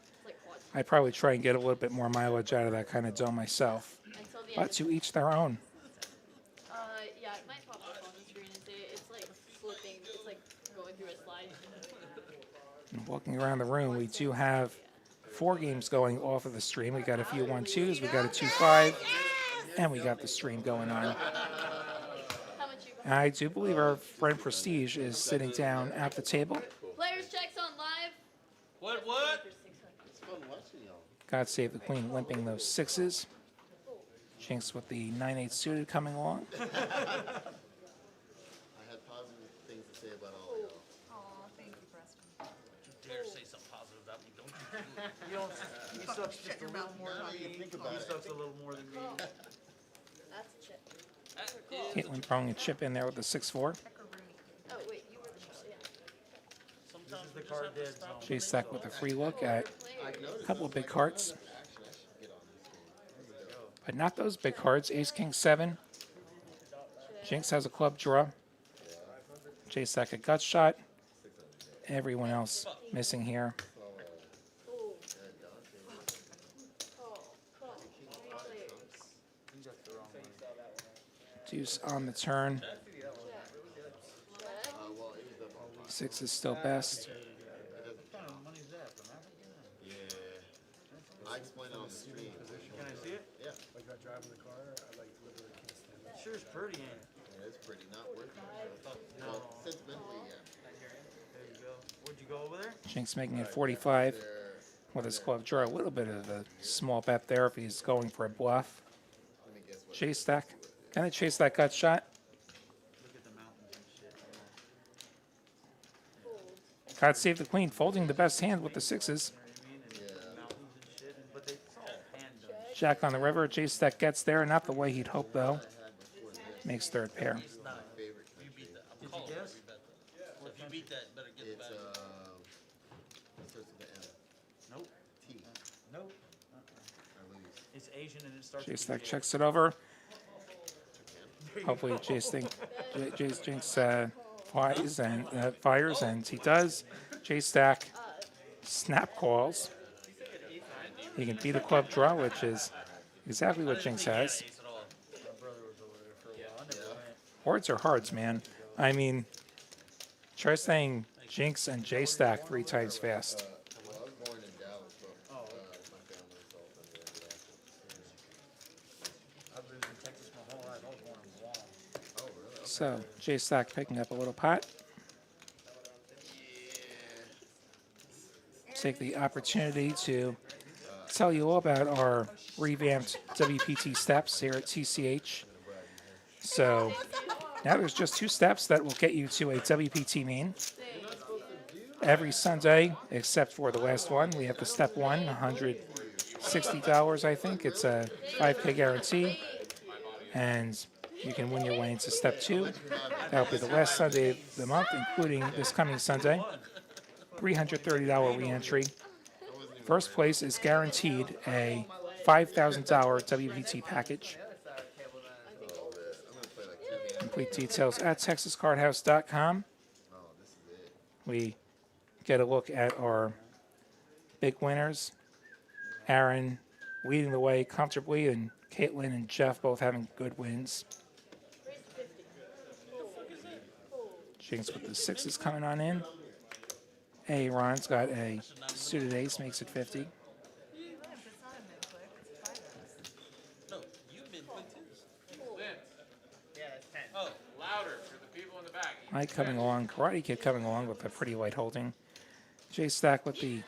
It's like what? I'd probably try and get a little bit more mileage out of that kind of dough myself. Until the end But to each their own. yeah, it might pop up on the screen and say it's like flipping, it's like going through a slide. And walking around the room, we do have 4 games going off of the stream. We got a few 1-2s, we got a 2-5, and we got the stream going on. How much you And I do believe our friend Prestige is sitting down at the table. Players checks on live. What? It's fun watching y'all. God Save the Queen limping those 6s. Jinx with the 9-8 suited coming along. I had positive things to say about all of y'all. Aw, thank you, Preston. Dare say something positive about me, don't you? You don't, he sucks Shut just a your little mouth more more than than me. think He about it. sucks a little more than me. That's a check. Caitlin throwing a chip in there with the 6-4. Oh, wait, you were the yeah. Sometimes we just have to stop. Chase Stack with a free look at a couple of big cards. But not those big cards. Ace, King, 7. Jinx has a club draw. Chase Stack a gut shot. Everyone else missing here. Oh. Call. 3 players. Deuce on the turn. 6 is still best. I explained it on the stream. Can I see it? Yeah. Like I driving the car, I like literally can't stand it. Sure is pretty, ain't it? Yeah, it's pretty. Not worth it. No. Well, sentimentally, yeah. There you go. Where'd you go over there? Jinx making it 45 with his club draw. A little bit of a small bet there if he's going for a bluff. Let me guess what. Chase Stack. Can I chase that gut shot? Look at the mountains and shit. God save the queen, folding the best hand with the 6s. Mountains and shit, but it's all hand done. Jack on the river. Chase Stack gets there. Not the way he'd hoped, though. Makes third pair. It's not. If you beat that, I'm calling if you bet that. So if you beat that, better get the It's, back. starts with the M. Nope. T. Nope. I lose. It's Asian and it starts Chase with Stack a J. checks it over. Hopefully Jinx fires, and he does. Chase Stack snap calls. He can beat a club draw, which is exactly what Jinx has. Ace at all. My brother was over there for a while. I never went. Hordes are hards, man. I mean, try saying Jinx and J Stack 3 times fast. Well, I was born in Dallas, but my family's all from there. I've lived in Texas my whole life. I was born in Guam. Oh, really? So J Stack picking up a little pot. Take the opportunity to tell you all about our revamped WPT steps here at TCH. So now there's just 2 steps that will get you to a WPT main. Every Sunday, except for the last one, we have the step 1, $160, I think. It's a 5K guarantee. And you can win your way into step 2. That'll be the last Sunday of the month, including this coming Sunday. $330 re-entry. First place is guaranteed a $5,000 WPT package. Complete details at texascardhouse.com. We get a look at our big winners. Aaron leading the way comfortably, and Caitlin and Jeff both having good wins. Jinx with the 6s coming on in. Ron's got a suited ace, makes it 50. It's not a mid-click, it's 5x. No, you've been quick too. Yeah, it's 10. Oh, louder for the people in the back. Mike coming along, Karate Kid coming along with a pretty light holding. J Stack with the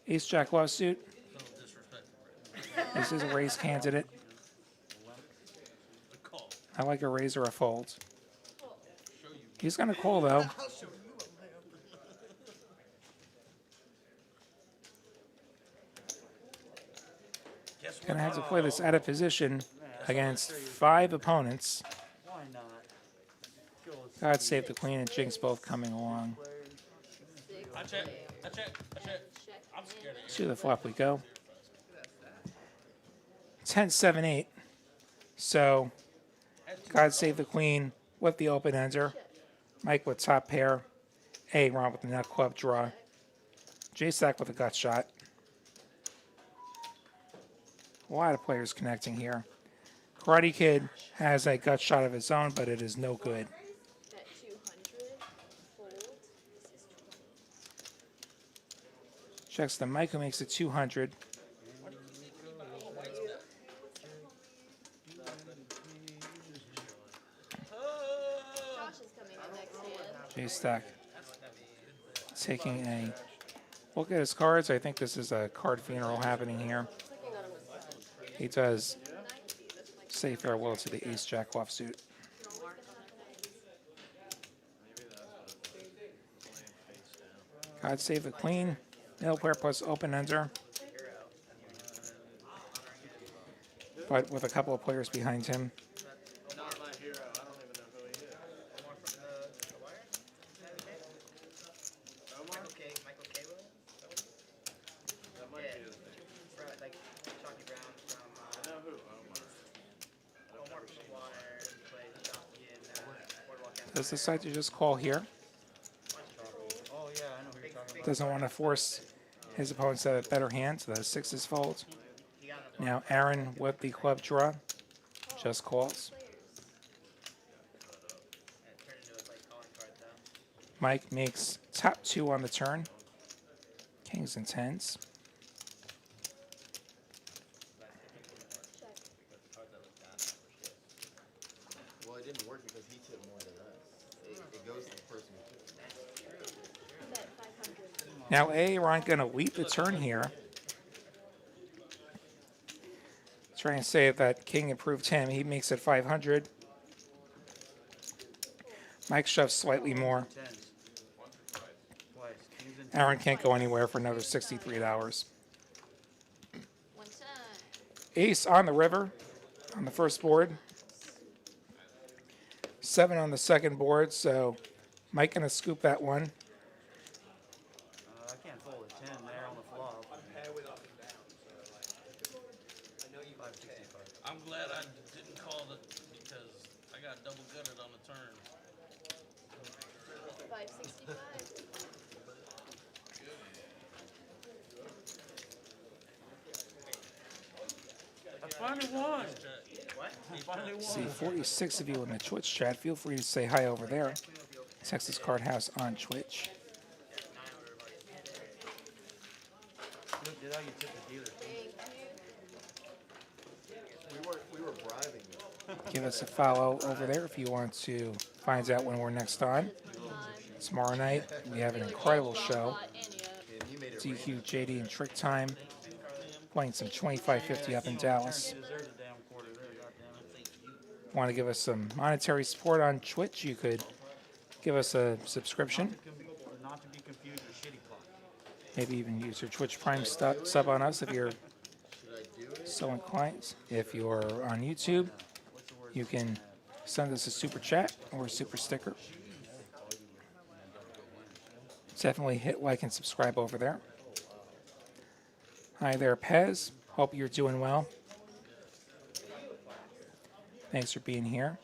ace jack lawsuit. No disrespect. This is a raise candidate. The call. I like a raise or a fold. He's going to call, though. Guess what? Going to have to play this out of position against 5 opponents. Why not? Go God save the queen and Jinx both coming along. I check. I'm scared of you. To the flop we go. 10, 7, 8. So, God save the queen with the open ender. Mike with top pair. Ron with the nut club draw. J Stack with a gut shot. A lot of players connecting here. Karate Kid has a gut shot of his own, but it is no good. Bet 200. Fold. This is 20. Checks the Mike, who makes it 200. Josh is coming in next hand. J Stack taking a look at his cards. I think this is a card funeral happening here. He does say farewell to the ace jack offsuit. God save the queen. Nail pair plus open ender. But with a couple of players behind him. does decide to just call here. Oh, yeah, I know who you're talking about. Doesn't want to force his opponents to have a better hand, so the sixes fold. Now Aaron with the club draw just calls. Mike makes top 2 on the turn. Kings and tens. Well, it didn't work because he took more than us. It goes to the person who took. Now Aaron gonna lead the turn here. Trying to say that King improved him. He makes it 500. Mike shoves slightly more. Aaron can't go anywhere for another $63. Ace on the river on the first board. 7 on the second board, so Mike gonna scoop that one. I can't fold a 10 there on the flop. I'm glad I didn't call it because I got double gutted on the turn. 565. I finally won. What? I finally won. See 46 of you in the Twitch chat. Feel free to say hi over there. Texas Card House on Twitch. Look at how you took the dealer. We were bribing them. Give us a follow over there if you want to find out when we're next on. Tomorrow night, we have an incredible show. DQ, JD, and Trick Time. Playing some 25-50 up in Dallas. Want to give us some monetary support on Twitch? You could give us a subscription. Not to be confused with Shitty Clock. Maybe even use your Twitch Prime sub on us if you're so inclined. If you're on YouTube, you can send us a super chat or a super sticker. Definitely hit like and subscribe over there. Hi there, Pez. Hope you're doing well. Thanks for being here.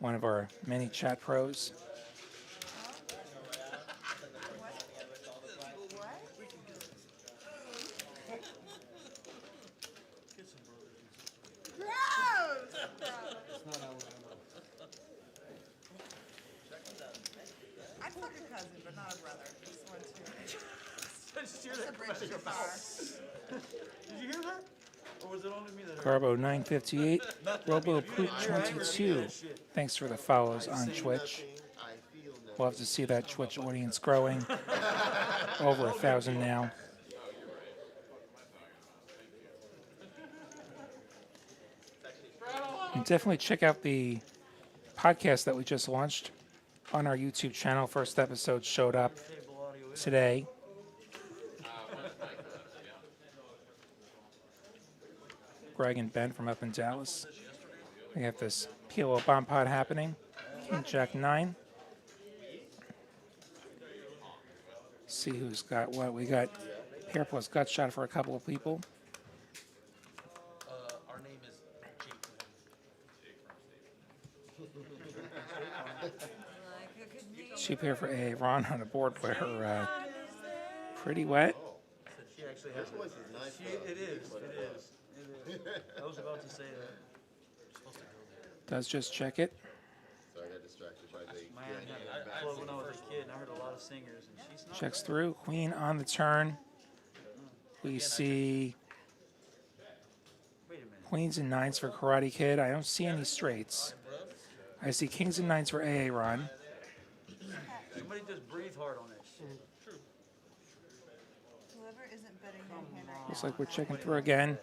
One of our many chat pros. I'd fuck a cousin, but not a brother. Just one, too. Just hear Just a that bridge from too your far. mouth. Did you hear that? Or was it only me that heard Garbo 958, Robo Poop 22. Thanks for the follows on Twitch. Love to see that Twitch audience growing. Over 1,000 now. And definitely check out the podcast that we just launched on our YouTube channel. First episode showed up today. Greg and Ben from up in Dallas. We have this PLO bomb pod happening. King Jack 9. See who's got what. We got pair plus gut shot for a couple of people. Our name is Jake. Two pair for a Ron on a board where pretty wet. She actually has voice is nice. It is. I was about to say that. Does just check it. So I got distracted by the Man, I played when I was a kid, and I heard a lot of singers, and she's not. Checks through. Queen on the turn. We see Wait a minute. queens and nines for Karate Kid. I don't see any straights. I see kings and nines for AA Ron. Somebody just breathe hard on that shit. Whoever isn't betting their hand right Looks like we're checking through again.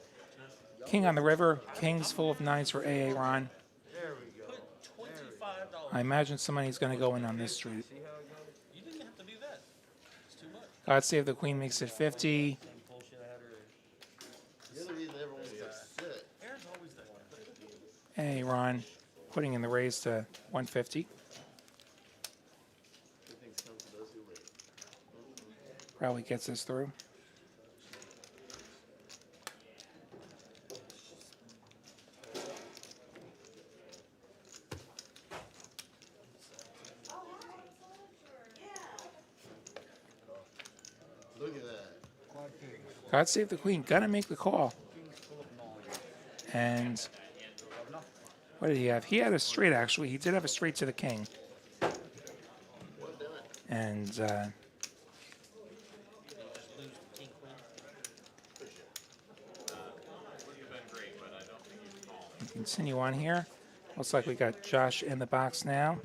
King on the river. Kings full of nines for AA Ron. There we go. $25. I imagine somebody's going to go in on this street. See how it goes? You didn't have to do that. It's too much. God save the queen makes it 50. Same bullshit I had her. You're the reason everyone's upset. Aaron's always that. AA Ron putting in the raise to 150. Good things come to those who wait. Probably gets this through. God save the queen. Gonna make the call. And what did he have? He had a straight, actually. He did have a straight to the king. And Just lose king queen. You've been great, but I don't think he's calling. continue on here. Looks like we got Josh in the box now.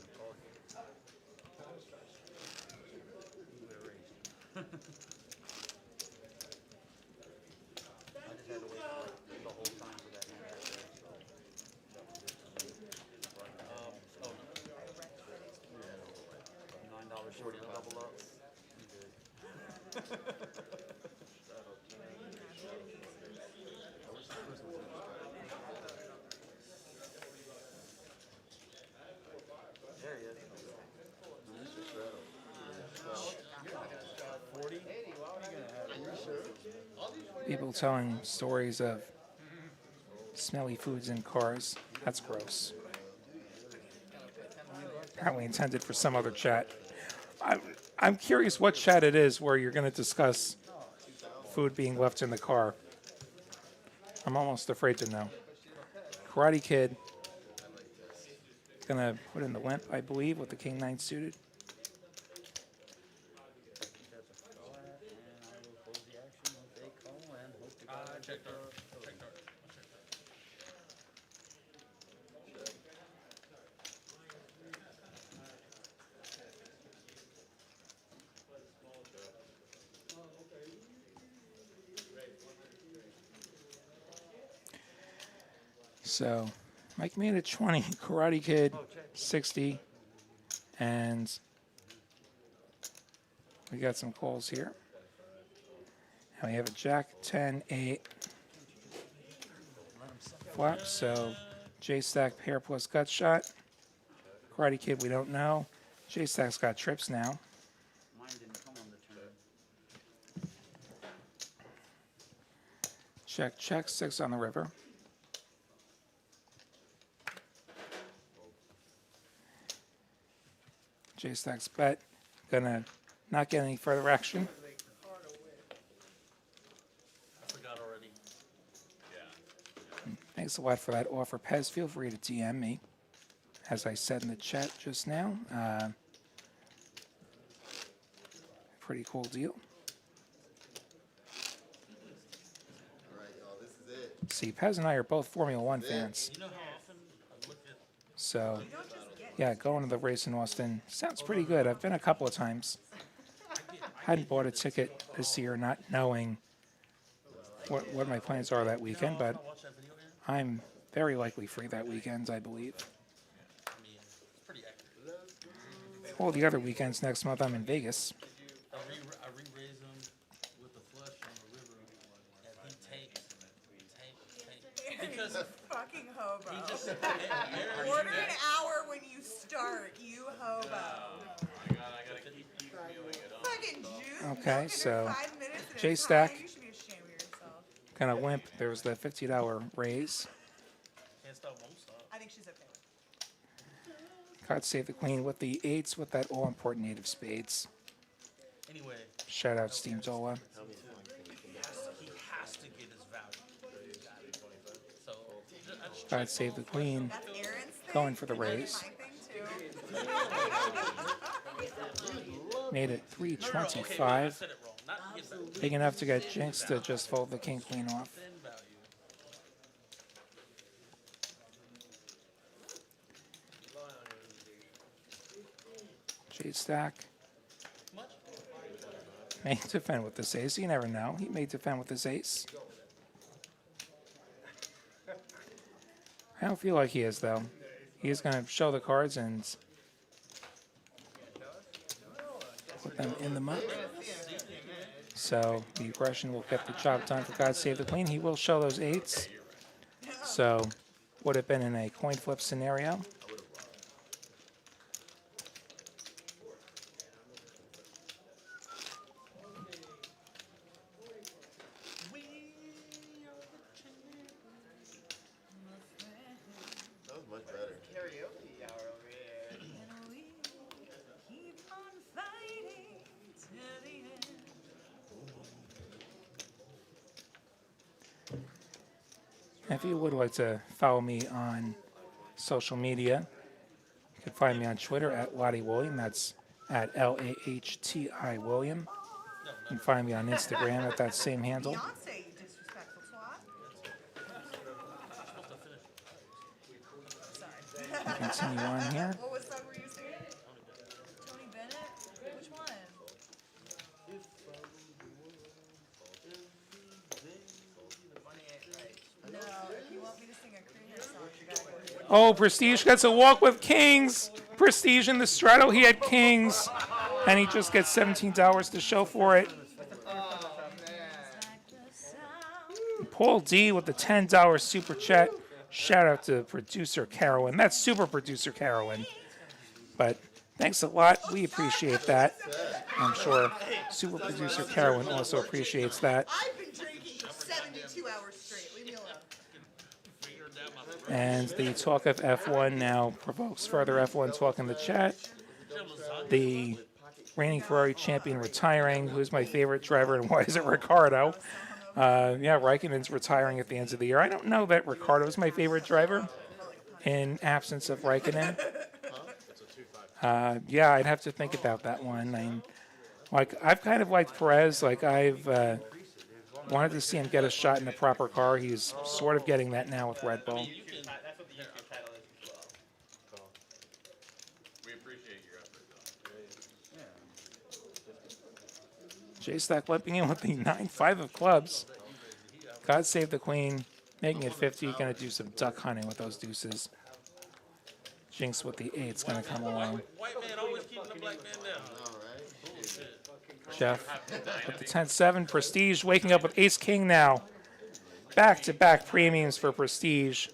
$9 short of double up. There he is. People telling stories of smelly foods in cars. That's gross. Apparently intended for some other chat. I'm curious what chat it is where you're going to discuss food being left in the car. I'm almost afraid to know. Karate Kid. Gonna put in the limp, I believe, with the King 9 suited. Check dart. Check dart. So, Mike made it 20, Karate Kid 60, and we got some calls here. And we have a Jack 10, 8 flop. So, J Stack pair plus gut shot. Karate Kid we don't know. J Stack's got trips now. Mine didn't come on the turn. Check, check, 6 on the river. J Stack's bet. Gonna not get any further action. I forgot already. Thanks a lot for that offer, Pez. Feel free to DM me. As I said in the chat just now, pretty cool deal. All right, y'all, this is it. See, Pez and I are both Formula One fans. You know how often I look at So, yeah, going to the race in Austin sounds pretty good. I've been a couple of times. Hadn't bought a ticket this year, not knowing what my plans are that weekend, but watch that video here? I'm very likely free that weekend, I believe. I mean, it's pretty accurate. All the other weekends next month, I'm in Vegas. I re-raise him with the flush on the river, and he takes. Because Fucking hobo. he just Order an hour when you start, you hobo. I gotta keep feeling it up. Fucking juice. Okay, so 5 minutes at a J Stack time. You should be ashamed of yourself. gonna limp. There's the $50 raise. can't stop, won't stop. I think she's okay with it. God save the queen with the 8s with that all-important 8 of spades. Anyway, Shout out Steam Zola. he has to get his value. So, I just God save the queen. That's Aaron's thing. Going for the That's raise. my thing too. Made it okay, wait, I 325. said it wrong. Not to get value. Big enough to get Jinx to just fold the king queen off. Thin value. J Stack Much? may defend with this ace. You never know. He may defend with this ace. I don't feel like he is, though. He is going to show the cards and put them in the muck. So the aggression will get the job done for God Save the Queen. He will show those 8s. So would have been in a coin flip scenario. That was much better. Karaoke hour over here. And we keep on fighting to the end. If you would like to follow me on social media, you can find me on Twitter at Lottie William. That's at LAHTI William. You can find me on Instagram at that same handle. Beyonce, you disrespectful twat. Sorry. Continue on here. What was that were you saying? Tony Bennett? Which one? No, if you want me to sing a Creamer song, you gotta go to Oh, Prestige gets a walk with Kings. Prestige in the straddle, he had Kings. And he just gets $17 to show for it. Paul D with the $10 super chat. Shout out to producer Carolyn. That's super producer Carolyn. But thanks a lot. We appreciate that. I'm sure super producer Carolyn also appreciates that. I've been drinking for 72 hours straight. Leave me alone. And the talk of F1 now provokes further F1 talk in the chat. The reigning Ferrari champion retiring. Who's my favorite driver and why is it Ricciardo? Yeah, Raikkonen's retiring at the end of the year. I don't know that Ricciardo's my favorite driver in absence of Raikkonen. Yeah, I'd have to think about that one. I've kind of liked Perez. Like, I've wanted to see him get a shot in the proper car. He's sort of getting that now with Red Bull. That's what the YouTube title is as well. We appreciate your effort, though. J-Stack limping in with the 9-5 of clubs. God save the queen, making it 50. Going to do some duck hunting with those deuces. Jinx with the 8's going to come along. White man always keeping the black man down. Jeff with the 10-7. Prestige waking up with ace-king now. Back-to-back premiums for Prestige.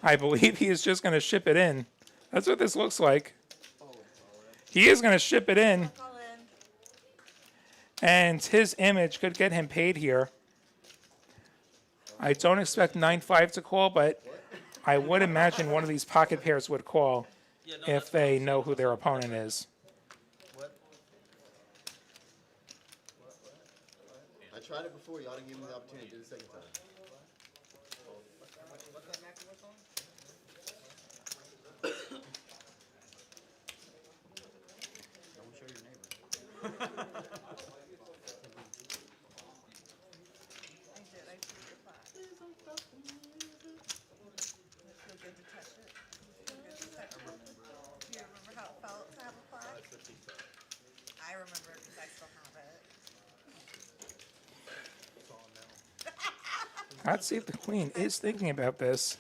I believe he is just going to ship it in. That's what this looks like. He is going to ship it in. And his image could get him paid here. I don't expect 9-5 to call, but I would imagine one of these pocket pairs would call if they know who their opponent is. I tried it before. Y'all didn't give me the opportunity to do it the second time. Don't show your neighbor. I see your plaque. It feels good to touch it. It feels good to touch it. Do you remember how it felt to have a plaque? I remember because I still have it. God save the queen is thinking about this.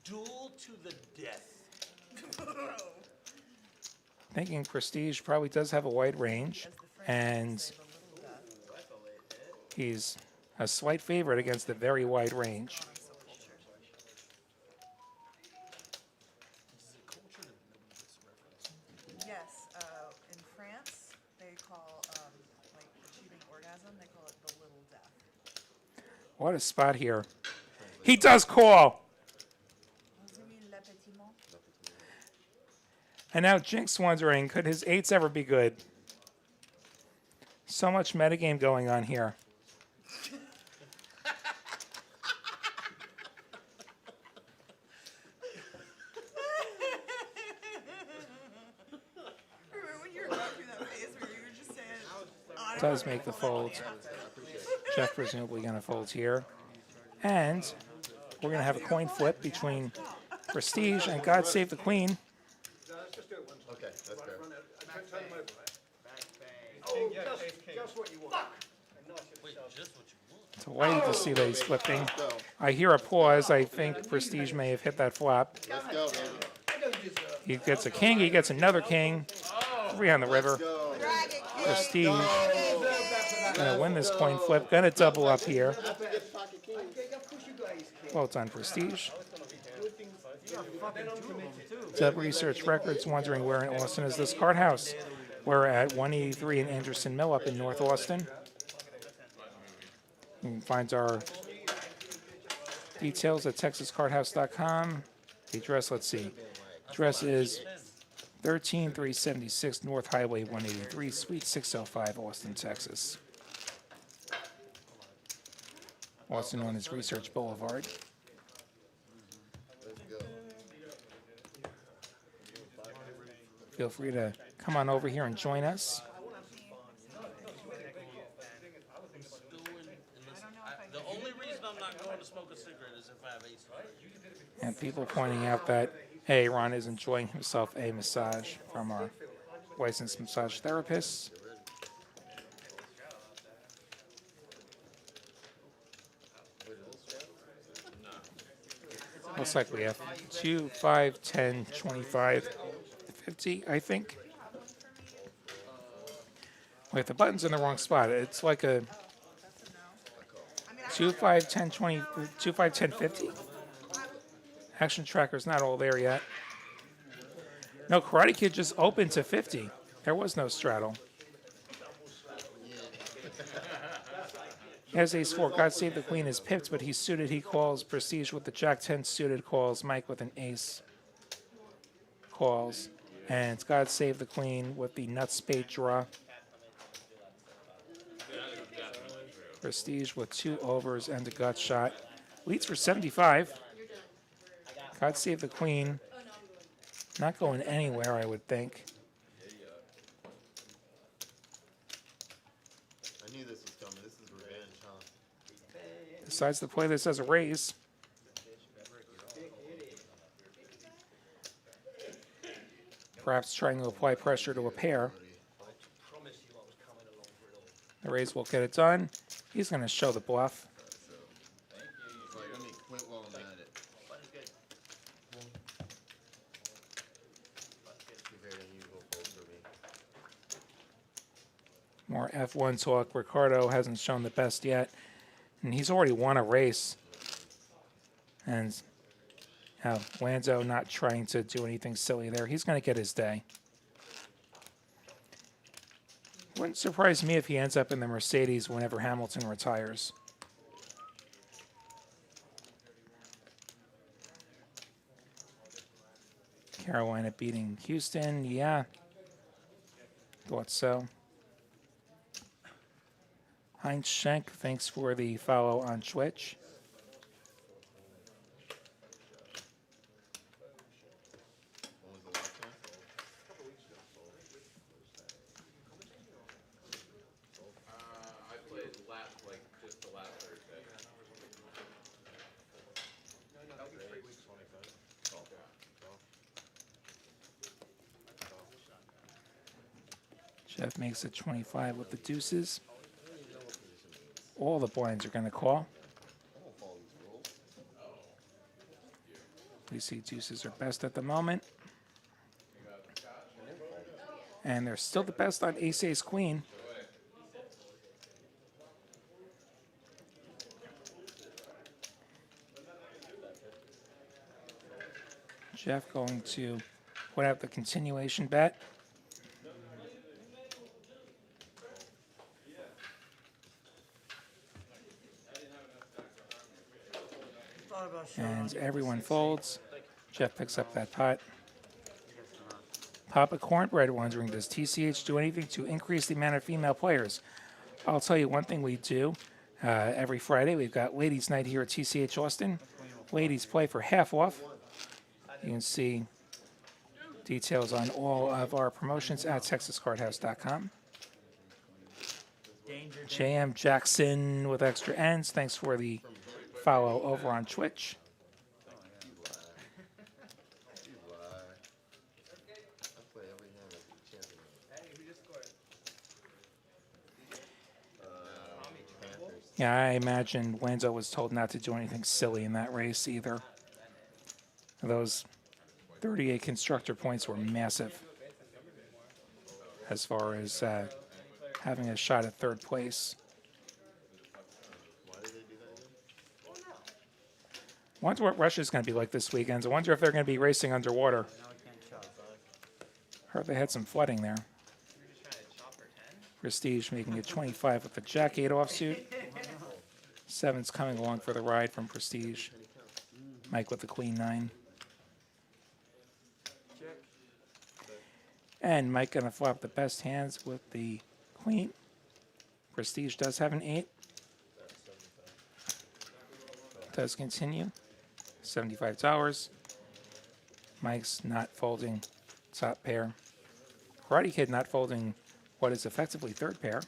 Duel to the death. Thinking Prestige probably does have a wide range, and he's a slight favorite against a very wide range. Yes, in France, they call, like, achieving orgasm, they call it the little death. What a spot here. He does call. And now Jinx wondering, could his 8s ever be good? So much metagame going on here. Remember when you were going through that phase where you were just saying, Does make the fold. Jeff presumably going to fold here. And we're going to have a coin flip between Prestige and God Save the Queen. Okay, that's fair. Wait, just what you want. It's a way to see that he's flipping. I hear a pause. I think Prestige may have hit that flop. Let's go, baby. He gets a king. He gets another king. 3 on the river. Prestige gonna win this coin flip. Gonna double up here. Well done, Prestige. Dub Research Records wondering where in Austin is this card house. We're at 183 in Anderson Mill up in North Austin. You can find our details at texascardhouse.com. The address, let's see. Address is 13376 North Highway 183, Suite 605, Austin, Texas. also known as Research Boulevard. Let's go. Feel free to come on over here and join us. The only reason I'm not going to smoke a cigarette is if I have ace. And people pointing out that, hey, Ron is enjoying himself a massage from our licensed massage therapists. Looks like we have 2, 5, 10, 25, 50, I think. Wait, the button's in the wrong spot. It's like a 2, 5, 10, 20, 2, 5, 10, 50. Action tracker's not all there yet. No, Karate Kid just opened to 50. There was no straddle. He has ace 4. God Save the Queen is pipped, but he's suited. He calls. Prestige with the Jack 10 suited calls. Mike with an ace calls. And it's God Save the Queen with the nut spade draw. Prestige with 2 overs and a gut shot. Leads for 75. God Save the Queen. Not going anywhere, I would think. I knew this was coming. This is revenge, huh? Decides to play this as a raise. Perhaps trying to apply pressure to a pair. The raise will get it done. He's going to show the bluff. He's like, let me quit while I'm at it. It's a very unusual fold for me. More F1 talk. Ricardo hasn't shown the best yet. And he's already won a race. And Lando not trying to do anything silly there. He's going to get his day. Wouldn't surprise me if he ends up in the Mercedes whenever Hamilton retires. Carolina beating Houston, yeah. Thought so. Heinz Schenk, thanks for the follow on Twitch. When was the last time? I played just the last Thursday. Jeff makes it 25 with the deuces. All the blinds are going to call. We see deuces are best at the moment. And they're still the best on ace, ace, queen. Jeff going to put out the continuation bet. And everyone folds. Jeff picks up that pot. Papa Cornbread wondering, does TCH do anything to increase the amount of female players? I'll tell you one thing we do. Every Friday we've got Ladies Night here at TCH Austin. Ladies play for half off. You can see details on all of our promotions at TexasCardHouse.com. JM Jackson with extra ends. Thanks for the follow over on Twitch. Yeah, I imagine Lando was told not to do anything silly in that race either. Those 38 constructor points were massive as far as having a shot at third place. Wonder what Russia's going to be like this weekend. I wonder if they're going to be racing underwater. Heard they had some flooding there. Prestige making it 25 with the Jack 8 offsuit. 7's coming along for the ride from Prestige. Mike with the Queen 9. And Mike going to flop the best hands with the Queen. Prestige does have an 8. does continue. $75. Mike's not folding top pair. Karate Kid not folding what is effectively third pair.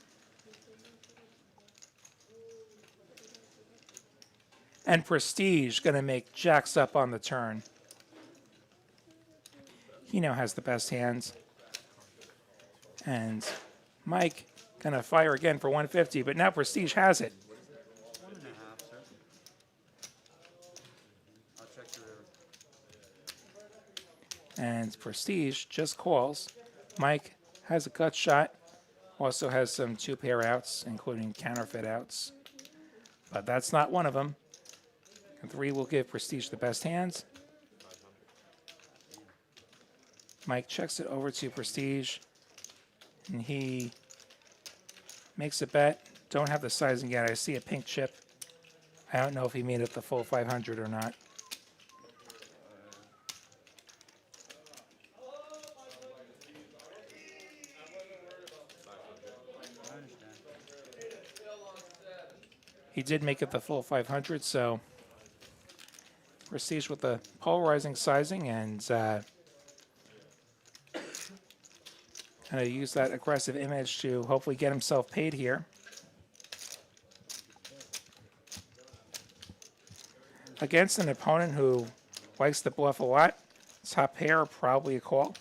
And Prestige going to make jacks up on the turn. He now has the best hands. And Mike going to fire again for 150, but now Prestige has it. 1.5, sir. I'll check the river. And Prestige just calls. Mike has a gut shot. Also has some two-pair outs, including counterfeit outs. But that's not one of them. And 3 will give Prestige the best hands. Mike checks it over to Prestige. And he makes a bet. Don't have the sizing yet. I see a pink chip. I don't know if he made it the full 500 or not. He did make it the full 500, so Prestige with the polarizing sizing and kind of use that aggressive image to hopefully get himself paid here. Against an opponent who likes to bluff a lot, top pair, probably a call.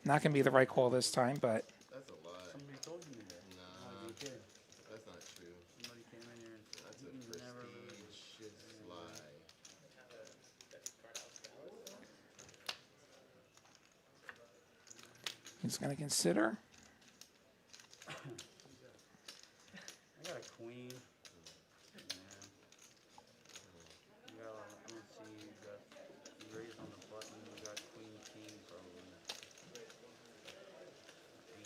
Not going to be the right call this time, but That's a lot. Somebody told you that. Nah, that's not true. Somebody came in here and said, That's a prestige lie. he's going to consider. I got a queen. You got, let's see, you got raised on the button, you got queen, king, probably. Ace, queen,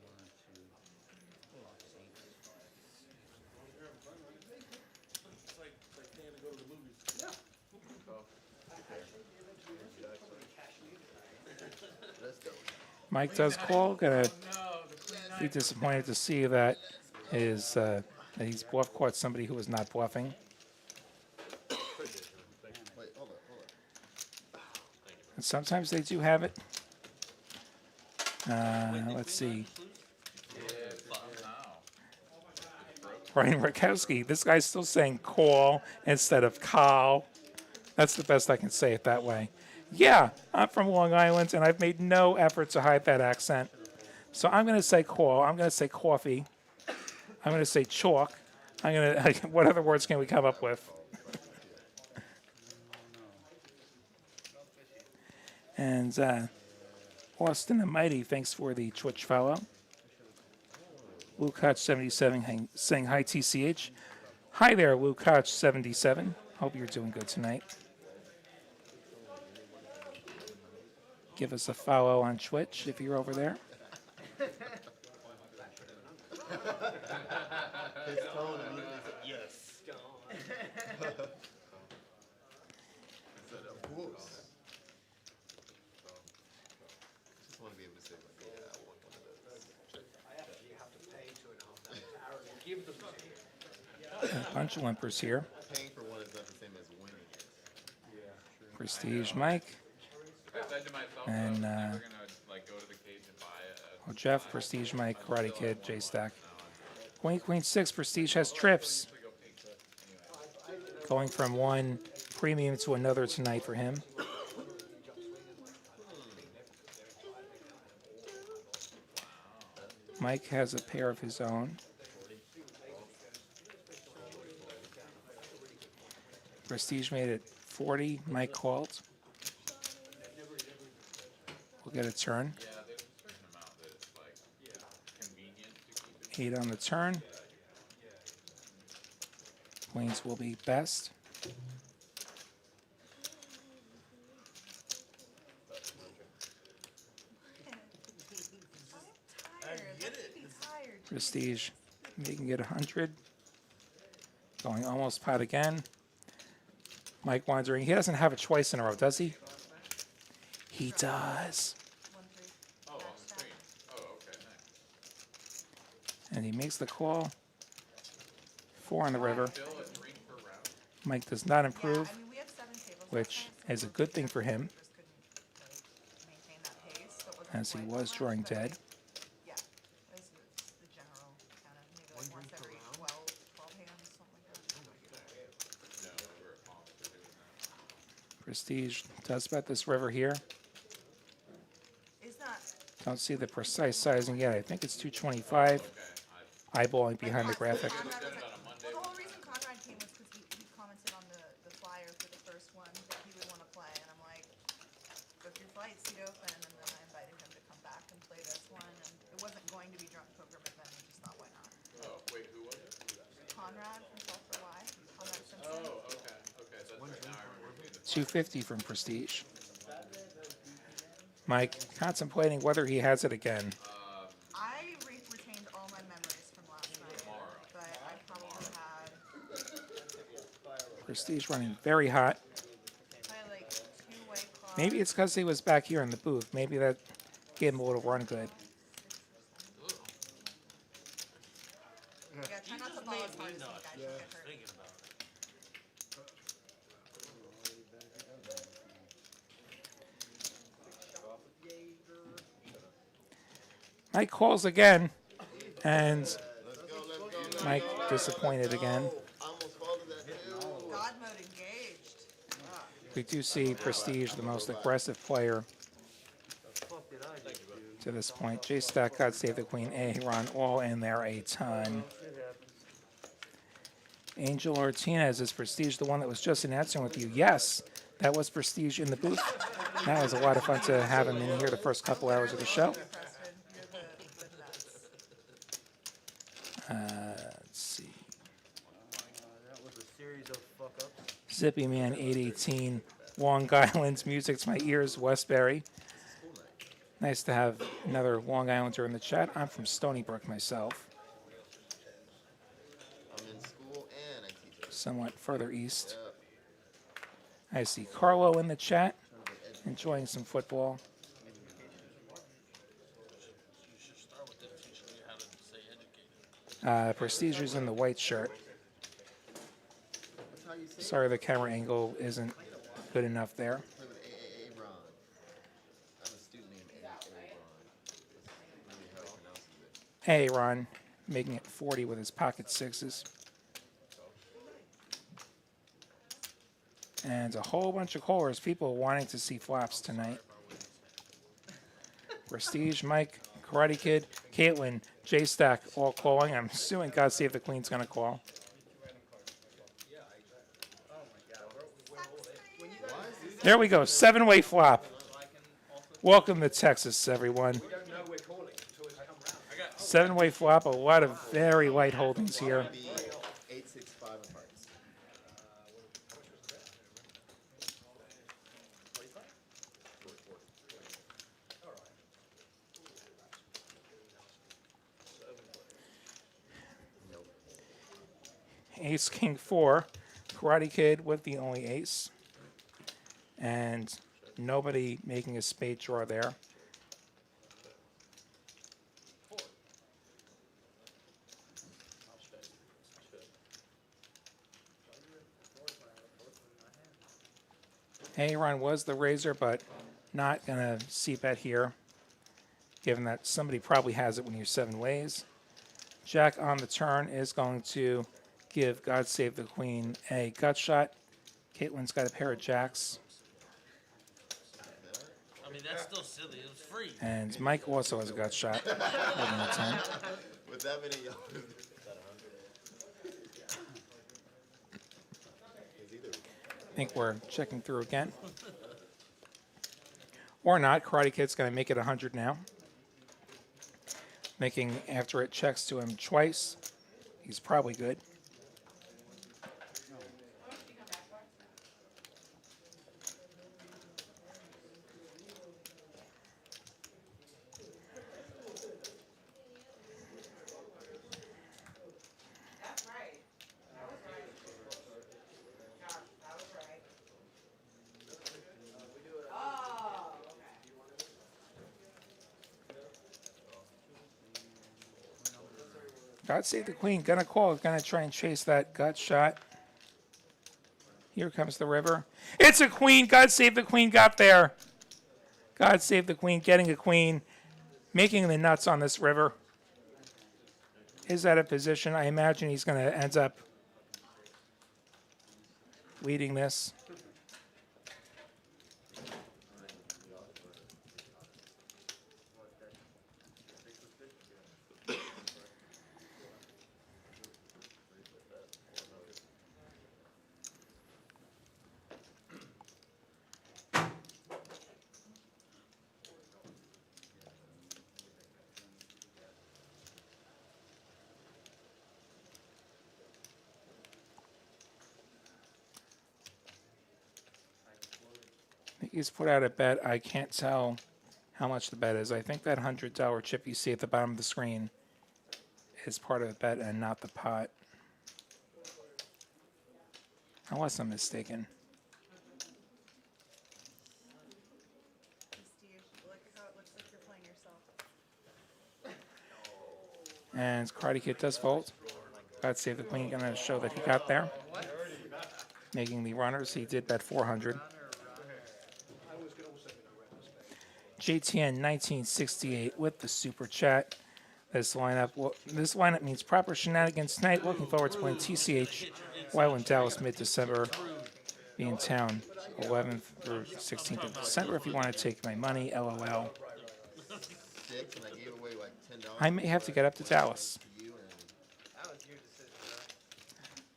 1, 2, box 8. Mike does call. Gonna be disappointed to see that his that he's bluff caught somebody who was not bluffing. Wait, hold up. And sometimes they do have it. Let's see. Brian Rakowski. This guy's still saying call instead of call. That's the best I can say it that way. Yeah, I'm from Long Island, and I've made no effort to hide that accent. So I'm going to say call. I'm going to say coffee. I'm going to say chalk. I'm going to. What other words can we come up with? And Austin the Mighty, thanks for the Twitch follow. Luke Koch 77 saying hi TCH. Hi there, Luke Koch 77. Hope you're doing good tonight. Give us a follow on Twitch if you're over there. His tone immediately said, yes. He said, of course. Just want to be able to say, like, yeah, I want one of those. A bunch of limpers here. Paying for one is not the same as winning it. Prestige Mike. I said to myself, And, I'm never gonna like go to the cage and buy Well, Jeff, Prestige Mike, Karate Kid, J Stack. Queen, Queen 6, Prestige has trips. Going from one premium to another tonight for him. Mike has a pair of his own. Prestige made it 40. Mike called. We'll get a turn. 8 on the turn. Queens will be best. Prestige making it 100. Going almost pot again. Mike wondering, he doesn't have it twice in a row, does he? He does. And he makes the call. 4 on the river. Still a 3 per round. Mike does not Yeah, improve, I mean, we had 7 tables last which night, is a good thing for him, just couldn't really maintain that pace. So it wasn't as he quite was that much, drawing but, dead. like, yeah, it was the general kind of maybe like once every 12 hands, something like that. No, we're at palms. They're doing that. Prestige does bet this river here. It's not. Don't see the precise sizing yet. I think it's 225. Eyeballing behind the graphic. Conrad was like, well, the whole reason Conrad came was because he commented on the flyer for the first one that he would want to play, and I'm like, book your flight, seat open, and then I invited him to come back and play this one, and it wasn't going to be drunk poker, but then we just thought, why not? Oh, wait, who was it? Conrad from Solve for Why, Conrad Simpson. Oh, okay. Okay, that's right. Now I remember seeing the 250 from Prestige. Mike contemplating whether he has it again. I retained all my memories from last night, but I probably had Prestige running very hot. like 2 white claws. Maybe it's because he was back here in the booth. Maybe that gave him a little run good. Yeah, try not to fall as hard as you guys will get hurt. Thinking about it. Mike calls again, and Mike disappointed again. God mode engaged. We do see Prestige, the most aggressive player to this point. J-Stack, God Save the Queen, Aaron, all in there a ton. Angel Martinez, is Prestige the one that was just announcing with you? Yes, that was Prestige in the booth. That was a lot of fun to have him in here the first couple hours of the show. Let's see. That was a series of fuck-ups. Zippy Man 818, Long Island's music to my ears, Westbury. Nice to have another Long Islander in the chat. I'm from Stony Brook myself, I'm in school and I teach. somewhat further east. I see Carlo in the chat, enjoying some football. You should start with them teaching you how to say educated. Prestige's in the white shirt. That's how you say Sorry, the camera angle isn't good enough there. play with Aaron. I have a student named Aaron. That's really how he pronounces it. Hey, Ron, making it 40 with his pocket sixes. And a whole bunch of callers, people wanting to see flops tonight. Prestige, Mike, Karate Kid, Caitlin, J-Stack, all calling. I'm assuming God Save the Queen's going to call. There we go, 7-way flop. Welcome to Texas, everyone. 7-way flop, a lot of very light holdings here. The 865 of hearts. Ace, King, 4. Karate Kid with the only ace. And nobody making a spade draw there. Aaron was the raiser, but not going to c-bet here, given that somebody probably has it when you're 7 ways. Jack on the turn is going to give God Save the Queen a gut shot. Caitlin's got a pair of jacks. I mean, that's still silly. It was free. And Mike also has a gut shot. Holding a 10. With that many yellows. I think we're checking through again. Or not. Karate Kid's going to make it 100 now. Making, after it checks to him twice, he's probably good. That's right. That was right. Gosh, that was right. Oh, okay. God save the queen. Gonna call. Gonna try and chase that gut shot. Here comes the river. It's a queen. God save the queen. Got there. God save the queen. Getting a queen. Making the nuts on this river. Is out of position. I imagine he's going to end up leading this. He's put out a bet. I can't tell how much the bet is. I think that $100 chip you see at the bottom of the screen is part of the bet and not the pot. Unless I'm mistaken. Steve, look how it looks like you're playing yourself. And Karate Kid does fold. God save the queen. Going to show that he got there. Making the runners. He did bet 400. JTN 1968 with the super chat. This lineup means proper shenanigans tonight. Looking forward to playing TCH while in Dallas mid-December. Be in town 11th through 16th of December. If you want to take my money, LOL. I may have to get up to Dallas.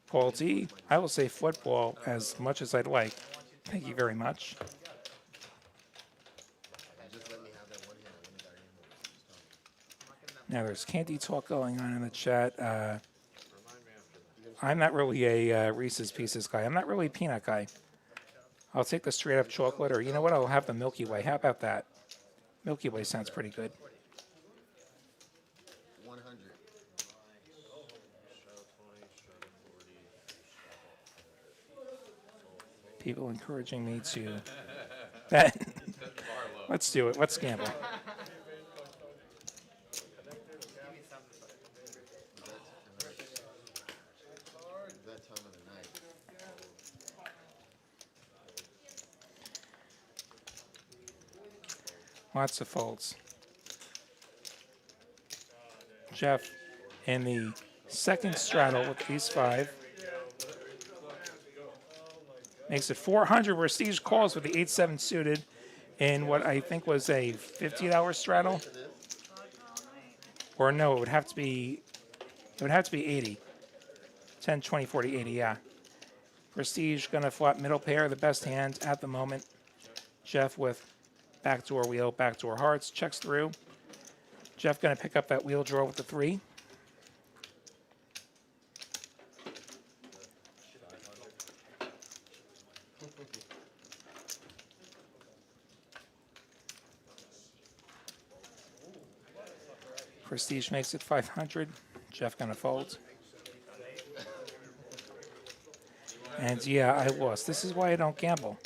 Paul D, I will say football as much as I'd like. Thank you very much. Now there's candy talk going on in the chat. I'm not really a Reese's Pieces guy. I'm not really a peanut guy. I'll take the straight up chocolate, or you know what? I'll have the Milky Way. How about that? Milky Way sounds pretty good. 100. People encouraging me to bet. Let's do it. Let's gamble. Lots of folds. Jeff in the second straddle with ace-5. Makes it 400. Prestige calls with the 8-7 suited in what I think was a $50 straddle. Or no, it would have to be 80. 10, 20, 40, 80, yeah. Prestige gonna flop middle pair, the best hand at the moment. Jeff with backdoor wheel, backdoor hearts, checks through. Jeff gonna pick up that wheel draw with the 3. Prestige makes it 500. Jeff gonna fold. And yeah, I lost. This is why I don't gamble.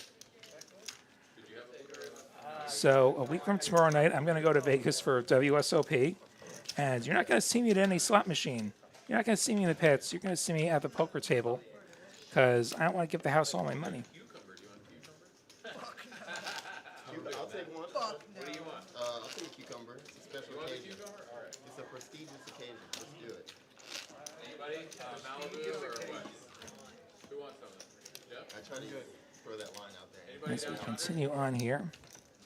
So a week from tomorrow night, I'm going to go to Vegas for WSOP, and you're not going to see me at any slot machine. You're not going to see me in the pits. You're going to see me at the poker table, because I don't want to give the house all my money. I'll take one. What do you want? I'll take a cucumber. It's a special occasion. It's a prestigious occasion. Let's do it. Anybody? Malibu or what? Who wants something? Jeff? I try to throw that line out there. As we continue on here.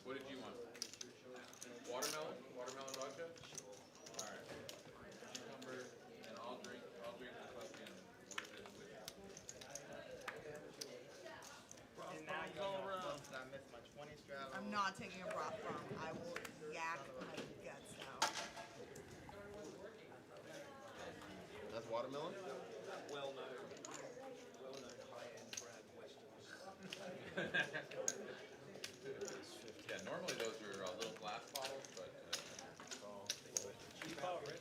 What did you want? Watermelon? Watermelon vodka? All right. Cucumber, and I'll drink the pumpkin. I'm not taking a broth from. I will yak my guts out. That's watermelon? Well-known high-end brand westerns. Yeah, normally those are little glass bottles, but Cheap out, right?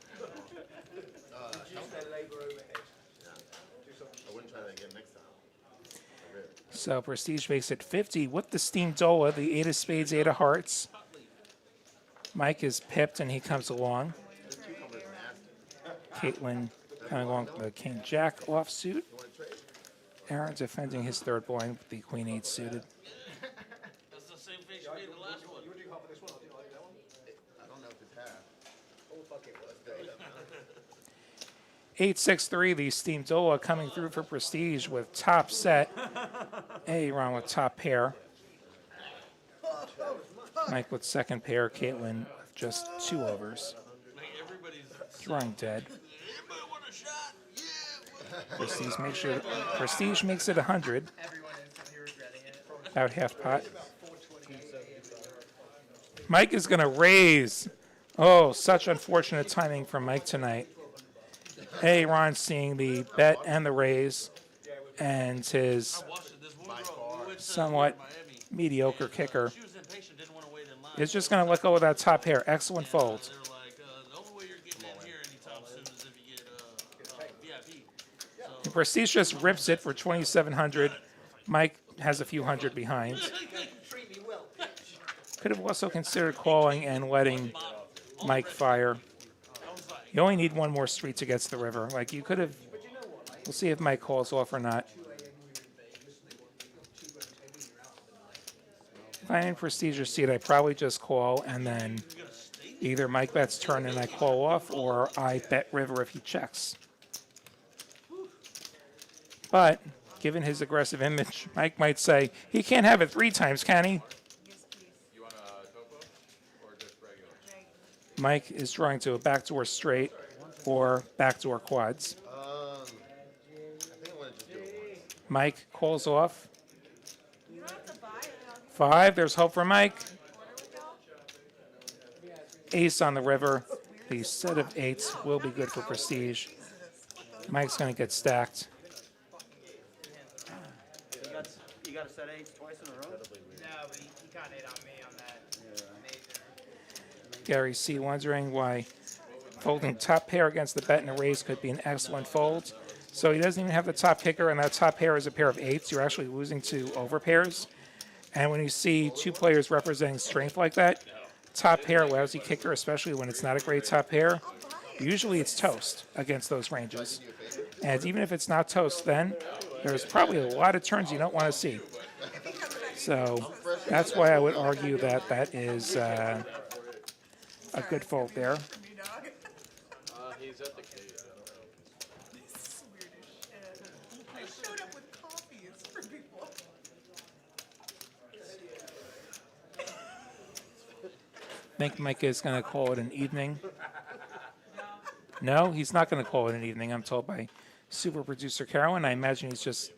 Use their labor overhead. I wouldn't try that again next time. So Prestige makes it 50 with the steamed Dola, the 8 of spades, 8 of hearts. Mike is pipped and he comes along. Caitlin coming along with the King Jack offsuit. Aaron defending his third blind with the Queen 8 suited. That's the same face you made the last one. I don't know if it's half. 8-6-3, the Steam Dola coming through for Prestige with top set. Aaron with top pair. Mike with second pair. Caitlin with just 2 overs. Like everybody's. Drawing dead. Anybody want a shot? Yeah. Prestige makes it 100. Everyone instantly regretting it. About half pot. Mike is going to raise. Oh, such unfortunate timing from Mike tonight. Aaron seeing the bet and the raise, and his I watched it. This one girl who went to somewhat Miami. mediocre kicker She was impatient, didn't want to wait in line. is just going to let go of that top pair. Excellent fold. They're like, the only way you're getting in here anytime soon is if you get VIP. Prestige just rips it for 2,700. Mike has a few hundred behind. Could have also considered calling and letting Mike fire. You only need one more street to get to the river. Like you could have. We'll see if Mike calls off or not. If I'm in Prestige or seat, I probably just call and then either Mike bets turn and I call off, or I bet river if he checks. But given his aggressive image, Mike might say he can't have it 3 times, can he? You want a topo or just regular? Mike is drawing to a backdoor straight or backdoor quads. I think I want to just do it once. Mike calls off. You don't have to buy it. 5, there's hope for Mike. Where do we go? Ace on the river. The set of 8s will be good for Prestige. Mike's going to get stacked. You got a set 8s twice in a row? No, but he caught it on me on that major. Gary C. wondering why folding top pair against the bet and a raise could be an excellent fold. So he doesn't even have the top kicker, and that top pair is a pair of 8s. You're actually losing to over pairs. And when you see 2 players representing strength like that, top pair, lousy kicker, especially when it's not a great top pair, usually it's toast against those ranges. And even if it's not toast, then there's probably a lot of turns you don't want to see. So that's why I would argue that that is a good fold there. He's at the cave. This is weird as shit. I showed up with coffees for people. I think Mike is going to call it an evening. No, he's not going to call it an evening, I'm told by super producer Carolyn. I imagine he's just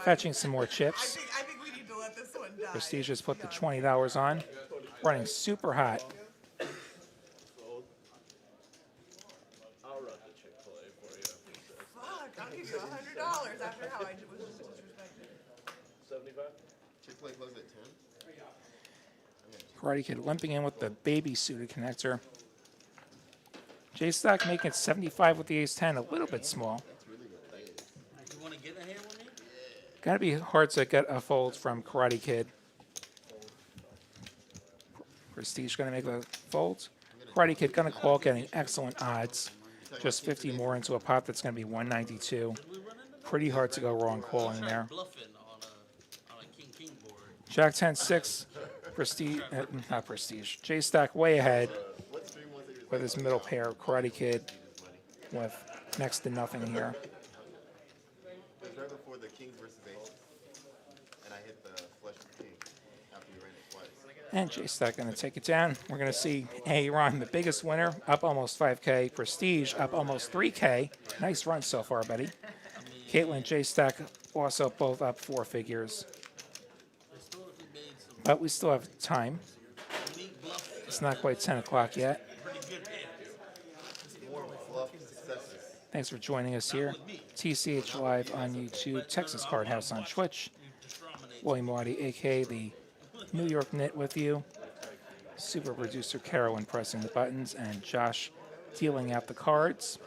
fetching some more chips. I think we need to let this one die. Prestige just put the $20 on. Running super hot. I'll run the Chick-fil-A for you. Fuck, I'll give you $100 after how I was just disrespected. 75? Chick-fil-A closed at 10? Karate Kid limping in with the baby suited connector. J-Stock making it 75 with the ace-10, a little bit small. You want to get in here with me? Gotta be hard to get a fold from Karate Kid. Prestige gonna make a fold. Karate Kid gonna call, getting excellent odds. Just 50 more into a pot that's gonna be 192. Pretty hard to go wrong calling there. Bluffing on a king board. Jack 10-6, Prestige, not Prestige. J-Stock way ahead with his middle pair. Karate Kid with next to nothing here. It was right before the Kings versus Aces. And I hit the flush with the King after you ran it twice. And J-Stock going to take it down. We're going to see Aaron, the biggest winner, up almost 5K. Prestige up almost 3K. Nice run so far, buddy. Caitlin, J-Stock also both up 4 figures. But we still have time. It's not quite 10 o'clock yet. More fluff successes. Thanks for joining us here. TCH Live on YouTube, Texas Card House on Twitch. William Waddy, a.k.a. the New York Knit with you. Super producer Carolyn pressing the buttons, and Josh dealing out the cards.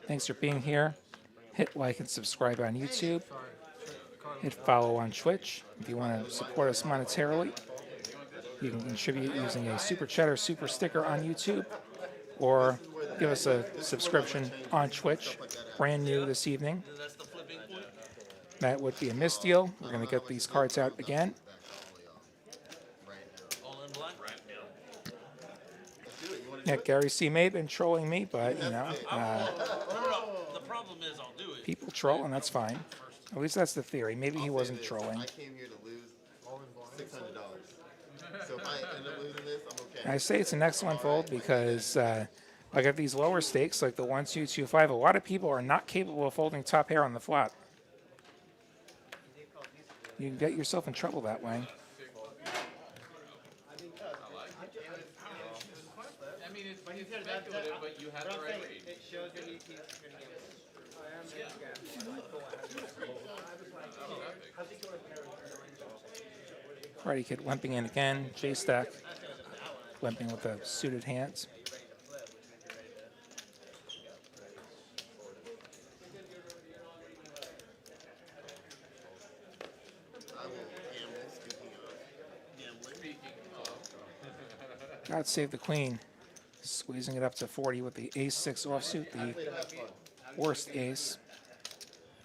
Thanks for being here. Hit like and subscribe on YouTube. Hit follow on Twitch. If you want to support us monetarily, you can contribute using a Super Chat or Super Sticker on YouTube, or give us a subscription on Twitch, brand new this evening. That's the flipping point. That would be a misdeal. We're going to get these cards out again. All in black. Yeah, Gary C. may have been trolling me, but, you know, The problem is I'll do it. people troll, and that's fine. At least that's the theory. Maybe he wasn't trolling. I came here to lose $600. So if I end up losing this, I'm okay. I say it's an excellent fold because, like at these lower stakes, like the 1, 2, 2, 5, a lot of people are not capable of folding top pair on the flop. You can get yourself in trouble that way. I mean, it's speculative, but you have the right read. It shows that he's gonna Karate Kid limping in again. J-Stack limping with the suited hands. God save the queen. Squeezing it up to 40 with the ace-6 offsuit, the worst ace.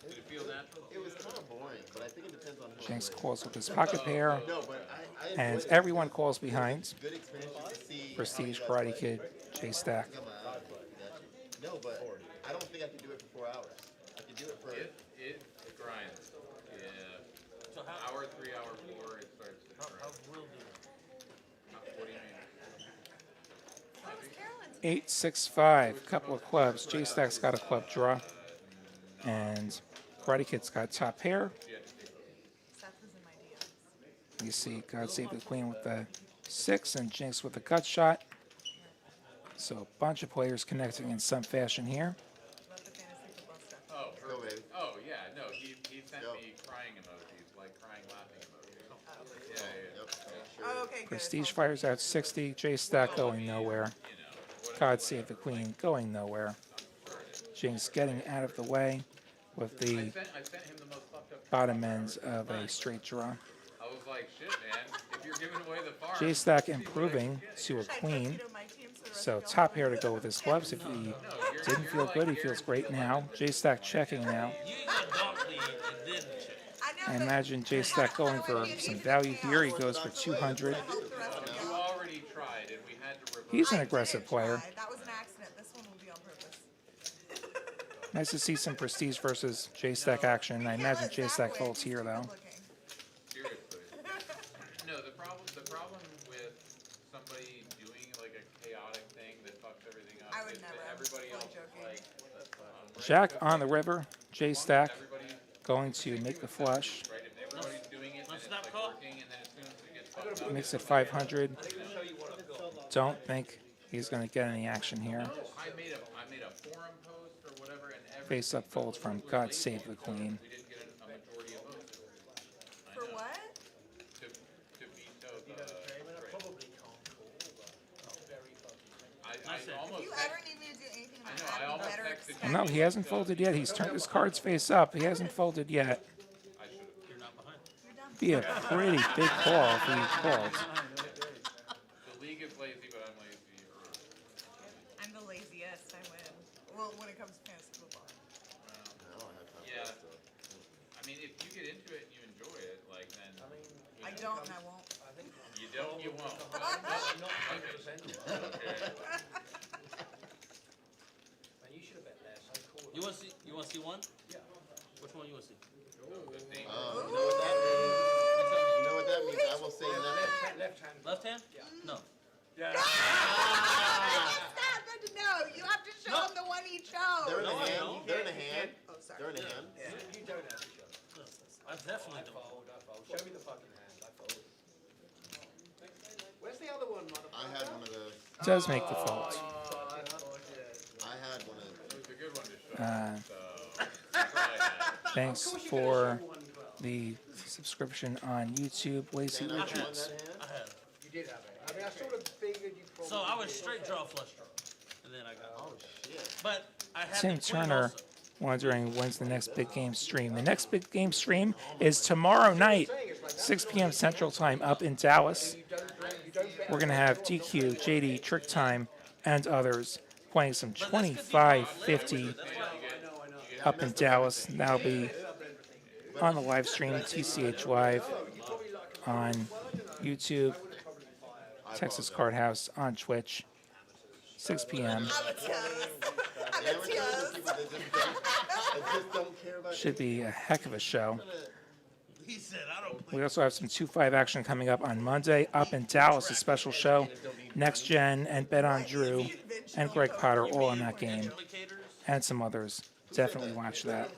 Did it feel natural? It was kind of boring, but I think it depends on who. Jinx calls with his pocket pair, No, but I and everyone calls behind. good experience to see. Prestige, Karate Kid, J-Stack. No, but I don't think I could do it for 4 hours. I could do it for. It grinds. Yeah. So how, Hour 3, hour 4, it starts to grind. how real do What do you mean? 8-6-5, couple of clubs. J-Stack's got a club draw, and Karate Kid's got top pair. Seth was in my DMs. You see God Save the Queen with the 6 and Jinx with the gut shot. So a bunch of players connecting in some fashion here. Love the fantasy football stuff. Oh, Go, baby. oh yeah, no, he sent Go. me crying emojis, like crying, laughing emojis. Yeah, Yep. yeah. Oh, okay, good. Prestige fires out 60. J-Stack going nowhere. God Save the Queen going nowhere. Jinx getting out of the way with the I sent him the most fucked up. bottom ends of a straight draw. I was like, shit, man, if you're giving away the farm. J-Stack improving to a Should I queen. tuxedo my team so the rest So of y'all top know? pair to go with his gloves. If he didn't feel good, he feels great now. J-Stack checking now. you ain't got dog lead and then check. I know, I but imagine J-Stack going for some value here. He goes for 200. help the rest of You y'all. already tried, and we had to reverse. He's an I aggressive didn't player. try. That was an accident. This one will be on purpose. Nice to see some Prestige versus J-Stack action. I imagine J-Stack folds here, though. Seriously. No, the problem with somebody doing like a chaotic thing that fucks everything up I would is never. that I'm everybody fully else joking. like Jack on the river. J-Stack everybody going to make the flush. right if everybody's doing it and it's Snap like call. working and then as soon as it gets fucked up. Makes it 500. Don't think he's going to get any action here. I made a forum post or whatever and every Face up folds from God Save the Queen. we didn't get a majority of votes For what? to veto the trade. I almost If you ever need me to do anything in my I know, I app, you almost better texted expect you. Well, no, he hasn't folded yet. He's turned his cards face up. He hasn't folded yet. You're not behind. You're done. Be a pretty big call if he called. The league is lazy, but I'm lazy. I'm the laziest. I win. Well, when it comes to fantasy football. Yeah. I mean, if you get into it and you enjoy it, like then. I don't and I won't. You don't, you won't. You want to see? You want to see one? Yeah. Which one you want to see? You know what that means? I will say nothing. Left hand? Yeah. No. Stop! Good to know. You have to show him the one he chose. They're in a No, I hand. don't. They're in a hand. Oh, sorry. They're in a hand. You don't have to show. I definitely don't. Show me the fucking hand. I fold. Where's the other one, motherfucker? I had one of those. Does make the folds. I had one of those. It's a good one to show. Uh, So, try that. Thanks for the subscription on YouTube, Lacey And I won Richards. that hand. I have. You did have it. I mean, I sort of figured you probably. So I was straight draw, flush draw, and then I got. Oh shit. But I had Tim the queen Turner also. wondering when's the next big game stream. The next big game stream is tomorrow night, 6 p.m. Central Time, up in Dallas. We're going to have DQ, JD, Trick Time, and others playing some 25-50 up in Dallas. That'll be on the live stream, TCH Live on YouTube, Texas Card House on Twitch, 6 p.m. Should be a heck of a show. We also have some 2-5 action coming up on Monday up in Dallas, a special show. Next Gen and Bet on Drew and Greg Potter all in that game, and some others. Definitely watch that.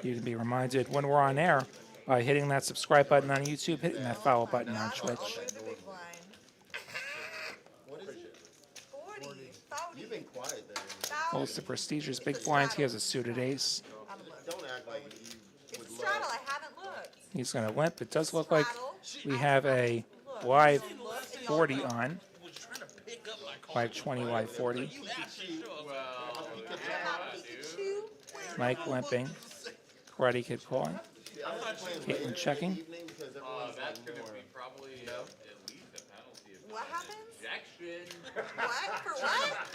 You can be reminded when we're on air by hitting that subscribe button on YouTube, hitting that follow button on Twitch. You've been quiet there. Holds the prestigious big blind. He has a suited ace. Don't act like you would Straddle, I haven't looked. He's going to limp. It does look like we have a live 40 on. Live 20, live 40. Mike limping. Karate Kid calling. Caitlin checking. That's going to be probably at least a penalty. What happens? Objection. What? For what?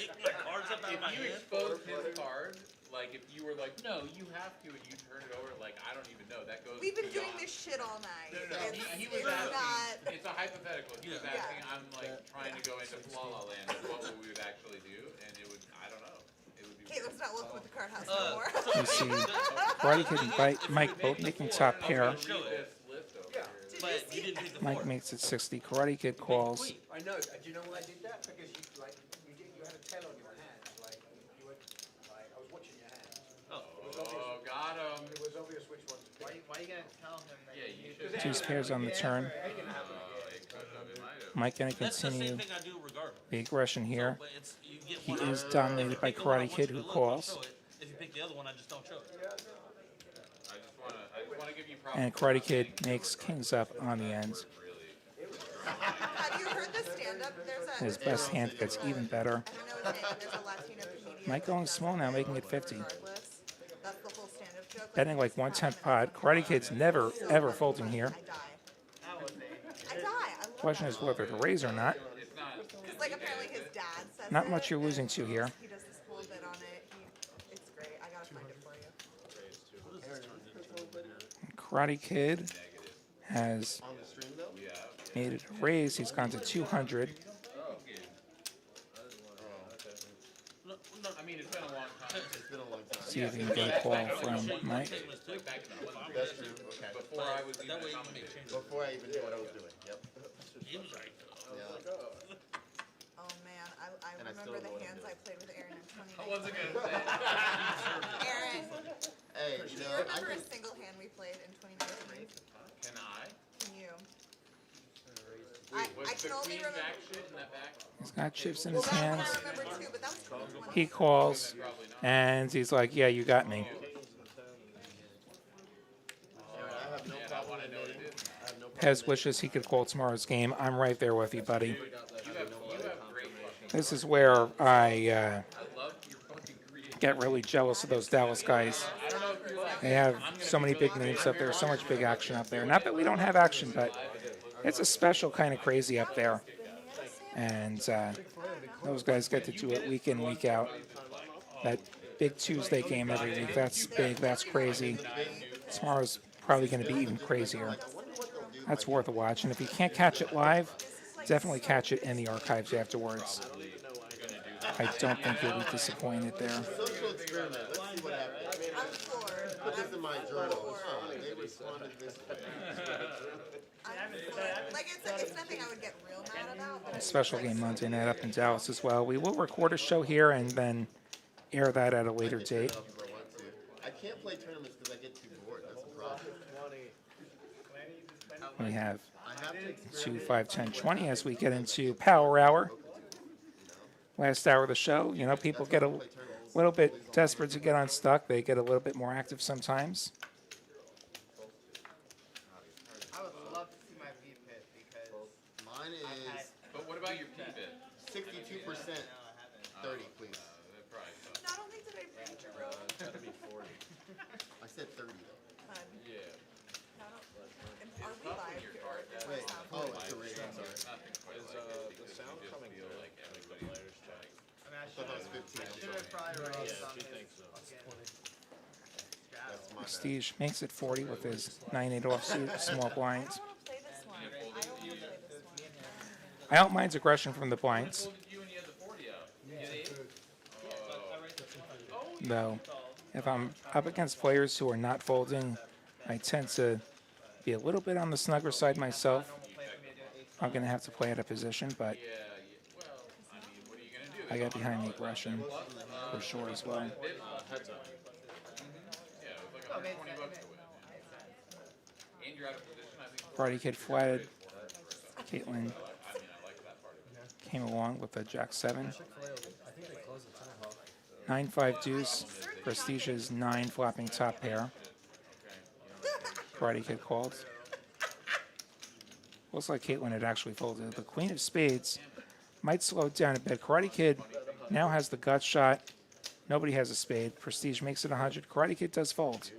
If you expose his card, like if you were like, no, you have to, and you turn it over, like I don't even know. That goes. We've been doing beyond. this shit all night. No. He was It's asking. not. It's a hypothetical. He was asking. I'm like trying to go into La La Land. Of what we would actually do, and it would. I don't know. It would be. Caitlin's not looking with the card house no more. You see Karate Kid and Mike both making top pair. Mike makes it 60. Karate Kid calls. I know. Do you know why I did that? Because you had a tail on your hand. I was watching your hand. Oh, got him. It was obvious which one. Why are you gonna tell him that? Yeah, you should. Two pairs on the turn. Mike going to continue the aggression here. He is dominated by Karate Kid, who calls. If you pick the other one, I just don't show it. I just want to give you props. And Karate Kid makes kings up on the end. Have you heard the stand-up? There's a. His best hand gets even better. I don't know his name, but there's a Latino comedian. Mike going small now, making it 50. Regardless. That's the whole stand-up joke. Betting like 1/10 pot. Karate Kid's never, ever folding here. I die. I love Question is whether to raise or not. Because, like, apparently his dad says Not it, much you're and losing to here. He does this whole bit on it. It's great. I gotta find it for you. Karate Kid has made it a raise. He's gone to 200. I mean, it's been a long time. See if he can get a call from Mike. That's true. Okay. Before I was even Before I even knew what I was doing. Yep. Oh man, I And I still remember don't know what the it hands is. I played with Aaron in 2019. I wasn't going to say. Aaron, Hey, do you you know, I remember a think single hand we played in 2019? Can I? Can you? Was I the can only queen remember. jack shit in that back? He's got chips in Well, his that one hands. I remember too, but that was 2020. He calls, and he's like, yeah, you got me. I have no problem admitting. I have no problem. Pez wishes he could call tomorrow's game. I'm right there with you, buddy. You have great fucking. This is where I I love your fucking creativity. get really jealous of those Dallas guys. I don't know if you're like. They have so many big names up there, so much big action up there. Not that we don't have action, but it's a special kind of crazy up there. And those guys get to do it week in, week out. That big Tuesday game every week, that's big, that's crazy. Tomorrow's probably going to be even crazier. That's worth a watch. And if you can't catch it live, definitely catch it in the archives afterwards. I don't think you'll be disappointed there. Social experiment. Let's see what happens. I'm floored. Put this in my journal. They responded this way. I'm floored. Like, it's nothing I would get real mad about. But A special game Monday night up in Dallas as well. We will record a show here and then air that at a later date. I can't play tournaments because I get too bored. That's the problem. We have I have to 2, 5, 10, 20 as we get into Power Hour. Last hour of the show. You know, people get a little bit desperate to get unstuck. They get a little bit more active sometimes. I would love to see my V-pit because Mine is But what about your P-bit? 62%. 30, please. not only did I bring Jerome, I said 30 though. Yeah. are we live here? Wait. Oh, it's a rating. I'm sorry. The sound coming through. Like everybody That's my bad. Prestige makes it 40 with his 9-8 offsuit, small blinds. I want to play this one. I don't want to play this one. I don't mind aggression from the blinds, You and you had the 40 out. You had 8? though. If I'm up against players who are not folding, I tend to be a little bit on the snugger side myself. I'm going to have to play out of position, but Well, I mean, what are you going to do? I got behind the aggression for sure as well. Yeah, it was like $120 to win. And you're out of position, I think. Karate Kid flatted. Caitlin I mean, I like that part of it. came along with a Jack 7. I think they closed the 10 hall. 9-5 deuce. Prestige's 9 flopping top pair. Karate Kid called. Looks like Caitlin had actually folded. The Queen of Spades might slow it down a bit. Karate Kid now has the gut shot. Nobody has a spade. Prestige makes it 100. Karate Kid does fold.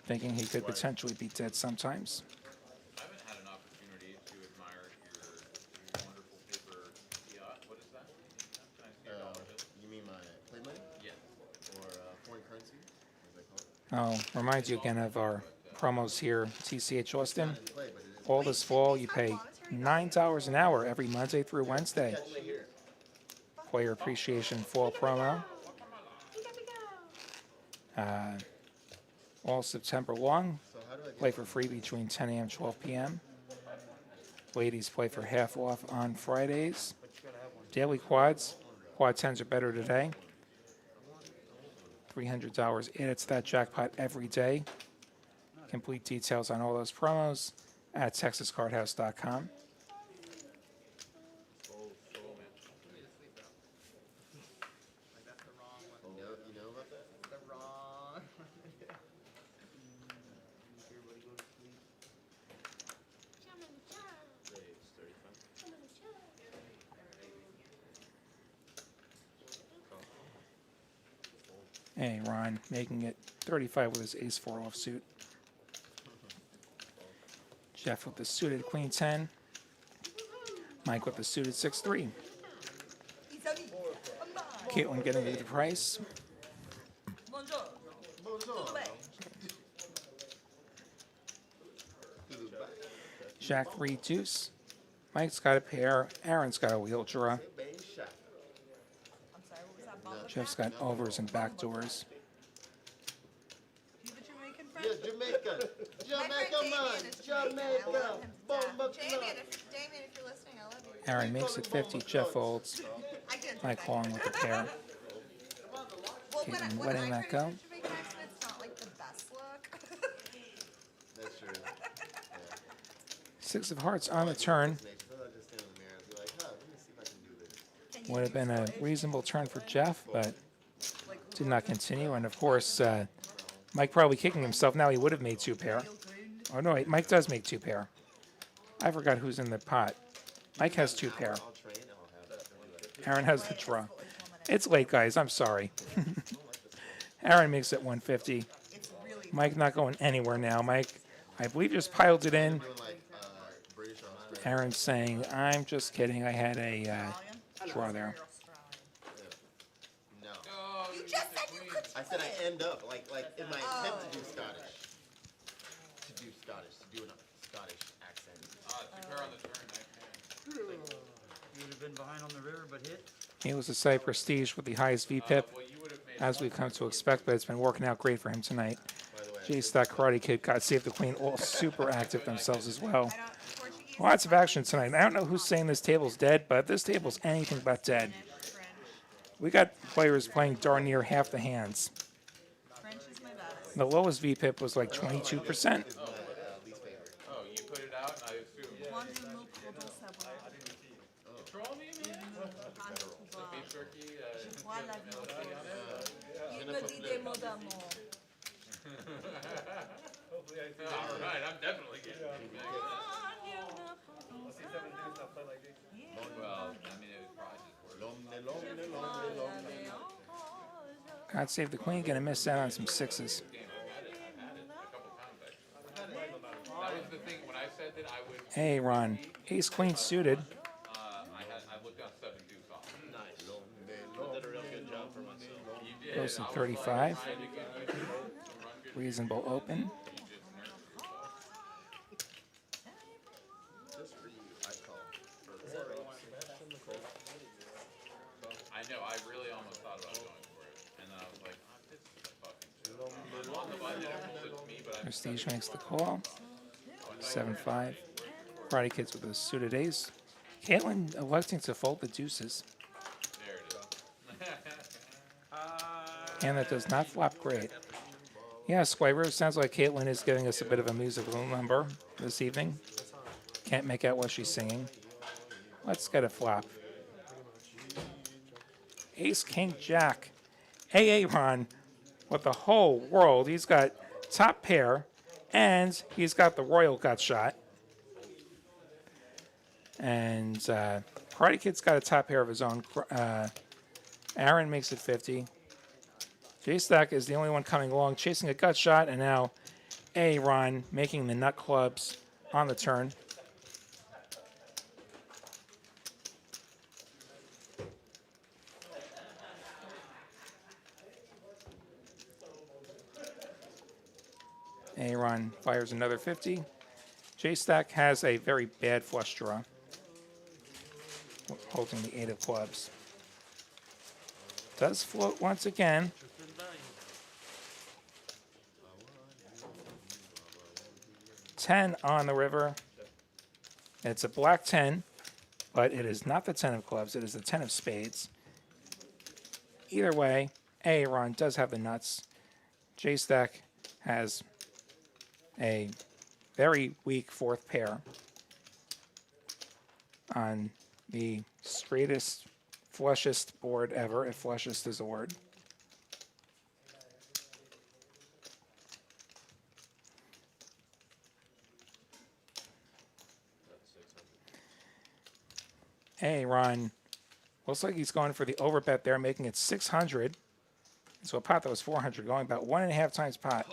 Thinking he could potentially be dead sometimes. I haven't had an opportunity to admire your wonderful paper fiat. What is that? Can I see your dollar bill? You mean my play money? Yeah. Or foreign currency? What is that called? I'll remind you again of our promos here. TCH Austin. Play, but it is. All this fall, you pay $9 an hour every Monday through Wednesday. Player appreciation fall promo. All September long. So how do I get Play for free between 10 a.m. and 12 p.m. Ladies play for half off on Fridays. Daily quads. Quad 10s are better today. $300 in. It's that jackpot every day. Complete details on all those promos at texascardhouse.com. You know about that? The wrong. Hey, Ron making it 35 with his ace-4 offsuit. Jeff with the suited queen 10. Mike with the suited 6-3. Caitlin getting the price. Bonjour. Bonjour. Jack 3 deuce. Mike's got a pair. Aaron's got a wheel draw. I'm sorry, what was that? Bump Jeff's got overs and backdoors. You the Jamaican friend? Yeah, Jamaica. My friend Jamaica, man. Damien is Jamaican. I Jamaica. love him to Bomba death. Damien, if you're listening, I love you. Aaron makes it 50. Jeff folds. I can't do Mike that. long with the pair. Well, Caitlin when letting I that try to go. do Jamaican accent, it's not like the best look. That's true. Six of hearts on the turn. Sometimes I just stand in the mirror and be like, huh, let me see if I can do this. Would have been a reasonable turn for Jeff, but did not continue. And of course, Mike probably kicking himself now. He would have made 2 pair. Oh no, wait, Mike does make 2 pair. I forgot who's in the pot. Mike has 2 pair. I'll train, I'll have that. Aaron has the draw. It's late, guys. I'm sorry. Aaron makes it 150. Mike not going anywhere now. Mike, I believe, just piled it in. Doing like British or Australian. Aaron's saying, I'm just kidding. I had a draw there. No. You just said you could. I said I end up like in my attempt to do Scottish. To do a Scottish accent. 2 pair on the turn, nice hand. You would have been behind on the river, but hit. He was a side prestige with the highest VPIP, Well, you would have made as we've come to expect, but it's been working out great for him tonight. By the way, J-Stock Karate Kid got Save the Queen, all super active themselves as well. Lots of action tonight. I don't know who's saying this table's dead, but this table's anything but dead. We got players playing darn near half the hands. French is my best. The lowest VPIP was like 22%. least favorite. Oh, you put it out, and I assume. Moi, je me propose savoir. Troll me, man? Quand tu vas, Beef jerky, je vois la vie aux choses. Il me dit des mots d'amour. all right, I'm definitely getting it. Well, I mean, it was prizes worth it. God Save the Queen, gonna miss out on some sixes. That was the thing, when I said that I would, Hey, Ron, Ace Queen suited. I looked down 7 deuce off. Nice. Goes to 35. Reasonable open. I know, I really almost thought about going for it. And then I was like, oh, this is fucking on the button, it pulled it to me, but I Prestige makes the call. 7-5. Karate Kids with a suited ace. Caitlin electing to fold the deuces. there it is. And that does not flop great. Yeah, Squire, sounds like Caitlin is giving us a bit of a musical number this evening. Can't make out what she's singing. Let's get a flop. Ace, King, Jack. Ron with the whole world. He's got top pair, and he's got the royal gut shot. And Karate Kid's got a top pair of his own. Aaron makes it 50. J-Stack is the only one coming along, chasing a gut shot, and now Ron making the nut clubs on the turn. Ron fires another 50. J-Stack has a very bad flush draw, holding the 8 of clubs. Does float once again. $10 on the river. It's a black 10, but it is not the 10 of clubs. It is the 10 of spades. Either way, Ron does have the nuts. J-Stack has a very weak fourth pair on the straightest, flushest board ever, if flushest is a word. Ron looks like he's going for the overbet there, making it 600. So a pot that was 400, going about 1.5 times pot.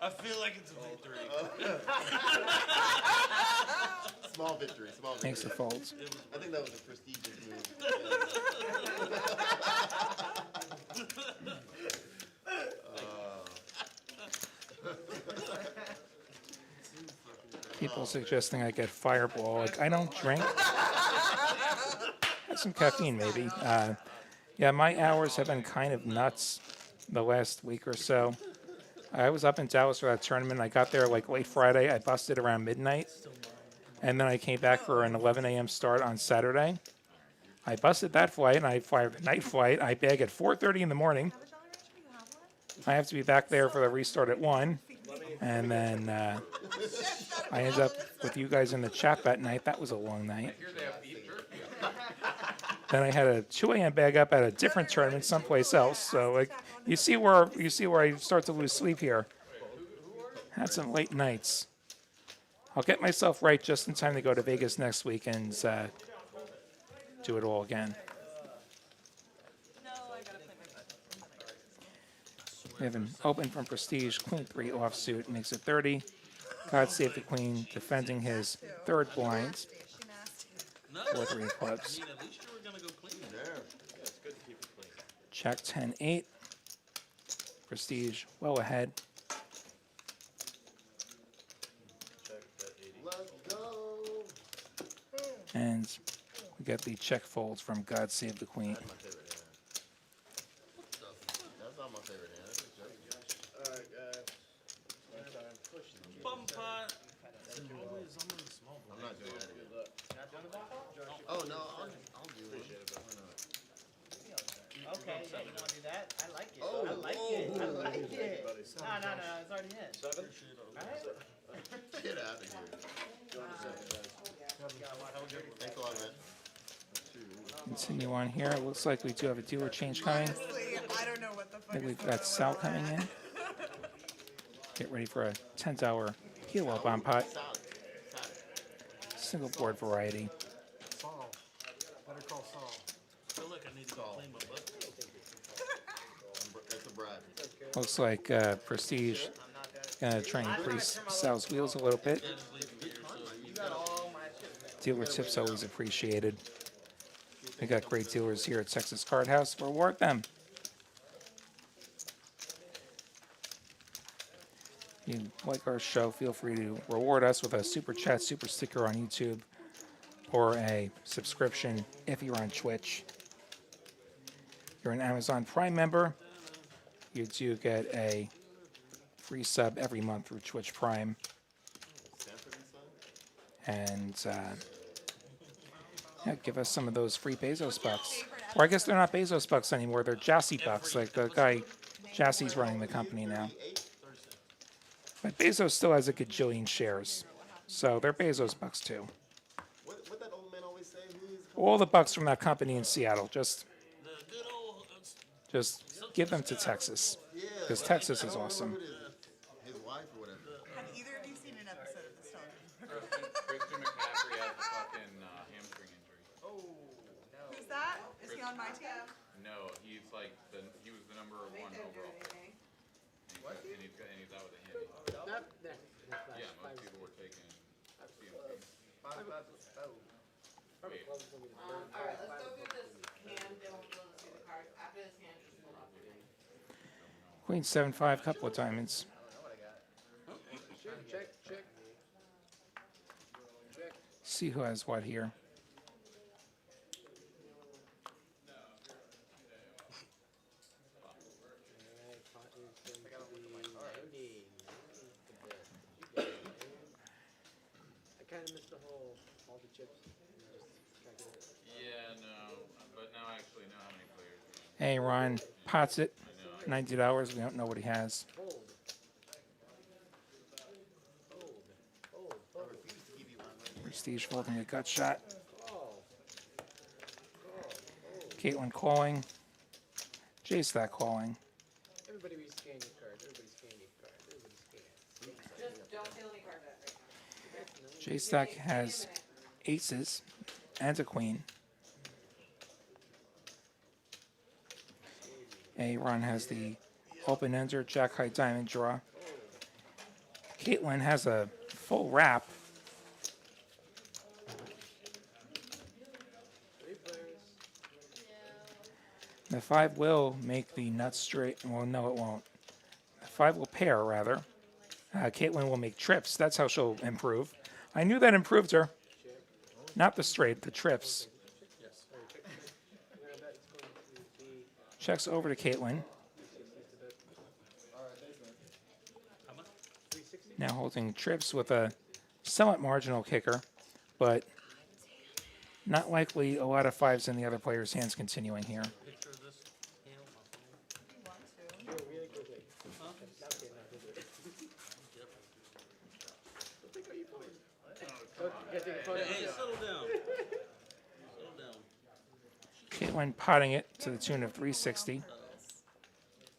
I feel like it's a victory. Small victory, small victory. Makes the folds. I think that was a prestigious move. People suggesting I get Fireball. Like, I don't drink. Have some caffeine, maybe. Yeah, my hours have been kind of nuts the last week or so. I was up in Dallas for that tournament. I got there like late Friday. I busted around midnight. And then I came back for an 11 a.m. start on Saturday. I busted that flight, and I fired the night flight. I bag at 4:30 in the morning. I have to be back there for the restart at 1. And then I ended up with you guys in the chat that night. That was a long night. Then I had a 2 a.m. bag up at a different tournament someplace else. So like you see where I start to lose sleep here. Had some late nights. I'll get myself right just in time to go to Vegas next week and do it all again. We have an open from Prestige, Queen 3 offsuit, makes it 30. God save the Queen, defending his third blind. 4-3 clubs. I mean, at least you were gonna go clean. It's good to keep it clean. Check 10-8. Prestige well ahead. Let's go. And we get the check folds from God Save the Queen. That's my favorite hand. That's not my favorite hand. That's a joke. Alright, Bum pot. Always, I'm on the small board. I'm not doing that again. Oh no, I'll do it. Why not? Okay, yeah, you wanna do that? I like it. Oh, I like it. I like it. No, it's already in. 7. Alright. Get out of here. Thanks a lot, man. Continue on here. It looks like we do have a dealer change coming. Honestly, I don't know what the fuck I think is we've going got on Sal with my coming in. head. Get ready for a $10 kilo bomb pot. Single board variety. Saul. Better call Saul. I feel like I need to go clean my butt. That's a Looks like Prestige gonna try and increase Sal's wheels a little bit. Dealer tips always appreciated. We got great dealers here at Texas Card House. Reward them. If you like our show, feel free to reward us with a super chat, super sticker on YouTube, or a subscription if you're on Twitch. If you're an Amazon Prime member, you do get a free sub every month through Twitch Prime. And yeah, give us some of those free Bezos bucks. Or I guess they're not Bezos bucks anymore. They're Jassy bucks. Like the guy, Jassy's running the company now. But Bezos still has a gajillion shares. So they're Bezos bucks too. What that old man always say? All the bucks from that company in Seattle. Just give them to Texas. Because Texas is awesome. His wife or whatever. Have either of you seen an episode of this television? Christian McCaffrey has a fucking hamstring injury. Oh, no. Who's that? Is he on my team? No, he's like he was the number 1 overall. And he's out with a hammy. Yeah, most people were taking CMC. Alright, let's go do this hand. They won't be able to see the cards. After this hand, just pull off your hand. Queen 7-5, couple of diamonds. Check. See who has what here. I kind of missed all the chips. Yeah, no, but now I actually know how many players. Hey, Ron pots it. $90. We don't know what he has. Prestige folding a gut shot. Caitlin calling. J-Stack calling. Everybody rescan your cards. Everybody scan your cards. Everybody scan. Just don't tail any card back right now. J-Stack has aces and a queen. Ron has the open-ender Jack High Diamond draw. Caitlin has a full wrap. The 5 will make the nut straight. Well, no, it won't. The 5 will pair, rather. Caitlin will make trips. That's how she'll improve. I knew that improved her. Not the straight, the trips. Checks over to Caitlin. Now holding trips with a somewhat marginal kicker, but not likely a lot of 5s in the other player's hands continuing here. Hey, settle down. Settle down. Caitlin potting it to the tune of 360.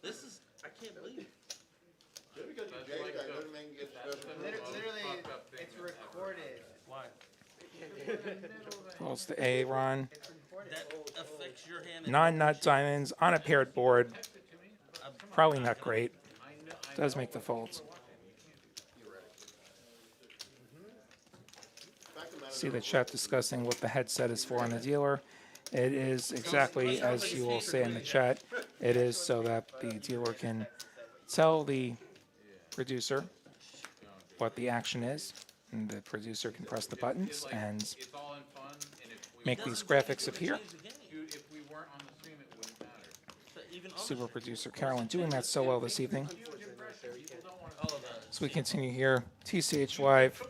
This is, I can't believe it. Literally, it's recorded. Why? Falls to Ron. That affects your hand. Non-nut diamonds on a paired board. Probably not great. Does make the folds. See the chat discussing what the headset is for on the dealer. It is exactly as you will say in the chat. It is so that the dealer can tell the producer what the action is, and the producer can press the buttons and It's all in fun, and if we make these graphics appear. if we weren't on the stream, it wouldn't matter. Super producer Carolyn doing that so well this evening. As we continue here, TCH Live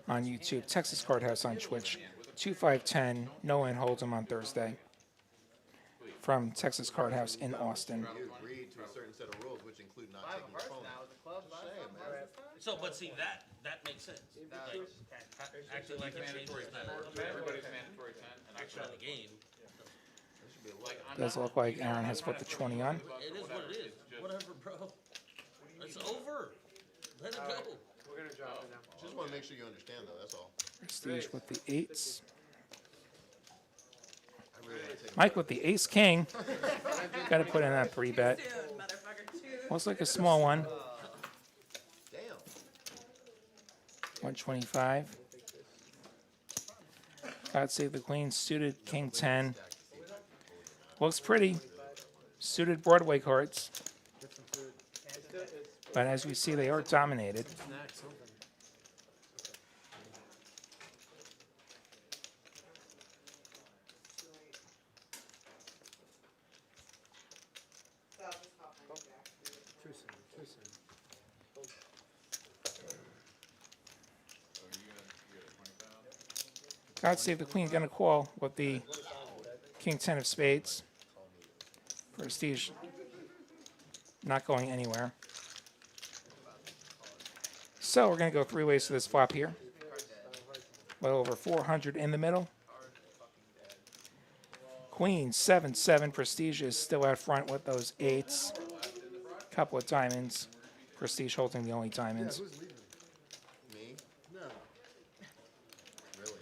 on YouTube, Texas Card House on Twitch, 2510, no one holds them on Thursday. From Texas Card House in Austin. You agreed to a certain set of rules, which include not taking your phone. So, but see, that makes sense. Like, acting like it changes that. Everybody's mandatory 10, and Action of the game. Does look like Aaron has put the 20 on. It is what it is. Whatever, bro. It's over. Let it go. We're gonna drop it now. Just want to make sure you understand, though. That's all. Prestige with the 8s. I Mike with the ace king. Got to put in that 3-bet. Looks like a small one. 125. God save the queen. Suited king 10. Looks pretty. Suited Broadway cards. But as we see, they are dominated. God save the queen. Gonna call with the king 10 of spades. Prestige not going anywhere. So we're going to go 3 ways to this flop here. Well over 400 in the middle. Queen 7-7. Prestige is still out front with those 8s. Couple of diamonds. Prestige holding the only diamonds. Me? No. Really?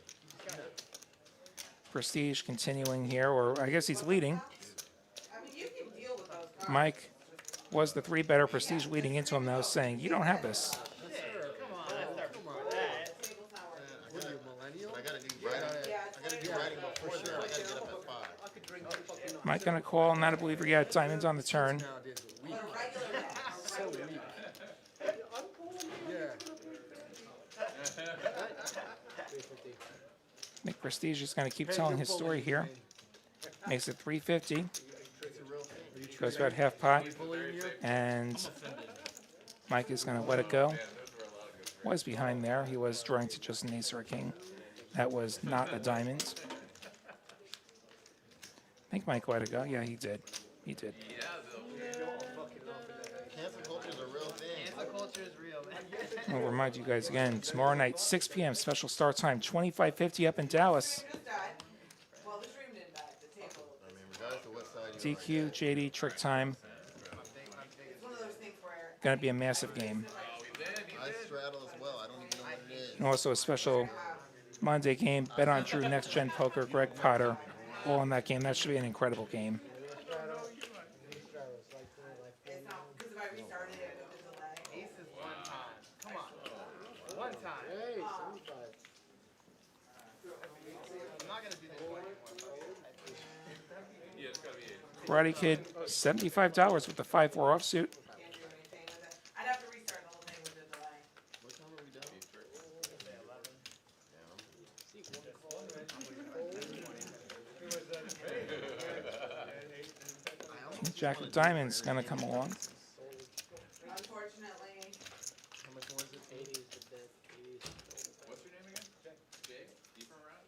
Prestige continuing here, or I guess he's leading. Mike was the 3-better. Prestige leading into him now, saying, "You don't have this." Mike gonna call, not a believer yet. Diamonds on the turn. I think Prestige is going to keep telling his story here. Makes it 350. Goes about half pot. And Mike is going to let it go. Was behind there. He was drawing to just an ace or a king. That was not a diamond. I think Mike let it go. Yeah, he did. He did. Cancel culture is a real thing. Cancel culture is real, man. I'll remind you guys again, tomorrow night, 6 p.m., special start time, 2550 up in Dallas. Well, the stream didn't die. The table. I mean, regardless of what side DQ, JD, trick time. It's one of those things where Going to be a massive game. I straddle as well. I don't even know what it is. And also a special Monday game, Bet on Drew, Next Gen Poker, Greg Potter, all in that game. That should be an incredible game. it's not because if I restarted it with the delay. Ace is one time. Come on. One time. I'm not gonna do this one anymore. Yeah, it's gotta be 8. Karate Kid, $75 with the 5-4 offsuit. Can't do anything with it. I'd have to restart the whole thing with the delay. What time are we done? King Jack of Diamonds going to come along. Unfortunately, What's your name again? Jay? Different round?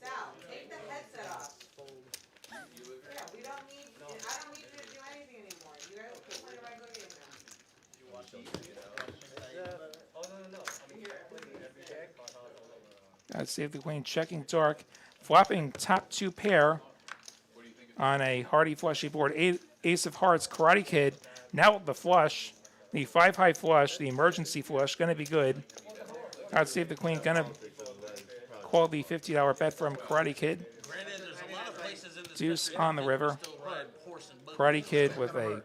Sal, take the headset off. You live here? Yeah, we don't need. I don't need to do anything anymore. You guys can play the regular game now. Oh, no. I mean, here. God save the queen, checking dark. Flopping top 2 pair on a hearty flushy board. Ace of hearts, Karate Kid. Now with the flush, the 5-high flush, the emergency flush, going to be good. God save the queen, going to call the $50 bet from Karate Kid. Granted, there's a lot of places in this Deuce country on the that river. still ride horse and buggy. Karate Kid with a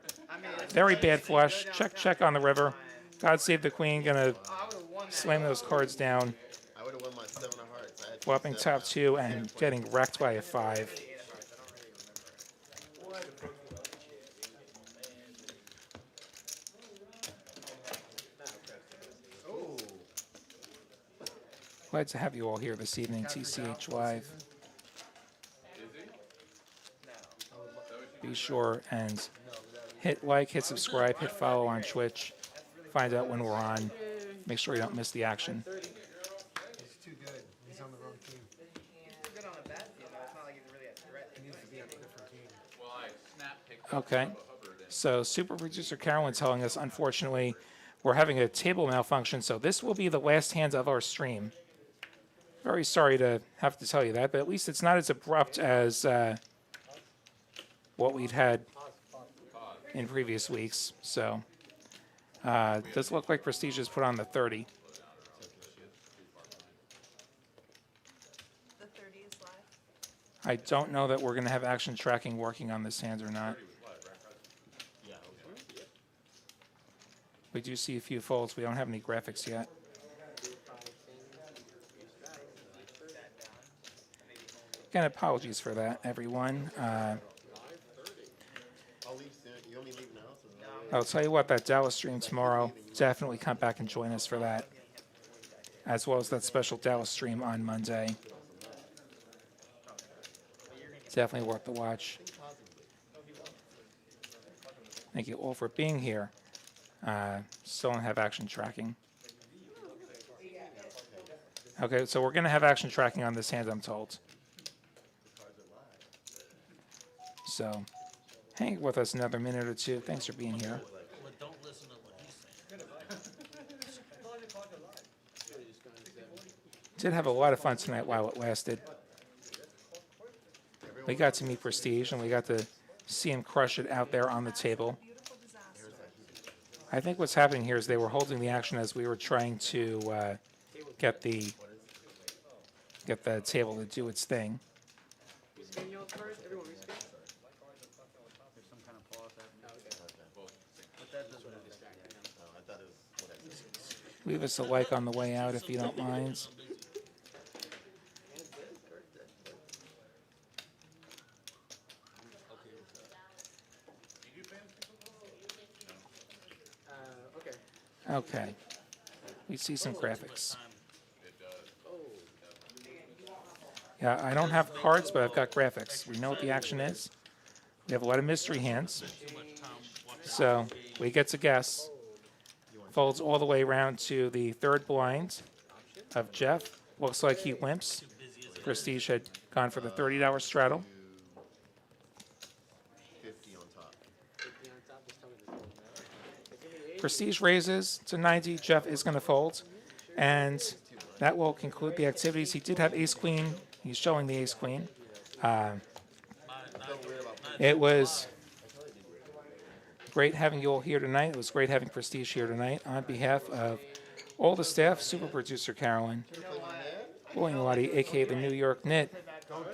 very bad flush. Check on the river. God save the queen, going to slam those cards down. I would have won my 7 of hearts. I had Flopping top 2 and getting wrecked by a 5. Glad to have you all here this evening, TCH Live. Be sure and hit like, hit subscribe, hit follow on Twitch. Find out when we're on. Make sure you don't miss the action. He's too good. He's on the wrong team. He's good on a bad team, though. It's not like he's really a threat. He needs to be on a different team. Well, I snap picked Okay. So super producer Carolyn telling us, unfortunately, we're having a table malfunction, so this will be the last hand of our stream. Very sorry to have to tell you that, but at least it's not as abrupt as what we'd had in previous weeks. So it does look like Prestige has put on the 30. The 30 is live. I don't know that we're going to have action tracking working on this hand or not. We do see a few folds. We don't have any graphics yet. Again, apologies for that, everyone. I'll tell you what, that Dallas stream tomorrow, definitely come back and join us for that, as well as that special Dallas stream on Monday. Definitely worth the watch. Thank you all for being here. Still don't have action tracking. Okay, so we're going to have action tracking on this hand, I'm told. So hang with us another minute or two. Thanks for being here. But don't listen to what he's saying. Did have a lot of fun tonight while it lasted. We got to meet Prestige, and we got to see him crush it out there on the table. I think what's happening here is they were holding the action as we were trying to get the table to do its thing. Leave us a like on the way out if you don't mind. Okay. We see some graphics. Yeah, I don't have cards, but I've got graphics. We know what the action is. We have a lot of mystery hands. So we get to guess. Folds all the way around to the third blind of Jeff. Looks like he limps. Prestige had gone for the $30 straddle. Prestige raises to 90. Jeff is going to fold. And that will conclude the activities. He did have ace-queen. He's showing the ace-queen. It was great having you all here tonight. It was great having Prestige here tonight. On behalf of all the staff, super producer Carolyn, William Lottie, a.k.a. the New York Knit,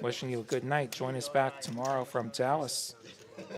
wishing you a good night. Join us back tomorrow from Dallas.